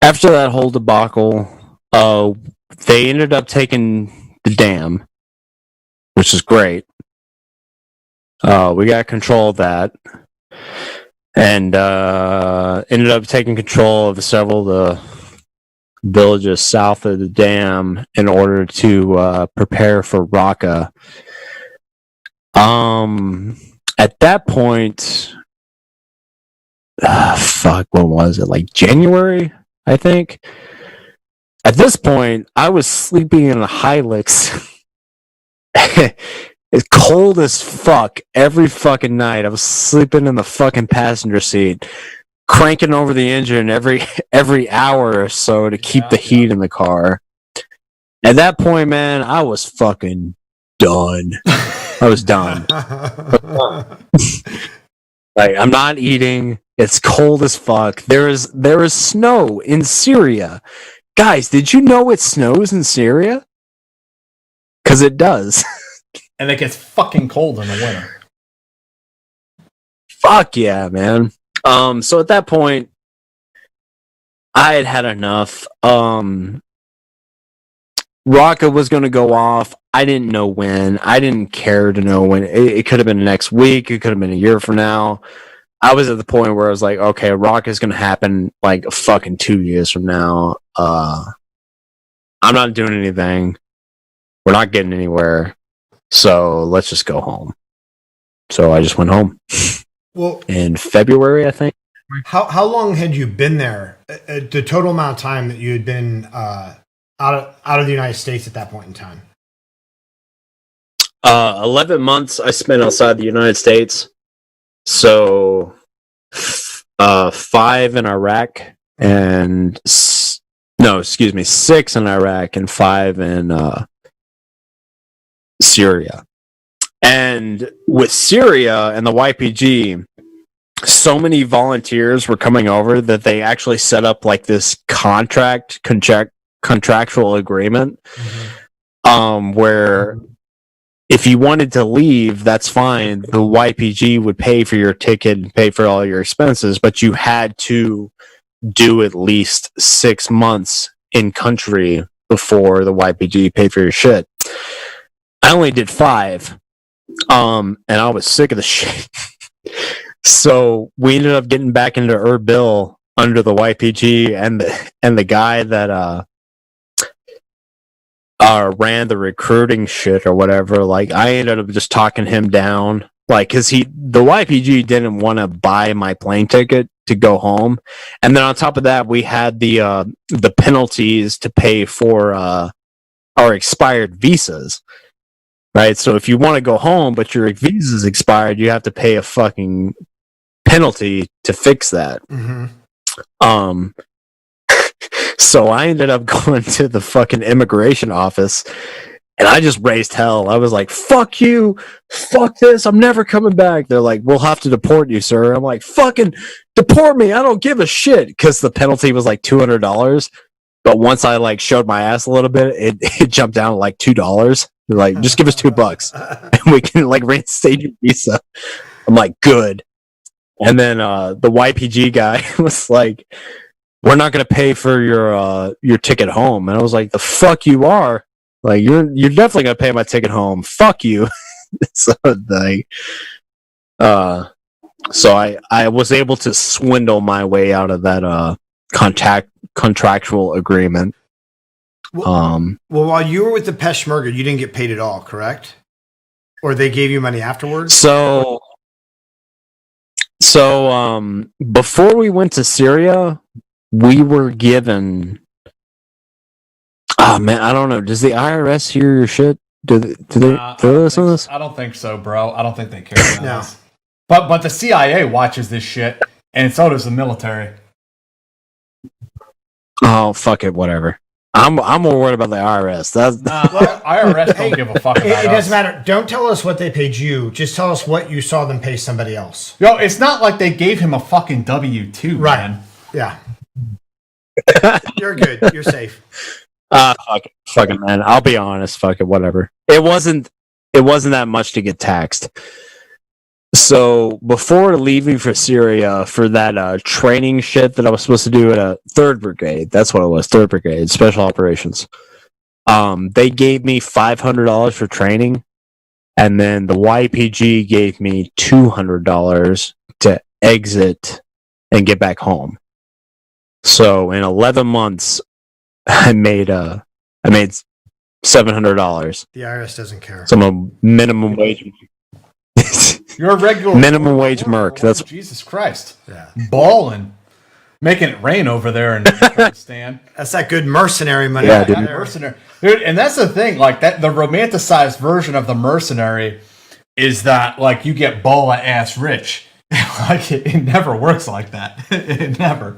after that whole debacle, they ended up taking the dam, which is great. We got control of that, and ended up taking control of several of the villages south of the dam in order to prepare for Raqqa. At that point, when was it? Like January, I think. At this point, I was sleeping in a Hilux. It's cold as fuck every fucking night. I was sleeping in the fucking passenger seat, cranking over the engine every hour or so to keep the heat in the car. At that point, man, I was fucking done. I was done. Like, I'm not eating. It's cold as fuck. There is snow in Syria. Guys, did you know it snows in Syria? Because it does. And it gets fucking cold in the winter. Fuck yeah, man. So at that point, I had enough. Raqqa was going to go off. I didn't know when. I didn't care to know when. It could have been next week. It could have been a year from now. I was at the point where I was like, okay, Raqqa is going to happen like fucking 2 years from now. I'm not doing anything. We're not getting anywhere. So let's just go home. So I just went home. Well, in February, I think. How long had you been there? The total amount of time that you had been out of the United States at that point in time? 11 months I spent outside the United States. So 5 in Iraq and No, excuse me, 6 in Iraq and 5 in Syria. And with Syria and the YPG, so many volunteers were coming over that they actually set up like this contractual agreement, where if you wanted to leave, that's fine. The YPG would pay for your ticket and pay for all your expenses, but you had to do at least 6 months in country before the YPG paid for your shit. I only did 5, and I was sick of the shit. So we ended up getting back into Erbil under the YPG, and the guy that ran the recruiting shit or whatever. Like, I ended up just talking him down, like, because the YPG didn't want to buy my plane ticket to go home, and then on top of that, we had the penalties to pay for our expired visas. Right, so if you want to go home but your visa's expired, you have to pay a fucking penalty to fix that. So I ended up going to the fucking immigration office, and I just raised hell. I was like, "Fuck you, fuck this, I'm never coming back." They're like, "We'll have to deport you, sir." I'm like, "Fucking deport me! I don't give a shit," because the penalty was like $200. But once I like showed my ass a little bit, it jumped down to like $2. They're like, "Just give us $2 and we can like reinstate your visa." I'm like, "Good." And then the YPG guy was like, "We're not going to pay for your ticket home." And I was like, "The fuck you are? Like, you're definitely going to pay my ticket home. Fuck you." So like, so I was able to swindle my way out of that contractual agreement. Well, while you were with the Peshmerga, you didn't get paid at all, correct? Or they gave you money afterwards? So before we went to Syria, we were given. Oh man, I don't know. Does the IRS hear your shit? Do they listen to this? I don't think so, bro. I don't think they care about this. But the CIA watches this shit, and so does the military. Oh, fuck it, whatever. I'm more worried about the IRS. IRS don't give a fuck about it doesn't matter. Don't tell us what they paid you. Just tell us what you saw them pay somebody else. Yo, it's not like they gave him a fucking W-2, right? Man. Yeah. You're good. You're safe. Fuck it, man. I'll be honest. Fuck it, whatever. It wasn't that much to get taxed. So before leaving for Syria for that training shit that I was supposed to do at a 3rd Brigade, that's what it was, 3rd Brigade, Special Operations. They gave me $500 for training, and then the YPG gave me $200 to exit and get back home. So in 11 months, I made $700. The IRS doesn't care. So I'm a minimum wage. You're a regular minimum wage merc. That's Jesus Christ. Yeah. Balling. Making it rain over there in Kurdistan. That's that good mercenary money. Yeah, dude. Mercenary. Dude, and that's the thing, like that the romanticized version of the mercenary is that like you get balla ass rich. Like it never works like that. It never.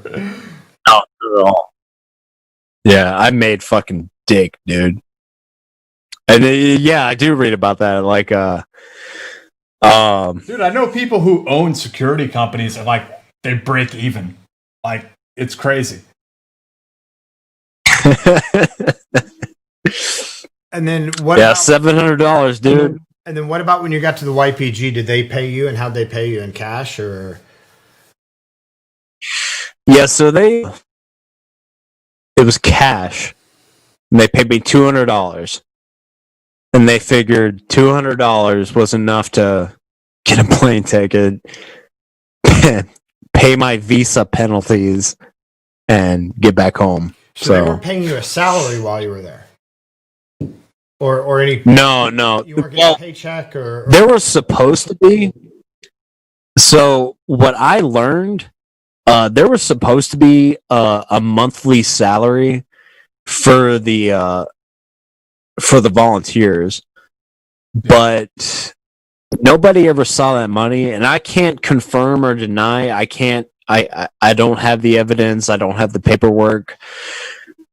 Not at all. Yeah, I made fucking dick, dude. And yeah, I do read about that. Like, dude, I know people who own security companies and like they break even. Like it's crazy. And then what? Yeah, $700, dude. And then what about when you got to the YPG? Did they pay you, and how'd they pay you, in cash or? Yeah, so it was cash, and they paid me $200, and they figured $200 was enough to get a plane ticket, pay my visa penalties, and get back home. So they weren't paying you a salary while you were there, or any? No. You weren't getting a paycheck, or there was supposed to be. So what I learned, there was supposed to be a monthly salary for the volunteers, but nobody ever saw that money, and I can't confirm or deny. I don't have the evidence. I don't have the paperwork.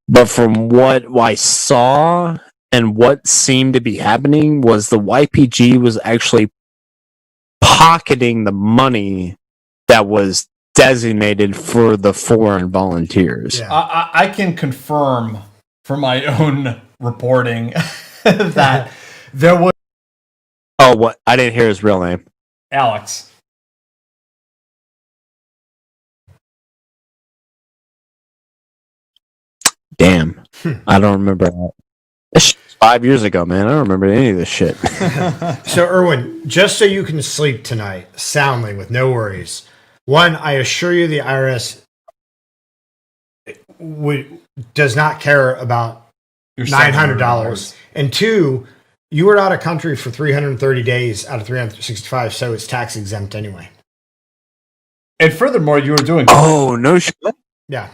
But from what I saw and what seemed to be happening was the YPG was actually pocketing the money that was designated for the foreign volunteers. Yeah. I can confirm from my own reporting that there was Oh, what? I didn't hear his real name. Alex. Damn. I don't remember that. This shit was 5 years ago, man. I don't remember any of this shit. So, Erwin, just so you can sleep tonight soundly with no worries, one, I assure you the IRS does not care about Your $900. And two, you were out of country for 330 days out of 365, so it's tax exempt anyway. And furthermore, you were doing. Oh, no shit. Yeah.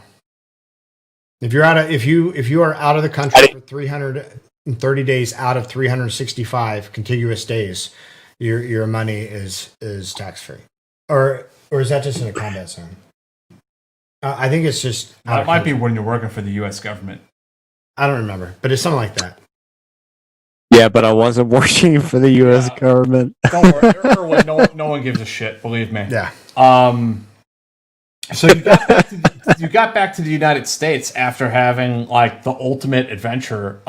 If you're out of if you are out of the country for 330 days out of 365 contiguous days, your money is tax free. Or is that just in a combat zone? I think it's just. That might be when you're working for the U.S. government. I don't remember, but it's something like that. Yeah, but I wasn't working for the U.S. government. Don't worry, Erwin, no one gives a shit. Believe me. Yeah. So you got back to the United States after having like the ultimate adventure.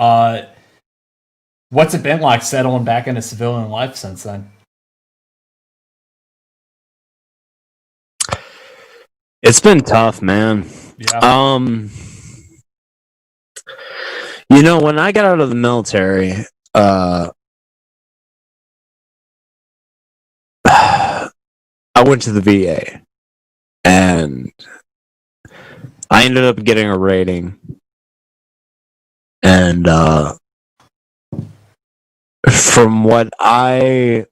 What's it been like settling back into civilian life since then? It's been tough, man. Yeah. You know, when I got out of the military, I went to the VA, and I ended up getting a rating, and from what I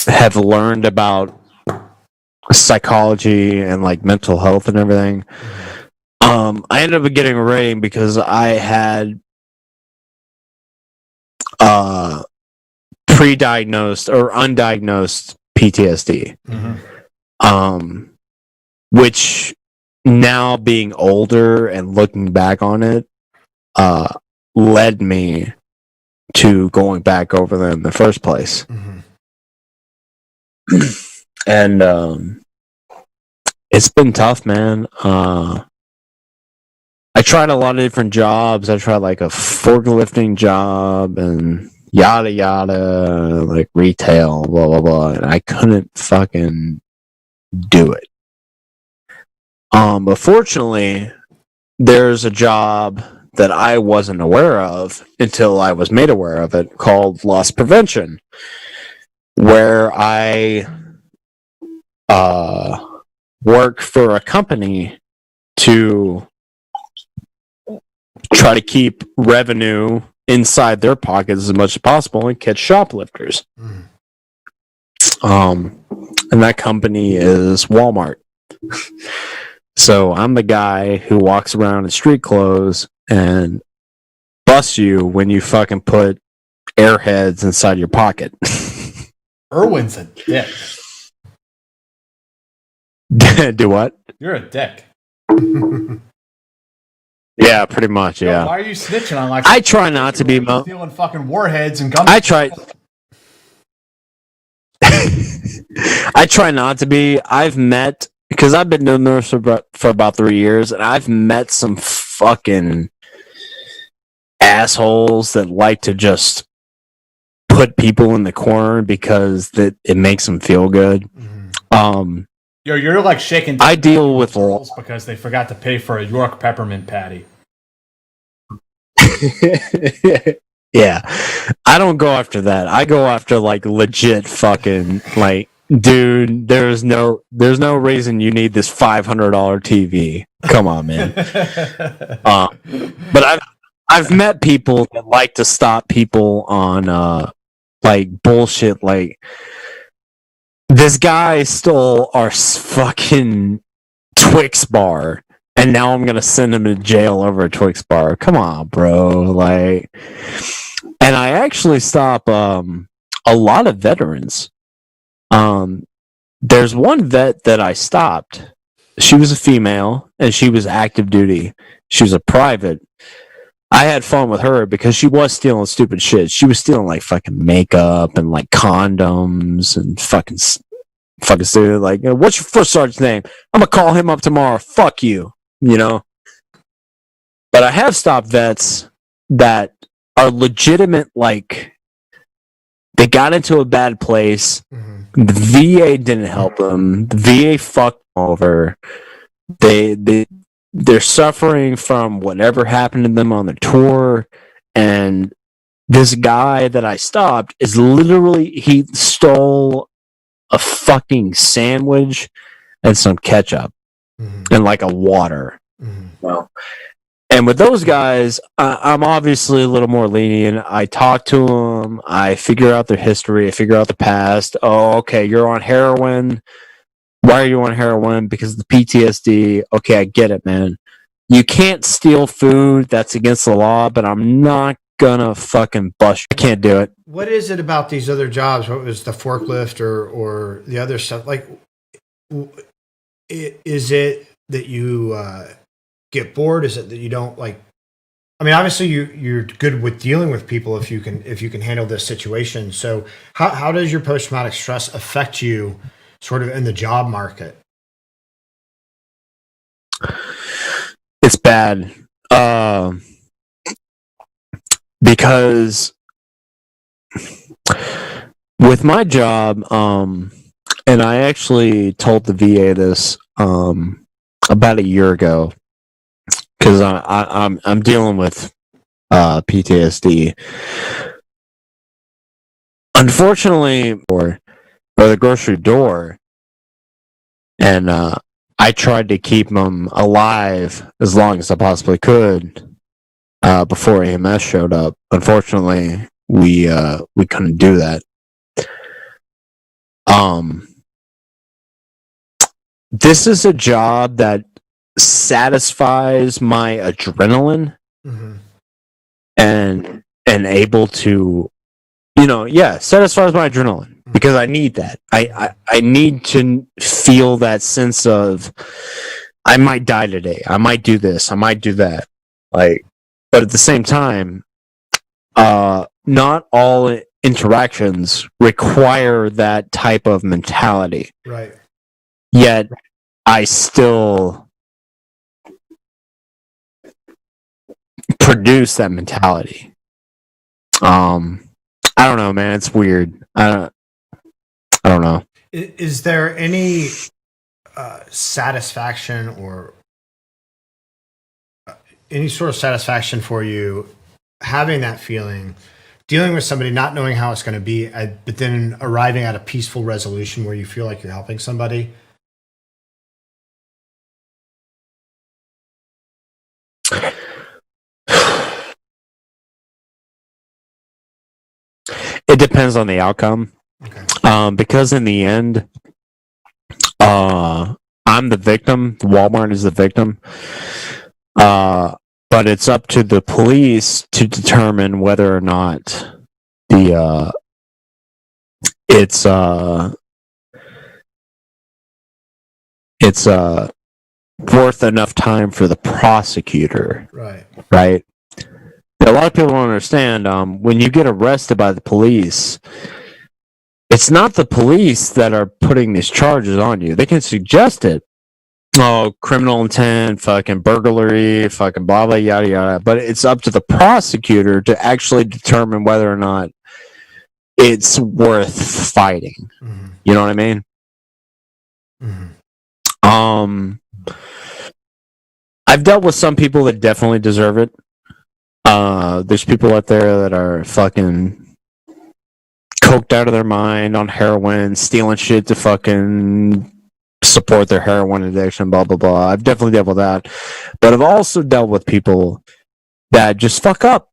have learned about psychology and like mental health and everything, I ended up getting a rating because I had pre-diagnosed or undiagnosed PTSD. Which now being older and looking back on it, led me to going back over them in the first place. And it's been tough, man. I tried a lot of different jobs. I tried like a forklifting job and yada yada, like retail, blah blah blah, and I couldn't fucking do it. But fortunately, there's a job that I wasn't aware of until I was made aware of it, called loss prevention, where I work for a company to try to keep revenue inside their pockets as much as possible and catch shoplifters. And that company is Walmart. So I'm the guy who walks around in street clothes and busts you when you fucking put airheads inside your pocket. Erwin's a dick. Do what? You're a dick. Yeah, pretty much. Yeah. Why are you snitching on like? I try not to be stealing fucking warheads and guns. I try not to be. I've met, because I've been doing this for about 3 years, and I've met some fucking assholes that like to just put people in the corner because it makes them feel good. You're like shaking. I deal with girls because they forgot to pay for a York peppermint patty. Yeah, I don't go after that. I go after like legit fucking like, dude, there's no reason you need this $500 TV. Come on, man. But I've met people that like to stop people on like bullshit. Like, this guy stole our fucking Twix bar, and now I'm gonna send him to jail over a Twix bar. Come on, bro. Like, and I actually stop a lot of veterans. There's one vet that I stopped She was a female, and she was active duty. She was a private. I had fun with her because she was stealing stupid shit. She was stealing like fucking makeup and like condoms and fucking stupid. Like, what's your first sergeant's name? I'm gonna call him up tomorrow. Fuck you. You know. But I have stopped vets that are legitimate. Like, they got into a bad place. Mm-hmm. The VA didn't help them. The VA fucked them over. They're suffering from whatever happened to them on the tour, and this guy that I stopped is literally, he stole a fucking sandwich and some ketchup and like a water. Well, and with those guys, I'm obviously a little more lenient. I talk to them. I figure out their history. I figure out the past. Oh, okay, you're on heroin. Why are you on heroin? Because of the PTSD. Okay, I get it, man. You can't steal food. That's against the law, but I'm not gonna fucking bust you. I can't do it. What is it about these other jobs? What was the forklift or the other stuff? Like, is it that you get bored? Is it that you don't like? I mean, obviously you're good with dealing with people if you can handle this situation. So how does your post traumatic stress affect you, sort of in the job market? It's bad. Because with my job, and I actually told the VA this about a year ago, because I'm dealing with PTSD. Unfortunately, or the grocery door, and I tried to keep them alive as long as I possibly could before EMS showed up. Unfortunately, we couldn't do that. This is a job that satisfies my adrenaline and able to, satisfies my adrenaline because I need that. I need to feel that sense of I might die today. I might do this. I might do that. Like, but at the same time, not all interactions require that type of mentality. Right. Yet, I still produce that mentality. I don't know, man. It's weird. I don't know. Is there any satisfaction or any sort of satisfaction for you having that feeling, dealing with somebody, not knowing how it's going to be, but then arriving at a peaceful resolution where you feel like you're helping somebody? It depends on the outcome. Okay. Because in the end, I'm the victim. Walmart is the victim. But it's up to the police to determine whether or not it's worth enough time for the prosecutor. Right. Right. A lot of people don't understand. When you get arrested by the police, it's not the police that are putting these charges on you. They can suggest it. Oh, criminal intent, fucking burglary, fucking blah, blah, yada, yada. But it's up to the prosecutor to actually determine whether or not it's worth fighting. Mm-hmm. You know what I mean? Mm-hmm. I've dealt with some people that definitely deserve it. There's people out there that are fucking coked out of their mind on heroin, stealing shit to fucking support their heroin addiction, blah, blah, blah. I've definitely dealt with that. But I've also dealt with people that just fuck up.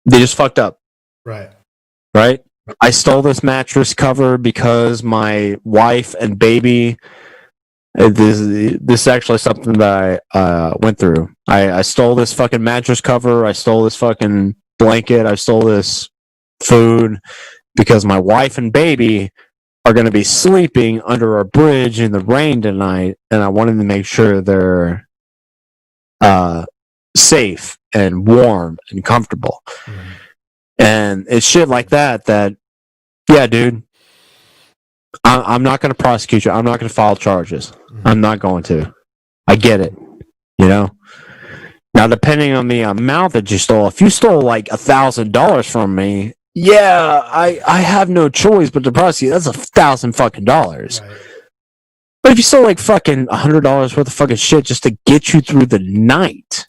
They just fucked up. Right. Right? I stole this mattress cover because my wife and baby... This is actually something that I went through. I stole this fucking mattress cover. I stole this fucking blanket. I stole this food because my wife and baby are going to be sleeping under a bridge in the rain tonight, and I wanted to make sure they're safe and warm and comfortable. Mhm. And it's shit like that, yeah, dude, I'm not going to prosecute you. I'm not going to file charges. I'm not going to. I get it, you know? Now, depending on the amount that you stole, if you stole like $1,000 from me, yeah, I have no choice but to prosecute. That's $1,000 fucking dollars. Right. But if you stole like fucking $100 worth of fucking shit just to get you through the night,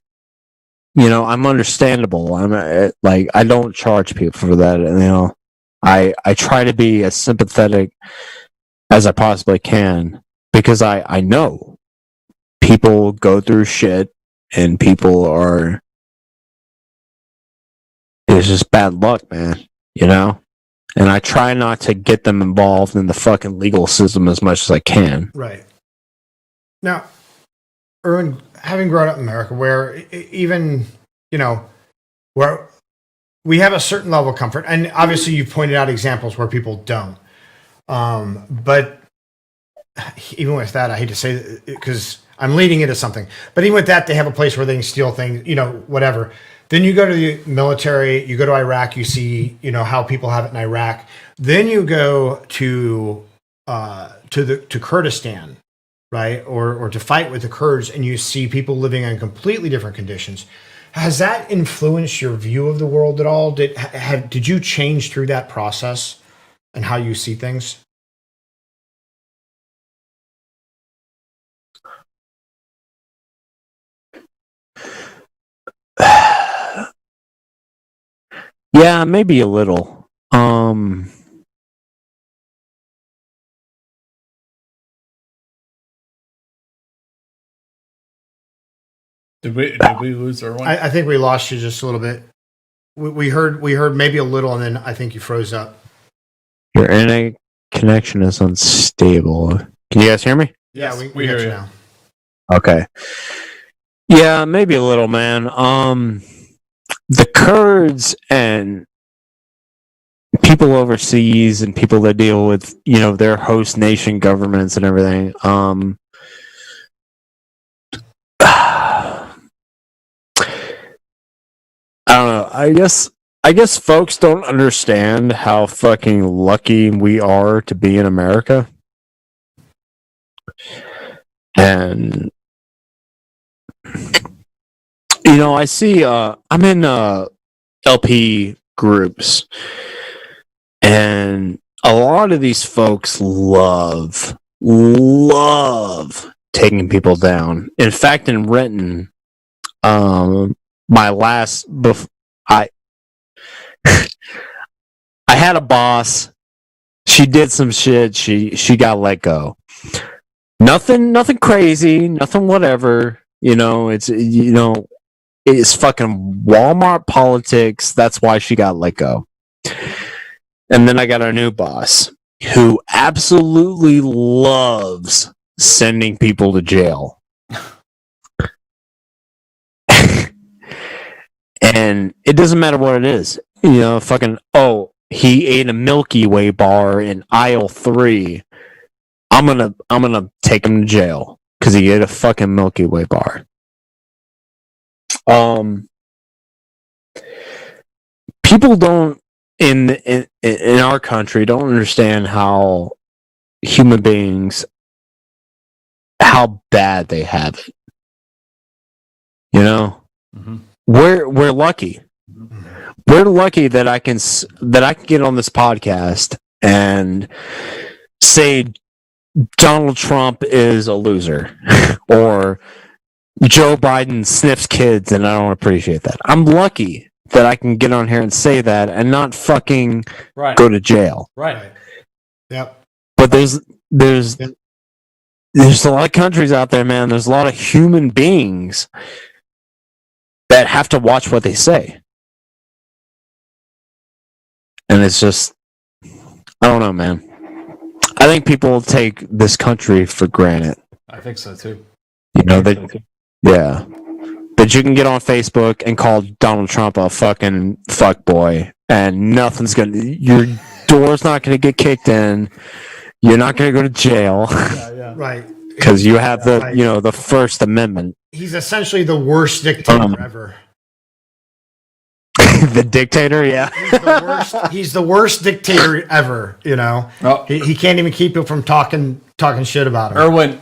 you know, I'm understandable. I don't charge people for that. You know, I try to be as sympathetic as I possibly can because I know people go through shit and people are, it's just bad luck, man, you know? And I try not to get them involved in the fucking legal system as much as I can. Right. Now, Erwin, having grown up in America, where even, you know, where we have a certain level of comfort, and obviously you pointed out examples where people don't. But even with that, I hate to say it because I'm leading into something, but even with that, they have a place where they can steal things, you know, whatever. Then you go to the military, you go to Iraq, you see, you know, how people have it in Iraq. Then you go to Kurdistan, right, or to fight with the Kurds, and you see people living in completely different conditions. Has that influenced your view of the world at all? Did you change through that process and how you see things? Yeah, maybe a little. Did we lose Erwin? I think we lost you just a little bit. We heard maybe a little, and then I think you froze up. Your internet connection is unstable. Can you guys hear me? Yes, Yeah, we hear you now. Okay. Yeah, maybe a little, man. The Kurds and people overseas and people that deal with, you know, their host nation governments and everything. I don't know. I guess folks don't understand how fucking lucky we are to be in America. And you know, I see I'm in LP groups, and a lot of these folks love taking people down. In fact, in Renton, my last I I had a boss. She did some shit. She got let go. Nothing crazy, nothing whatever. You know, it's fucking Walmart politics. That's why she got let go. And then I got our new boss who absolutely loves sending people to jail. And it doesn't matter what it is. You know, fucking, oh, he ate a Milky Way bar in aisle 3. I'm gonna take him to jail because he ate a fucking Milky Way bar. People don't in our country don't understand how human beings, how bad they have it. You know, we're lucky. We're lucky that I can get on this podcast and say Donald Trump is a loser or Joe Biden sniffs kids, and I don't appreciate that. I'm lucky that I can get on here and say that and not fucking go to jail. Right. Yep. But there's a lot of countries out there, man. There's a lot of human beings that have to watch what they say. And it's just, I don't know, man. I think people take this country for granted. I think so too. You know, yeah. But you can get on Facebook and call Donald Trump a fucking fuckboy, and nothing's gonna, your door's not gonna get kicked in. You're not going to go to jail Right. because you have the Right. the First Amendment. He's essentially the worst dictator ever. The dictator, yeah. He's the worst dictator ever. Oh. He can't even keep you from talking shit about him. Erwin,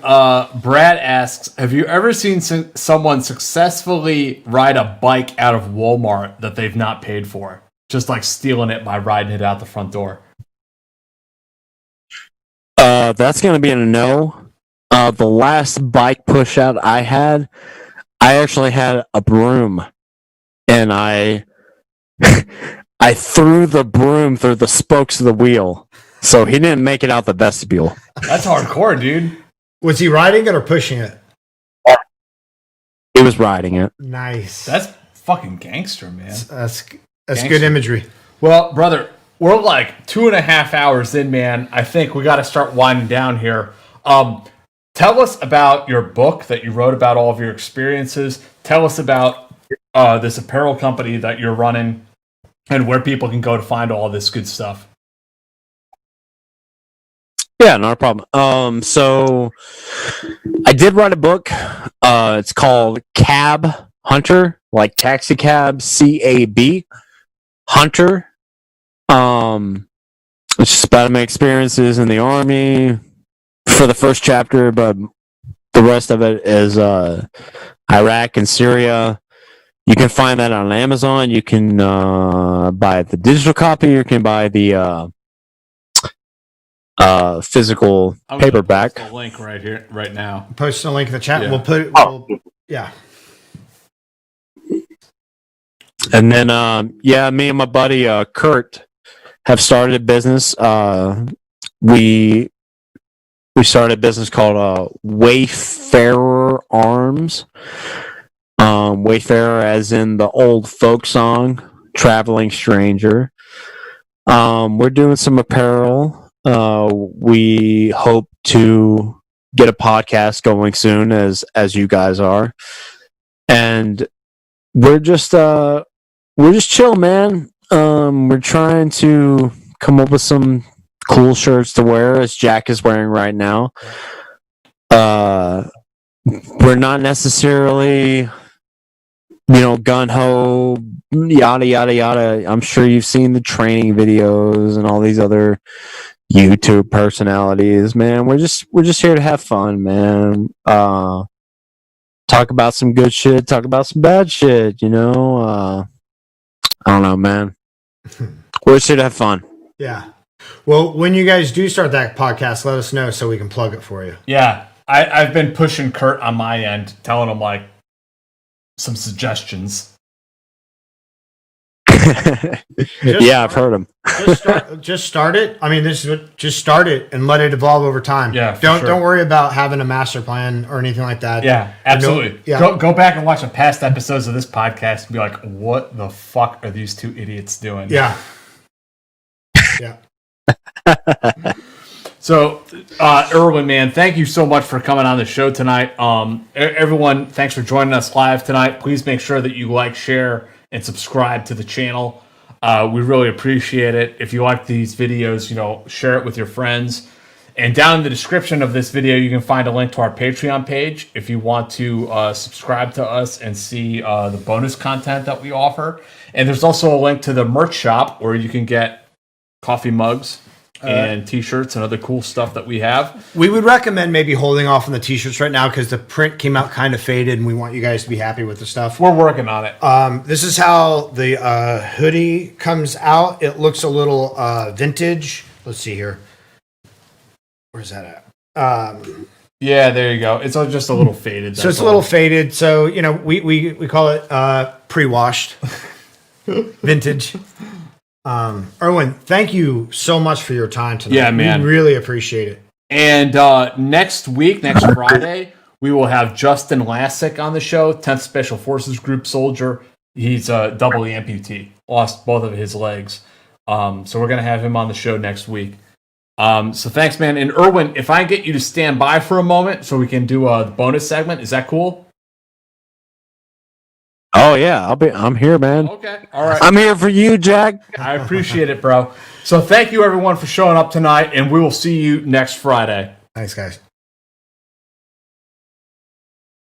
Brad asks, have you ever seen someone successfully ride a bike out of Walmart that they've not paid for? Just like stealing it by riding it out the front door. That's going to be a no. The last bike push out I actually had a broom, and I threw the broom through the spokes of the wheel, so he didn't make it out the vestibule. That's hardcore, dude. Was he riding it or pushing it? He was riding it. Nice. That's fucking gangster, man. That's good imagery. Well, brother, we're like 2.5 hours in, man. I think we got to start winding down here. Tell us about your book that you wrote about all of your experiences. Tell us about this apparel company that you're running and where people can go to find all this good stuff. Yeah, not a problem. So I did write a book. It's called Cab Hunter, like taxi cab, CAB Hunter. It's just about my experiences in the army for the first chapter, but the rest of it is Iraq and Syria. You can find that on Amazon. You can buy the digital copy. You can buy the physical paperback. Post the link right here, right now. Post a link in the chat. Yeah. We'll put it. Yeah. And then, me and my buddy Kurt have started a business. We started a business called Wayfarer Arms. Wayfarer, as in the old folk song, "Traveling Stranger." We're doing some apparel. We hope to get a podcast going soon, as you guys are, and we're just chill, man. We're trying to come up with some cool shirts to wear, as Jack is wearing right now. We're not necessarily, gun ho, yada yada yada. I'm sure you've seen the training videos and all these other YouTube personalities, man. We're just here to have fun, man. Talk about some good shit, talk about some bad shit, I don't know, man. We're just here to have fun. Yeah. Well, when you guys do start that podcast, let us know so we can plug it for you. Yeah, I've been pushing Kurt on my end, telling him like some suggestions. I've heard him. Just start it. I mean, just start it and let it evolve over time. Yeah, don't worry about having a master plan or anything like that. Yeah, absolutely. Yeah. Go back and watch the past episodes of this podcast and be like, what the fuck are these two idiots doing? Yeah. Yeah. So, Erwin, man, thank you so much for coming on the show tonight. Everyone, thanks for joining us live tonight. Please make sure that you like, share, and subscribe to the channel. We really appreciate it. If you like these videos, share it with your friends. And down in the description of this video, you can find a link to our Patreon page if you want to subscribe to us and see the bonus content that we offer. And there's also a link to the merch shop where you can get coffee mugs and t-shirts and other cool stuff that we have. We would recommend maybe holding off on the t-shirts right now because the print came out kind of faded and we want you guys to be happy with the stuff. We're working on it. This is how the hoodie comes out. It looks a little vintage. Let's see here. Where's that at? Yeah, there you go. It's just a little faded. So it's a little faded. So, we call it pre-washed vintage. Erwin, thank you so much for your time tonight. Yeah, man. We really appreciate it. And next Friday, we will have Justin Lassick on the show, 10th Special Forces Group soldier. He's a double amputee, lost both of his legs. So we're going to have him on the show next week. So thanks, man. And Erwin, if I get you to stand by for a moment so we can do a bonus segment, is that cool? Oh, Oh yeah, I'm here, man. Okay. All right. I'm here for you, Jack. I appreciate it, bro. So thank you everyone for showing up tonight, and we will see you next Friday. Thanks, guys.